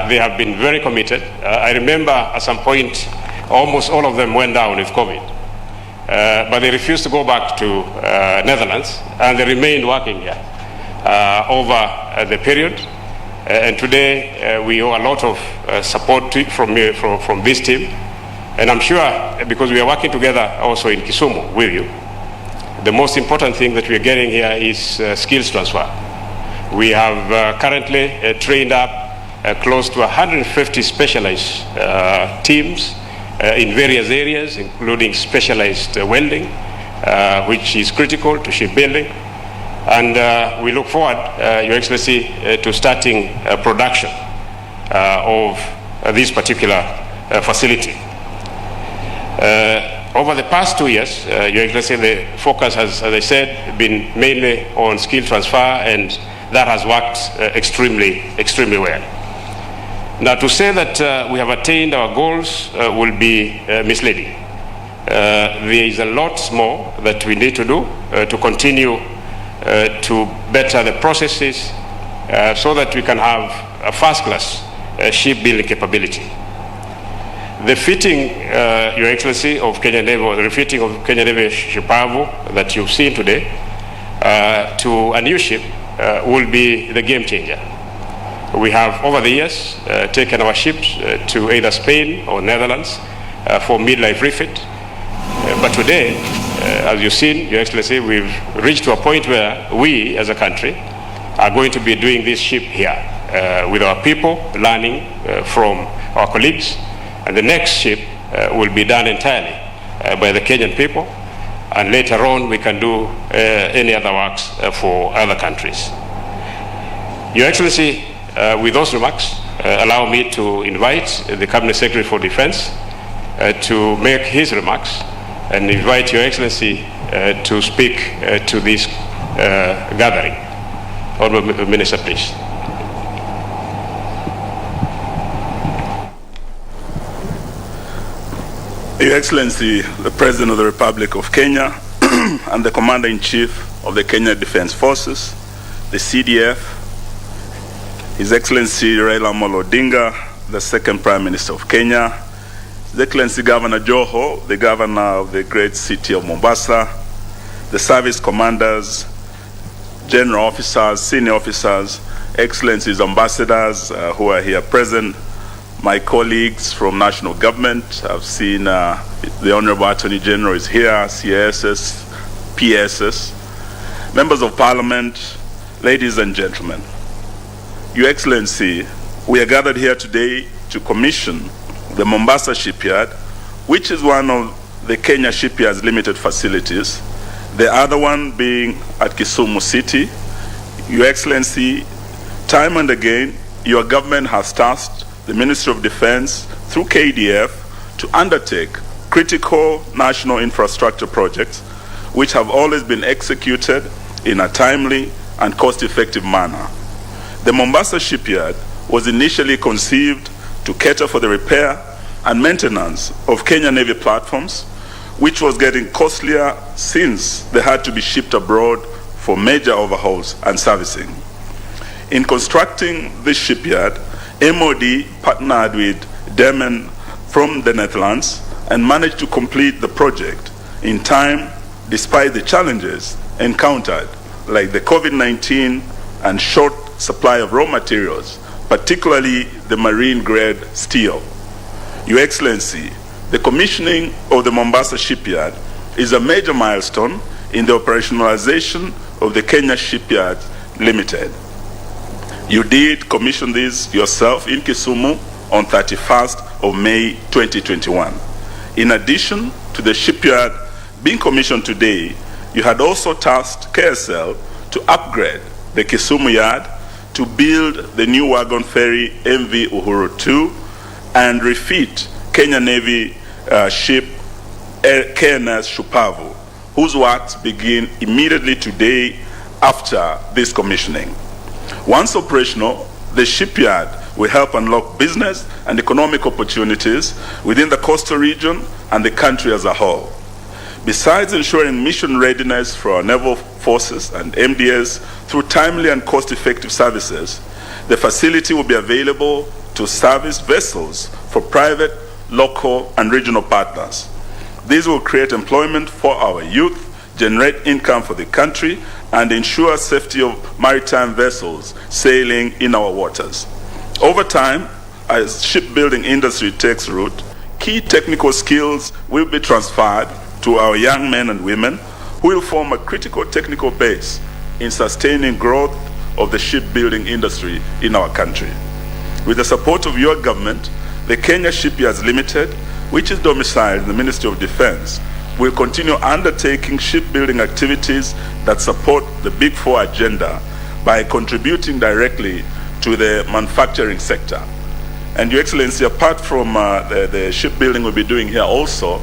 They have been very committed. I remember at some point, almost all of them went down with COVID. But they refused to go back to Netherlands, and they remained working here over the period. And today, we owe a lot of support from this team. And I'm sure, because we are working together also in Kisumu with you, the most important thing that we are getting here is skills transfer. We have currently trained up close to 150 specialized teams in various areas, including specialized welding, which is critical to shipbuilding. And we look forward, Your Excellency, to starting production of this particular facility. Over the past 2 years, Your Excellency, the focus has, as I said, been mainly on skill transfer, and that has worked extremely well. Now, to say that we have attained our goals will be misleading. There is a lot more that we need to do to continue to better the processes so that we can have a first-class shipbuilding capability. The fitting, Your Excellency, of Kenya Navy, or the refitting of Kenya Navy Shipyard that you've seen today to a new ship will be the game changer. We have, over the years, taken our ships to either Spain or Netherlands for midlife refit. But today, as you've seen, Your Excellency, we've reached to a point where we, as a country, are going to be doing this ship here with our people, learning from our colleagues. And the next ship will be done entirely by the Kenyan people. And later on, we can do any other works for other countries. Your Excellency, with those remarks, allow me to invite the Cabinet Secretary for Defense to make his remarks and invite Your Excellency to speak to this gathering. Honourable Minister, please. Your Excellency, the President of the Republic of Kenya and the Commander-in-Chief of the Kenya Defence Forces, the CDF, His Excellency Raila Odinga, the second Prime Minister of Kenya, His Excellency Governor Joho, the Governor of the great city of Mombasa, the service commanders, general officers, senior officers, Excellencies, ambassadors who are here present, my colleagues from national government. I've seen the Honorable Attorney General is here, CSS, PSS, members of Parliament, ladies and gentlemen. Your Excellency, we are gathered here today to commission the Mombasa Shipyard, which is one of the Kenya Shipyard's limited facilities, the other one being at Kisumu City. Your Excellency, time and again, your government has tasked the Ministry of Defense through KDF to undertake critical national infrastructure projects which have always been executed in a timely and cost-effective manner. The Mombasa Shipyard was initially conceived to cater for the repair and maintenance of Kenya Navy platforms, which was getting costlier since they had to be shipped abroad for major overhauls and servicing. In constructing this shipyard, MOD partnered with Demen from the Netherlands and managed to complete the project in time despite the challenges encountered like the COVID-19 and short supply of raw materials, particularly the marine-grade steel. Your Excellency, the commissioning of the Mombasa Shipyard is a major milestone in the operationalization of the Kenya Shipyard Limited. You did commission this yourself in Kisumu on 31st of May 2021. In addition to the shipyard being commissioned today, you had also tasked KSL to upgrade the Kisumu yard to build the new wagon ferry MV Uhuru 2 and refit Kenya Navy ship KNS Shupavu, whose works begin immediately today after this commissioning. Once operational, the shipyard will help unlock business and economic opportunities within the coastal region and the country as a whole. Besides ensuring mission readiness for our naval forces and MDS through timely and cost-effective services, the facility will be available to service vessels for private, local, and regional partners. These will create employment for our youth, generate income for the country, and ensure safety of maritime vessels sailing in our waters. Over time, as shipbuilding industry takes root, key technical skills will be transferred to our young men and women who will form a critical technical base in sustaining growth of the shipbuilding industry in our country. With the support of your government, the Kenya Shipyards Limited, which is domiciled in the Ministry of Defense, will continue undertaking shipbuilding activities that support the Big Four agenda by contributing directly to the manufacturing sector. And Your Excellency, apart from the shipbuilding we'll be doing here also,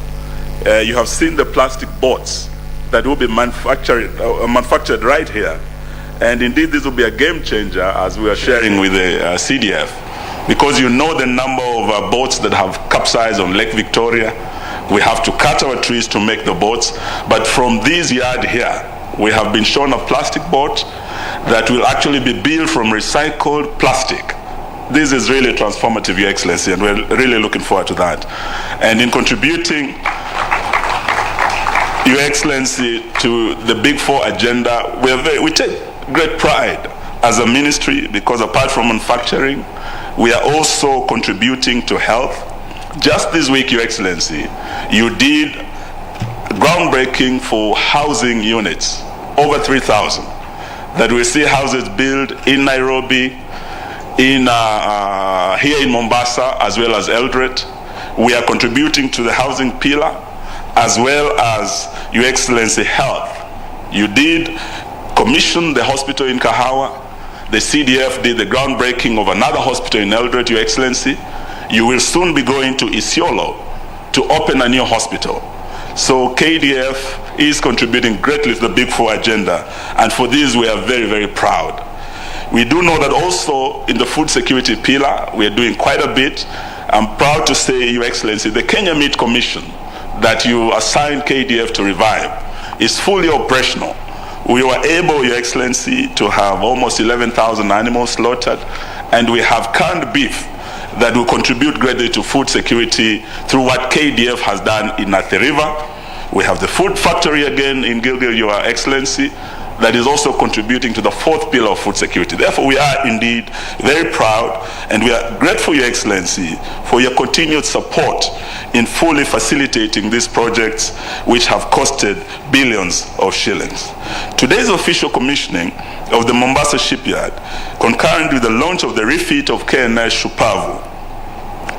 you have seen the plastic boats that will be manufactured right here. And indeed, this will be a game changer as we are sharing with the CDF, because you know the number of boats that have capsized on Lake Victoria. We have to cut our trees to make the boats, but from this yard here, we have been shown a plastic boat that will actually be built from recycled plastic. This is really transformative, Your Excellency, and we're really looking forward to that. And in contributing, Your Excellency, to the Big Four agenda, we take great pride as a ministry, because apart from manufacturing, we are also contributing to health. Just this week, Your Excellency, you did groundbreaking for housing units, over 3,000, that we see houses built in Nairobi, here in Mombasa, as well as Eldoret. We are contributing to the housing pillar, as well as, Your Excellency, health. You did commission the hospital in Kahawa. The CDF did the groundbreaking of another hospital in Eldoret, Your Excellency. You will soon be going to Isiolo to open a new hospital. So KDF is contributing greatly to the Big Four agenda, and for this we are very, very proud. We do know that also in the food security pillar, we are doing quite a bit. I'm proud to say, Your Excellency, the Kenya Meat Commission that you assigned KDF to revive is fully operational. We were able, Your Excellency, to have almost 11,000 animals slaughtered, and we have canned beef that will contribute greatly to food security through what KDF has done in Athi River. We have the food factory again in Gilgil, Your Excellency, that is also contributing to the fourth pillar of food security. Therefore, we are indeed very proud, and we are grateful, Your Excellency, for your continued support in fully facilitating these projects, which have costed billions of shillings. Today's official commissioning of the Mombasa Shipyard, concurrent with the launch of the refit of KNS Shupavu,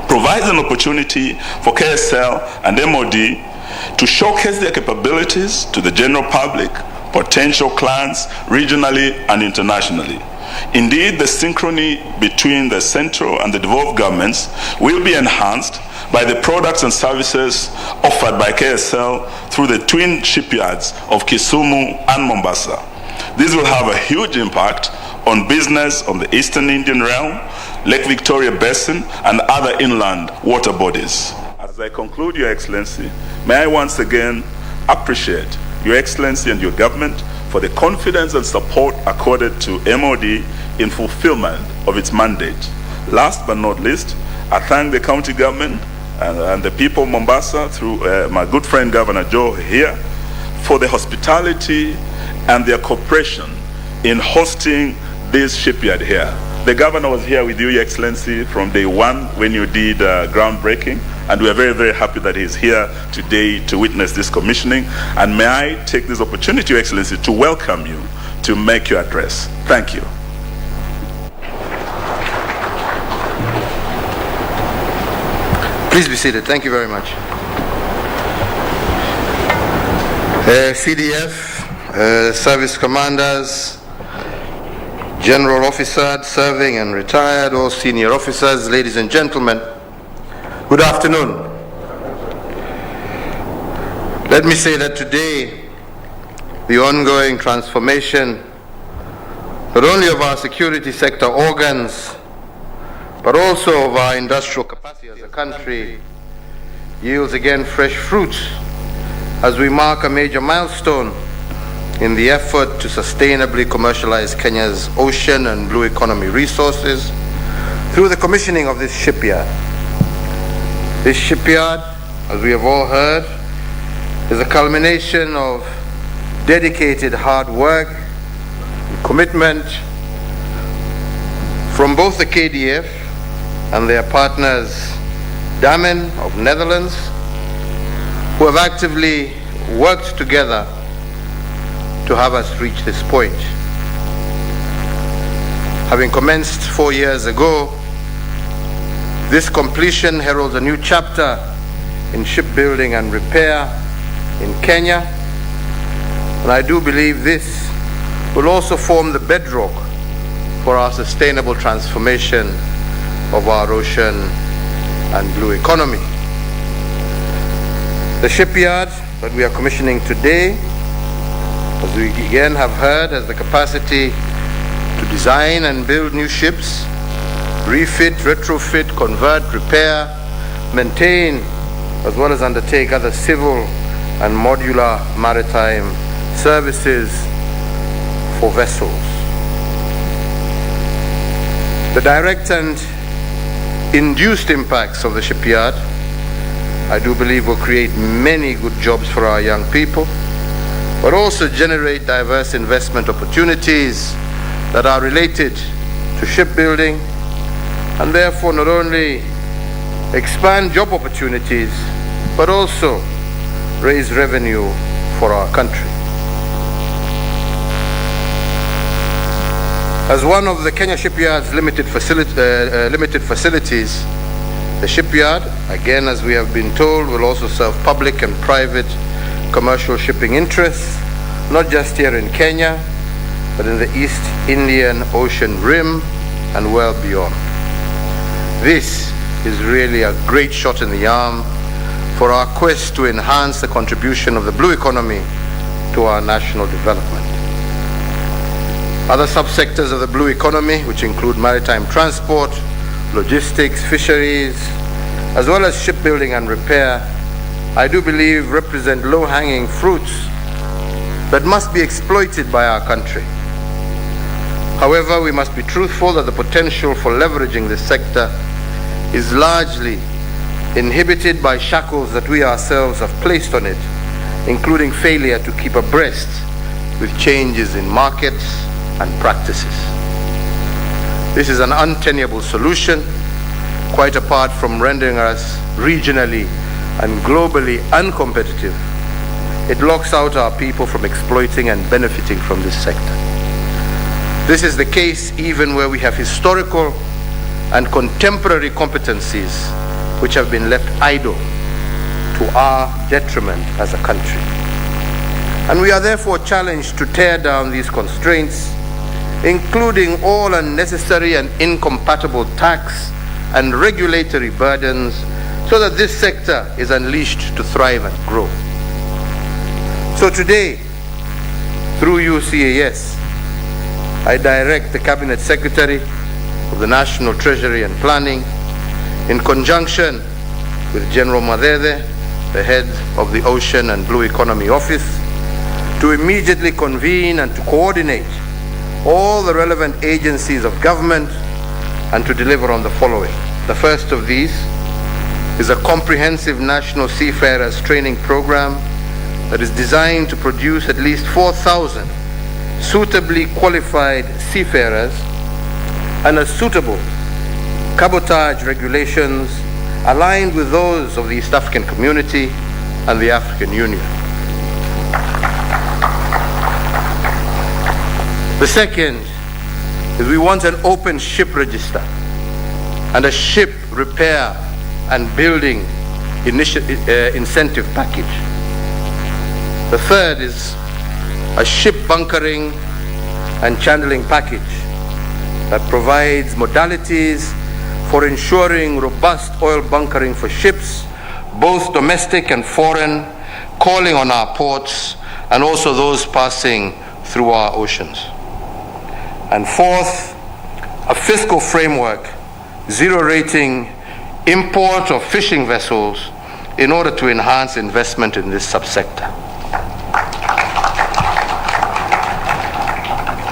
provides an opportunity for KSL and MOD to showcase their capabilities to the general public, potential clients, regionally and internationally. Indeed, the synchrony between the central and the devolved governments will be enhanced by the products and services offered by KSL through the twin shipyards of Kisumu and Mombasa. This will have a huge impact on business on the Eastern Indian Realm, Lake Victoria Basin, and other inland water bodies. As I conclude, Your Excellency, may I once again appreciate Your Excellency and your government for the confidence and support accorded to MOD in fulfillment of its mandate. Last but not least, I thank the county government and the people of Mombasa through my good friend Governor Joe here for the hospitality and their cooperation in hosting this shipyard here. The governor was here with you, Your Excellency, from day one when you did groundbreaking, and we are very, very happy that he is here today to witness this commissioning. And may I take this opportunity, Your Excellency, to welcome you to make your address. Thank you. Please be seated. Thank you very much. CDF, service commanders, general officers, serving and retired, all senior officers, ladies and gentlemen, good afternoon. Let me say that today, the ongoing transformation, not only of our security sector organs, but also of our industrial capacity as a country, yields again fresh fruit as we mark a major milestone in the effort to sustainably commercialize Kenya's ocean and blue economy resources through the commissioning of this shipyard. This shipyard, as we have all heard, is a culmination of dedicated hard work and commitment from both the KDF and their partners, Damen of Netherlands, who have actively worked together to have us reach this point. Having commenced 4 years ago, this completion heralds a new chapter in shipbuilding and repair in Kenya, and I do believe this will also form the bedrock for our sustainable transformation of our ocean and blue economy. The shipyard that we are commissioning today, as we again have heard, has the capacity to design and build new ships, refit, retrofit, convert, repair, maintain, as well as undertake other civil and modular maritime services for vessels. The direct and induced impacts of the shipyard, I do believe, will create many good jobs for our young people, but also generate diverse investment opportunities that are related to shipbuilding, and therefore not only expand job opportunities, but also raise revenue for our country. As one of the Kenya Shipyard's limited facilities, the shipyard, again as we have been told, will also serve public and private commercial shipping interests, not just here in Kenya, but in the East Indian Ocean Rim and well beyond. This is really a great shot in the arm for our quest to enhance the contribution of the blue economy to our national development. Other subsectors of the blue economy, which include maritime transport, logistics, fisheries, as well as shipbuilding and repair, I do believe represent low-hanging fruits that must be exploited by our country. However, we must be truthful that the potential for leveraging this sector is largely inhibited by shackles that we ourselves have placed on it, including failure to keep abreast with changes in markets and practices. This is an untenable solution, quite apart from rendering us regionally and globally uncompetitive. It locks out our people from exploiting and benefiting from this sector. This is the case even where we have historical and contemporary competencies which have been left idle to our detriment as a country. And we are therefore challenged to tear down these constraints, including all unnecessary and incompatible tax and regulatory burdens, so that this sector is unleashed to thrive and grow. So today, through UCAS, I direct the Cabinet Secretary of the National Treasury and Planning, in conjunction with General Madede, the head of the Ocean and Blue Economy Office, to immediately convene and to coordinate all the relevant agencies of government and to deliver on the following. The first of these is a comprehensive national seafarers training program that is designed to produce at least 4,000 suitably qualified seafarers and a suitable cabotage regulations aligned with those of the East African Community and the African Union. The second is we want an open ship register and a ship repair and building incentive package. The third is a ship bunkering and channeling package that provides modalities for ensuring robust oil bunkering for ships, both domestic and foreign, calling on our ports, and also those passing through our oceans. And fourth, a fiscal framework zero-rating import of fishing vessels in order to enhance investment in this subsector.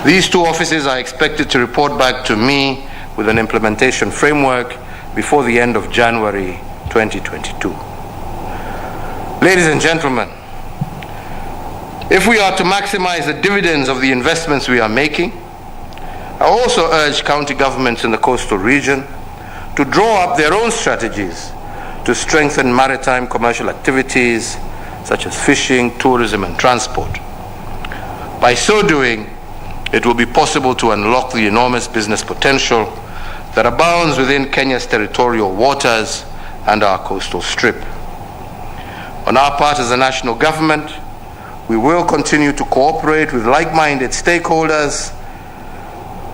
These two offices are expected to report back to me with an implementation framework before the end of January 2022. Ladies and gentlemen, if we are to maximize the dividends of the investments we are making, I also urge county governments in the coastal region to draw up their own strategies to strengthen maritime commercial activities such as fishing, tourism, and transport. By so doing, it will be possible to unlock the enormous business potential that abounds within Kenya's territorial waters and our coastal strip. On our part as a national government, we will continue to cooperate with like-minded stakeholders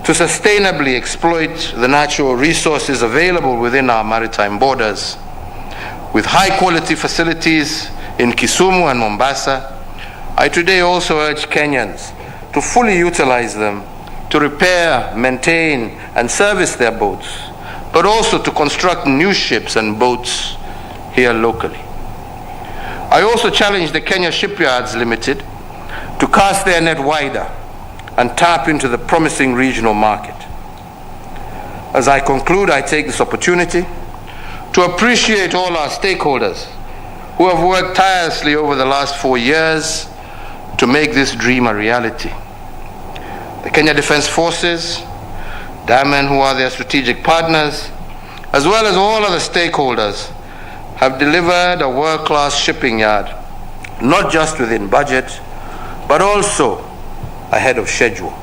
to sustainably exploit the natural resources available within our maritime borders. With high-quality facilities in Kisumu and Mombasa, I today also urge Kenyans to fully utilize them to repair, maintain, and service their boats, but also to construct new ships and boats here locally. I also challenge the Kenya Shipyards Limited to cast their net wider and tap into the promising regional market. As I conclude, I take this opportunity to appreciate all our stakeholders who have worked tirelessly over the last 4 years to make this dream a reality. The Kenya Defence Forces, Diamond, who are their strategic partners, as well as all other stakeholders, have delivered a world-class shipping yard, not just within budget, but also ahead of schedule.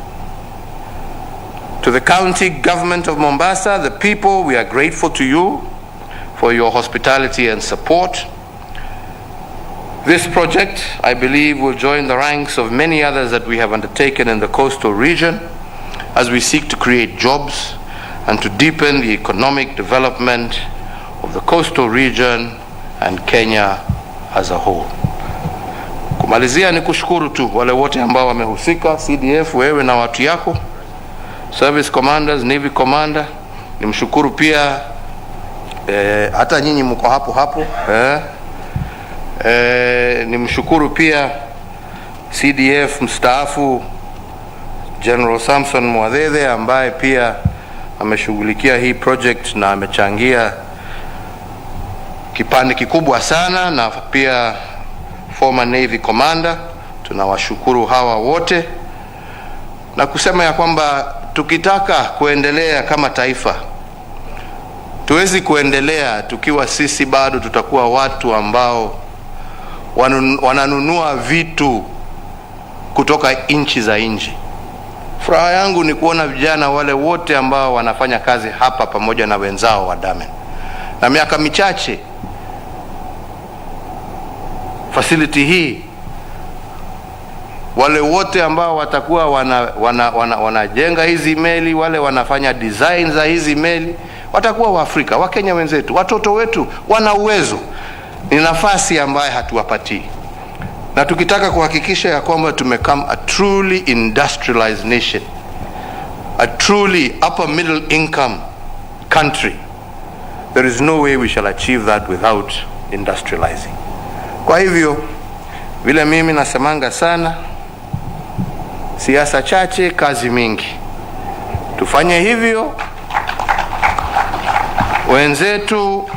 To the county government of Mombasa, the people, we are grateful to you for your hospitality and support. This project, I believe, will join the ranks of many others that we have undertaken in the coastal region as we seek to create jobs and to deepen the economic development of the coastal region and Kenya as a whole. Kumalizia ni kushukuru tu wale wote ambao wamehusika, CDF, wewe na watu yako, Service Commanders, Navy Commander, nimshukuru pia hata nyinyi mko hapo nimshukuru pia CDF mstaafu General Samson Mwadhedhe ambaye pia ameshughulikia hii project na amechangia kipande kikubwa sana, na pia former Navy Commander. Tunawashukuru hawa wote na kusema ya kwamba tukitaka kuendelea kama taifa, tuwezi kuendelea tukiwa sisi bado tutakuwa watu ambao wananunua vitu kutoka nchi za nje. Furaha yangu ni kuona vijana wale wote ambao wanafanya kazi hapa pamoja na wenzao wa Damen. Na miaka michache facility hii, wale wote ambao watakuwa wanajenga hizi meli, wale wanafanya design za hizi meli, watakuwa Waafrika, Wakenya wenzetu, watoto wetu wana uwezo. Ni nafasi ambayo hatuwapatii. Na tukitaka kuhakikisha ya kwamba tumecome a truly industrialized nation, a truly upper middle income country, there is no way we shall achieve that without industrializing. Kwa hivyo, vile mimi nasemanga sana, siasa chache, kazi mingi. Tufanye hivyo. Wenzetu,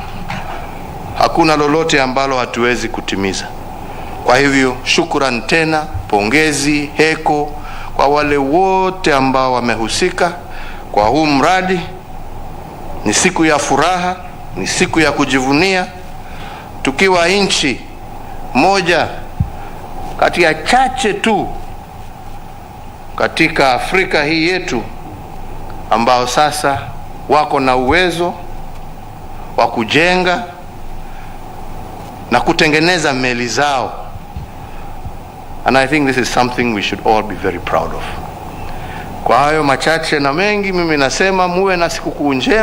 hakuna lolote ambalo hatuwezi kutimiza. Kwa hivyo, shukrani tena, pongezi, heko kwa wale wote ambao wamehusika kwa huu mradi. Ni siku ya furaha, ni siku ya kujivunia, tukiwa nchi moja kati ya chache tu katika Afrika hii yetu ambao sasa wako na uwezo wa kujenga na kutengeneza meli zao. And I think this is something we should all be very proud of. Kwa hayo machache na mengi, mimi nasema muwe na sikukuu njema.